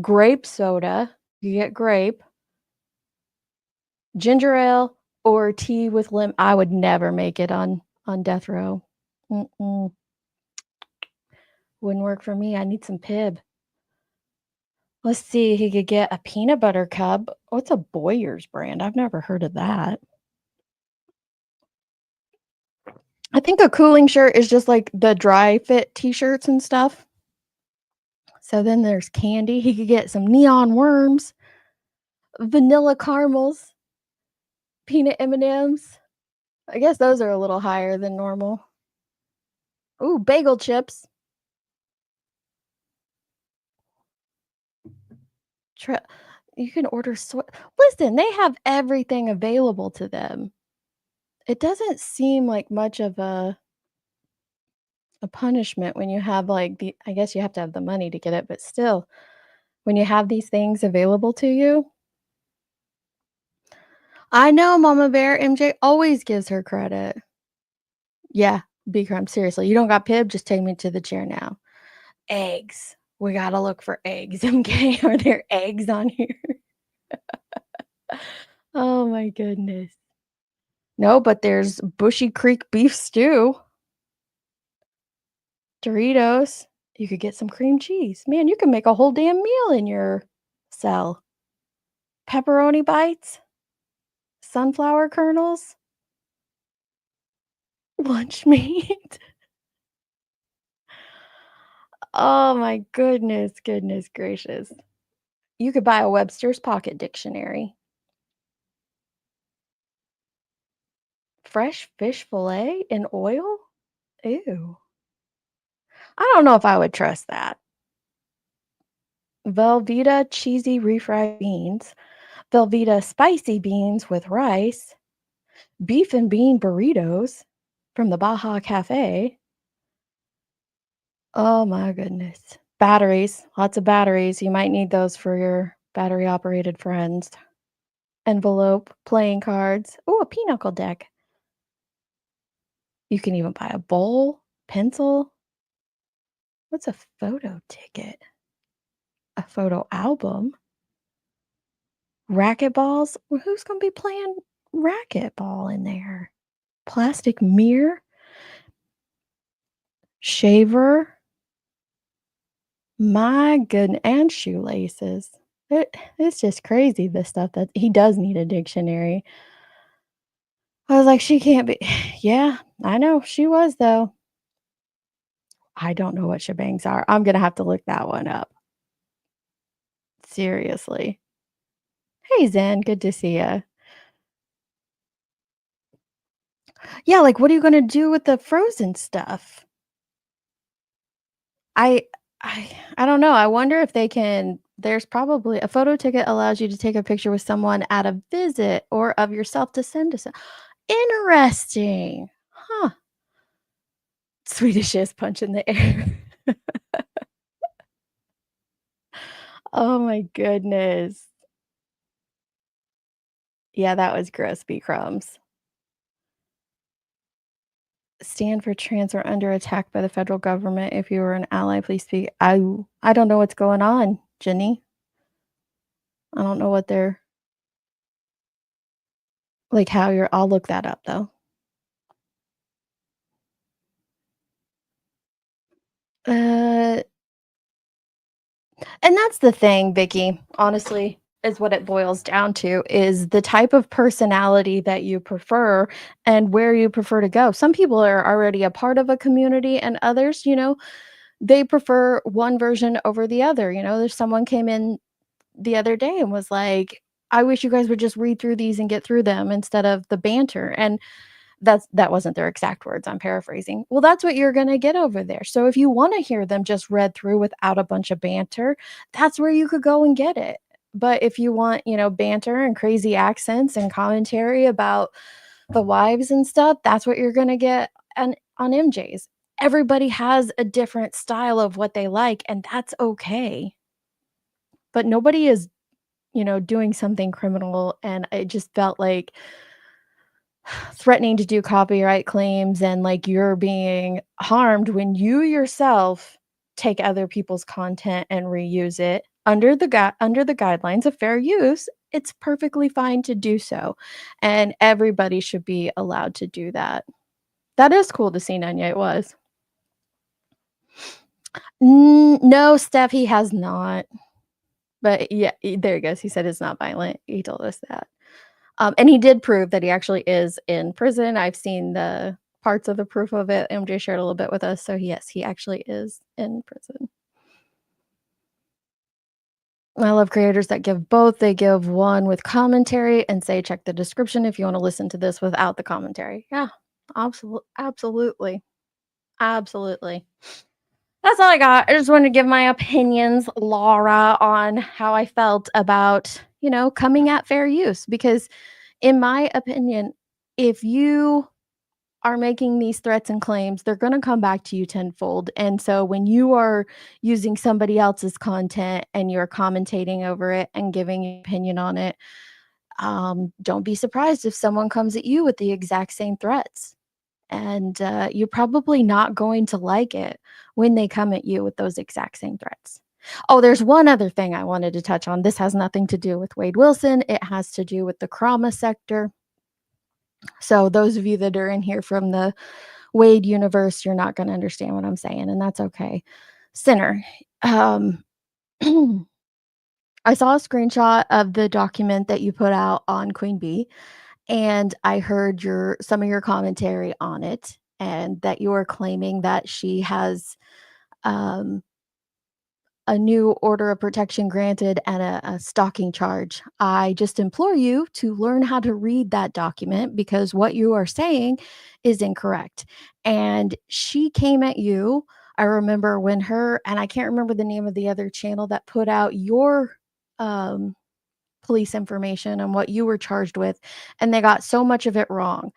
grape soda. You get grape, ginger ale, or tea with lemon. I would never make it on death row. Mm-mm. Wouldn't work for me. I need some Pib. Let's see. He could get a peanut butter cup. What's a Boyer's brand? I've never heard of that. I think a cooling shirt is just like the dry fit t-shirts and stuff. So then there's candy. He could get some neon worms, vanilla caramels, peanut M&Ms. I guess those are a little higher than normal. Ooh, bagel chips. You can order Listen, they have everything available to them. It doesn't seem like much of a punishment when you have like I guess you have to have the money to get it, but still, when you have these things available to you. I know Mama Bear. MJ always gives her credit. Yeah, B-Crumb, seriously. You don't got Pib? Just take me to the chair now. Eggs. We gotta look for eggs, okay? Are there eggs on here? Oh my goodness. No, but there's Bushy Creek beef stew. Doritos. You could get some cream cheese. Man, you can make a whole damn meal in your cell. Pepperoni bites. Sunflower kernels. Lunch meat. Oh my goodness gracious. You could buy a Webster's Pocket Dictionary. Fresh fish fillet in oil? Ew. I don't know if I would trust that. Velveeta cheesy refried beans. Velveeta spicy beans with rice. Beef and bean burritos from the Baja Cafe. Oh my goodness. Batteries. Lots of batteries. You might need those for your battery operated friends. Envelope, playing cards. Oh, a pinochle deck. You can even buy a bowl, pencil. What's a photo ticket? A photo album? Racquetballs? Well, who's going to be playing racquetball in there? Plastic mirror? Shaver? My goodness. And shoelaces. It's just crazy, the stuff that he does need a dictionary. I was like, she can't be. Yeah, I know. She was, though. I don't know what shebangs are. I'm going to have to look that one up. Seriously. Hey, Zen. Good to see you. Yeah, like, what are you going to do with the frozen stuff? I don't know. I wonder if they can. There's probably a photo ticket allows you to take a picture with someone at a visit or of yourself to send to Interesting. Huh. Swedish is punch in the air. Oh my goodness. Yeah, that was gross, B crumbs. Stand for trans or under attack by the federal government. If you were an ally, please speak. I don't know what's going on, Jenny. I don't know what they're like how you're I'll look that up though. And that's the thing, Vicky, honestly, is what it boils down to is the type of personality that you prefer and where you prefer to go. Some people are already a part of a community and others, they prefer one version over the other. There's someone came in the other day and was like, I wish you guys would just read through these and get through them instead of the banter. And that wasn't their exact words, I'm paraphrasing. Well, that's what you're gonna get over there. So if you wanna hear them just read through without a bunch of banter, that's where you could go and get it. But if you want, banter and crazy accents and commentary about the wives and stuff, that's what you're gonna get on MJ's. Everybody has a different style of what they like, and that's okay. But nobody is, doing something criminal, and it just felt like threatening to do copyright claims and like you're being harmed when you yourself take other people's content and reuse it under the guidelines of fair use. It's perfectly fine to do so, and everybody should be allowed to do that. That is cool to see, Nanya. It was. No, Steph, he has not. But yeah, there he goes. He said it's not violent. He told us that. And he did prove that he actually is in prison. I've seen the parts of the proof of it. MJ shared a little bit with us. So yes, he actually is in prison. I love creators that give both. They give one with commentary and say, check the description if you want to listen to this without the commentary. Yeah, absolutely. Absolutely. That's all I got. I just wanted to give my opinions, Laura, on how I felt about, coming at fair use. Because in my opinion, if you are making these threats and claims, they're going to come back to you tenfold. And so when you are using somebody else's content and you're commentating over it and giving your opinion on it, don't be surprised if someone comes at you with the exact same threats. And you're probably not going to like it when they come at you with those exact same threats. Oh, there's one other thing I wanted to touch on. This has nothing to do with Wade Wilson. It has to do with the trauma sector. So those of you that are in here from the Wade universe, you're not going to understand what I'm saying, and that's okay. Sinner, I saw a screenshot of the document that you put out on Queen Bee, and I heard some of your commentary on it, and that you are claiming that she has a new order of protection granted and a stalking charge. I just implore you to learn how to read that document, because what you are saying is incorrect. And she came at you. I remember when and I can't remember the name of the other channel that put out your police information and what you were charged with, and they got so much of it wrong.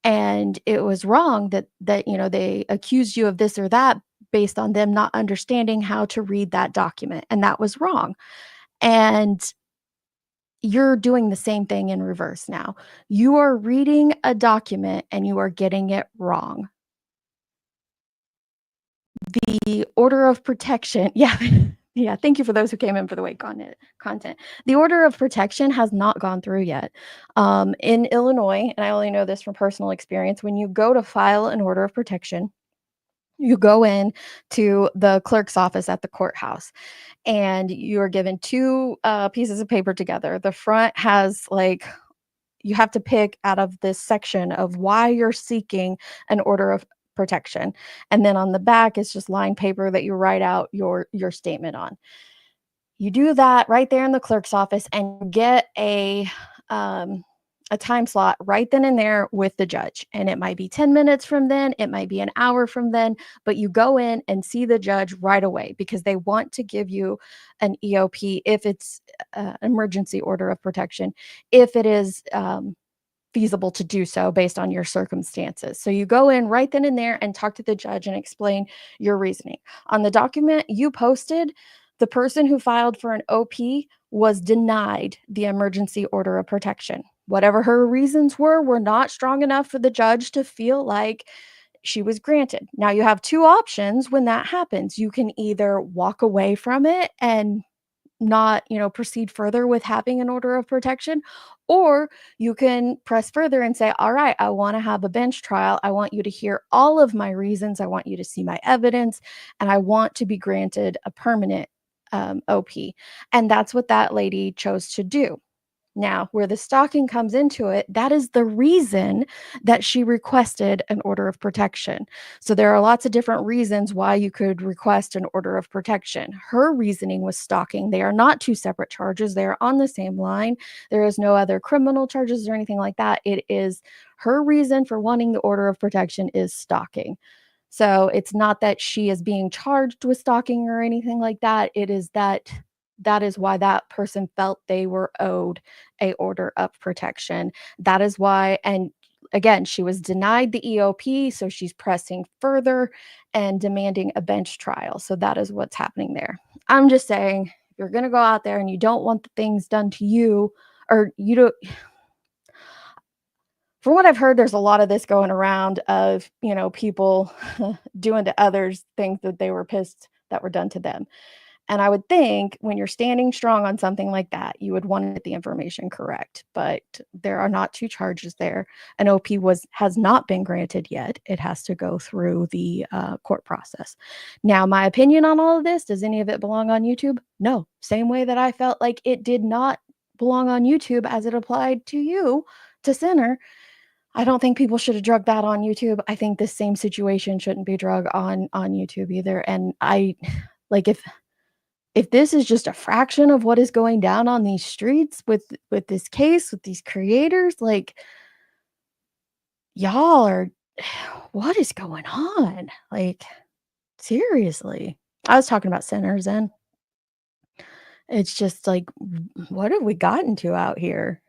And it was wrong that they accused you of this or that based on them not understanding how to read that document, and that was wrong. And you're doing the same thing in reverse now. You are reading a document and you are getting it wrong. The order of protection, yeah. Yeah, thank you for those who came in for the Wade content. The order of protection has not gone through yet. In Illinois, and I only know this from personal experience, when you go to file an order of protection, you go in to the clerk's office at the courthouse, and you are given two pieces of paper together. The front has you have to pick out of this section of why you're seeking an order of protection. And then on the back is just lined paper that you write out your statement on. You do that right there in the clerk's office and get a time slot right then and there with the judge. And it might be 10 minutes from then, it might be an hour from then, but you go in and see the judge right away, because they want to give you an EOP if it's emergency order of protection, if it is feasible to do so based on your circumstances. So you go in right then and there and talk to the judge and explain your reasoning. On the document you posted, the person who filed for an OP was denied the emergency order of protection. Whatever her reasons were not strong enough for the judge to feel like she was granted. Now you have two options when that happens. You can either walk away from it and not, proceed further with having an order of protection, or you can press further and say, all right, I want to have a bench trial. I want you to hear all of my reasons. I want you to see my evidence, and I want to be granted a permanent OP. And that's what that lady chose to do. Now, where the stalking comes into it, that is the reason that she requested an order of protection. So there are lots of different reasons why you could request an order of protection. Her reasoning was stalking. They are not two separate charges. They are on the same line. There is no other criminal charges or anything like that. It is her reason for wanting the order of protection is stalking. So it's not that she is being charged with stalking or anything like that. It is that is why that person felt they were owed a order of protection. That is why, and again, she was denied the EOP, so she's pressing further and demanding a bench trial. So that is what's happening there. I'm just saying, if you're going to go out there and you don't want the things done to you, or you don't, from what I've heard, there's a lot of this going around of, people doing to others things that they were pissed that were done to them. And I would think when you're standing strong on something like that, you would want to get the information correct. But there are not two charges there. An OP has not been granted yet. It has to go through the court process. Now, my opinion on all of this, does any of it belong on YouTube? No. Same way that I felt like it did not belong on YouTube as it applied to you, to Sinner. I don't think people should have drugged that on YouTube. I think this same situation shouldn't be drugged on YouTube either. And I like if this is just a fraction of what is going down on these streets with this case, with these creators, like, y'all are what is going on? Like, seriously. I was talking about sinners, and it's just like, what have we gotten to out here?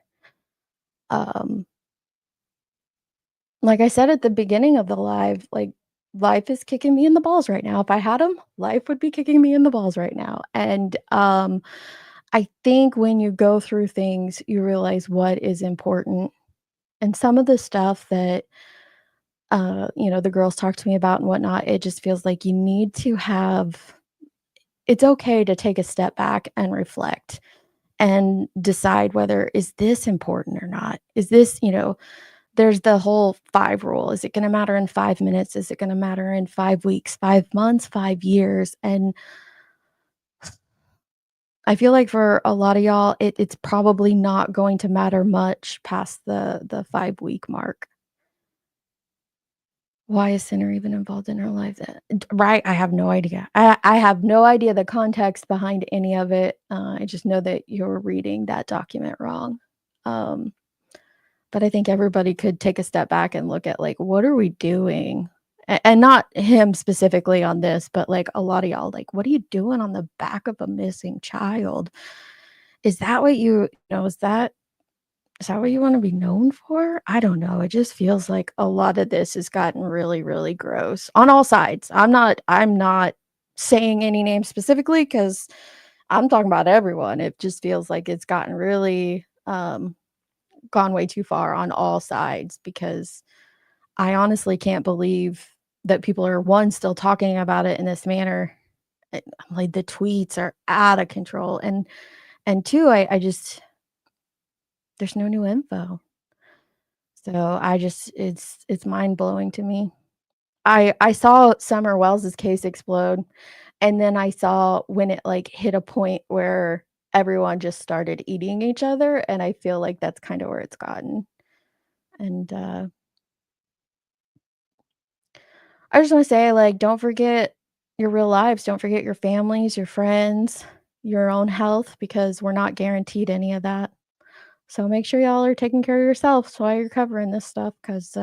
Like I said at the beginning of the live, like, life is kicking me in the balls right now. If I had them, life would be kicking me in the balls right now. And I think when you go through things, you realize what is important. And some of the stuff that the girls talk to me about and whatnot, it just feels like you need to have it's okay to take a step back and reflect and decide whether is this important or not. Is this, there's the whole 5 rule. Is it gonna matter in 5 minutes? Is it gonna matter in 5 weeks, 5 months, 5 years? And I feel like for a lot of y'all, it's probably not going to matter much past the 5-week mark. Why is Sinner even involved in her life? Right? I have no idea. I have no idea the context behind any of it. I just know that you're reading that document wrong. But I think everybody could take a step back and look at, like, what are we doing? And not him specifically on this, but, like, a lot of y'all, like, what are you doing on the back of a missing child? Is that what is that what you wanna be known for? I don't know. It just feels like a lot of this has gotten really, really gross on all sides. I'm not saying any names specifically because 'cause I'm talking about everyone. It just feels like it's gotten really, gone way too far on all sides because I honestly can't believe that people are, 1, still talking about it in this manner. Like, the tweets are out of control, and 2, I just there's no new info. So I just it's mind-blowing to me. I saw Summer Wells's case explode, and then I saw when it, like, hit a point where everyone just started eating each other, and I feel like that's kinda where it's gotten. And, I just wanna say, like, don't forget your real lives, don't forget your families, your friends, your own health, because we're not guaranteed any of that. So make sure y'all are taking care of yourselves while you're covering this stuff, 'cause,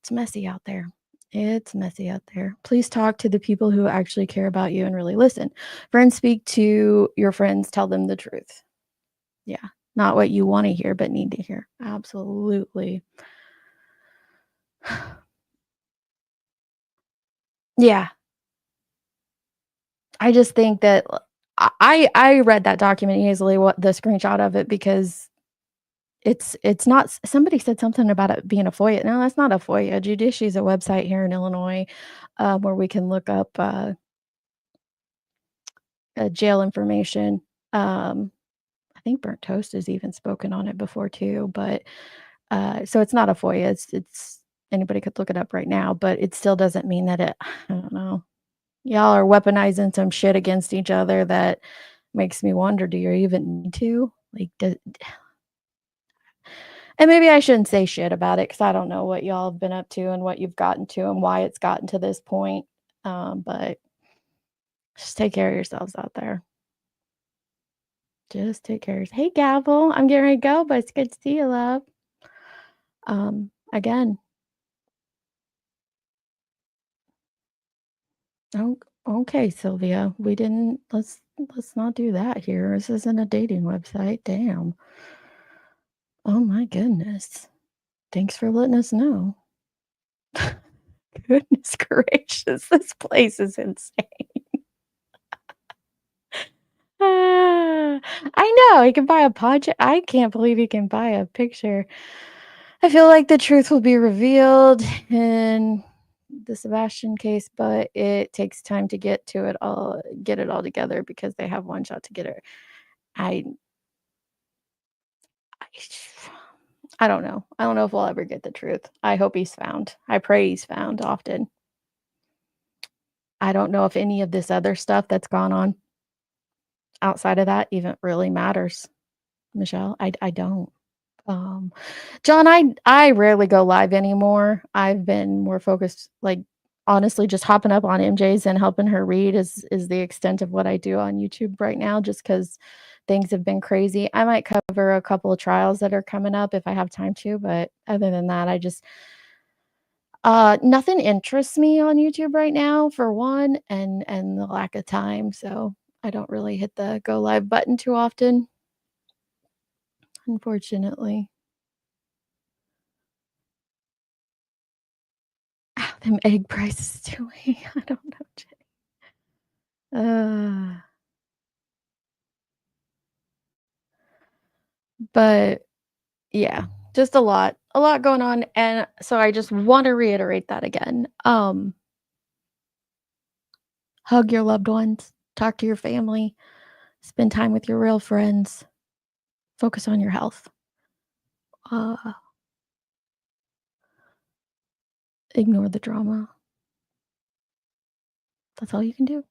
it's messy out there. It's messy out there. Please talk to the people who actually care about you and really listen. Friends, speak to your friends, tell them the truth. Yeah, not what you wanna hear, but need to hear. Absolutely. Yeah. I just think that I read that document easily, what the screenshot of it, because it's not somebody said something about it being a FOIA. No, that's not a FOIA. Judici is a website here in Illinois, where we can look up, jail information. I think Burnt Toast has even spoken on it before too, but, so it's not a FOIA. It's anybody could look it up right now, but it still doesn't mean that I don't know. Y'all are weaponizing some shit against each other that makes me wonder, do you even need to? Like, and maybe I shouldn't say shit about it because I don't know what y'all have been up to and what you've gotten to and why it's gotten to this point. But just take care of yourselves out there. Just take care of. Hey, Gavel, I'm getting ready to go, but it's good to see you, love. Again. Oh, okay, Sylvia. We didn't. Let's not do that here. This isn't a dating website. Damn. Oh my goodness. Thanks for letting us know. Goodness gracious, this place is insane. I know, he can buy a podcast. I can't believe he can buy a picture. I feel like the truth will be revealed in the Sebastian case, but it takes time to get it all together because they have one shot to get it. I I don't know. I don't know if we'll ever get the truth. I hope he's found. I pray he's found often. I don't know if any of this other stuff that's gone on outside of that even really matters, Michelle. I don't. John, I rarely go live anymore. I've been more focused, like honestly, just hopping up on MJ's and helping her read is the extent of what I do on YouTube right now, just because things have been crazy. I might cover a couple of trials that are coming up if I have time to, but other than that, I just nothing interests me on YouTube right now for one, and the lack of time. So I don't really hit the go live button too often, unfortunately. Them egg prices too. I don't know, Jay. But yeah, just a lot going on, and so I just want to reiterate that again. Hug your loved ones, talk to your family, spend time with your real friends, focus on your health. Ignore the drama. That's all you can do.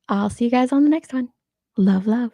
I'll see you guys on the next one. Love, love.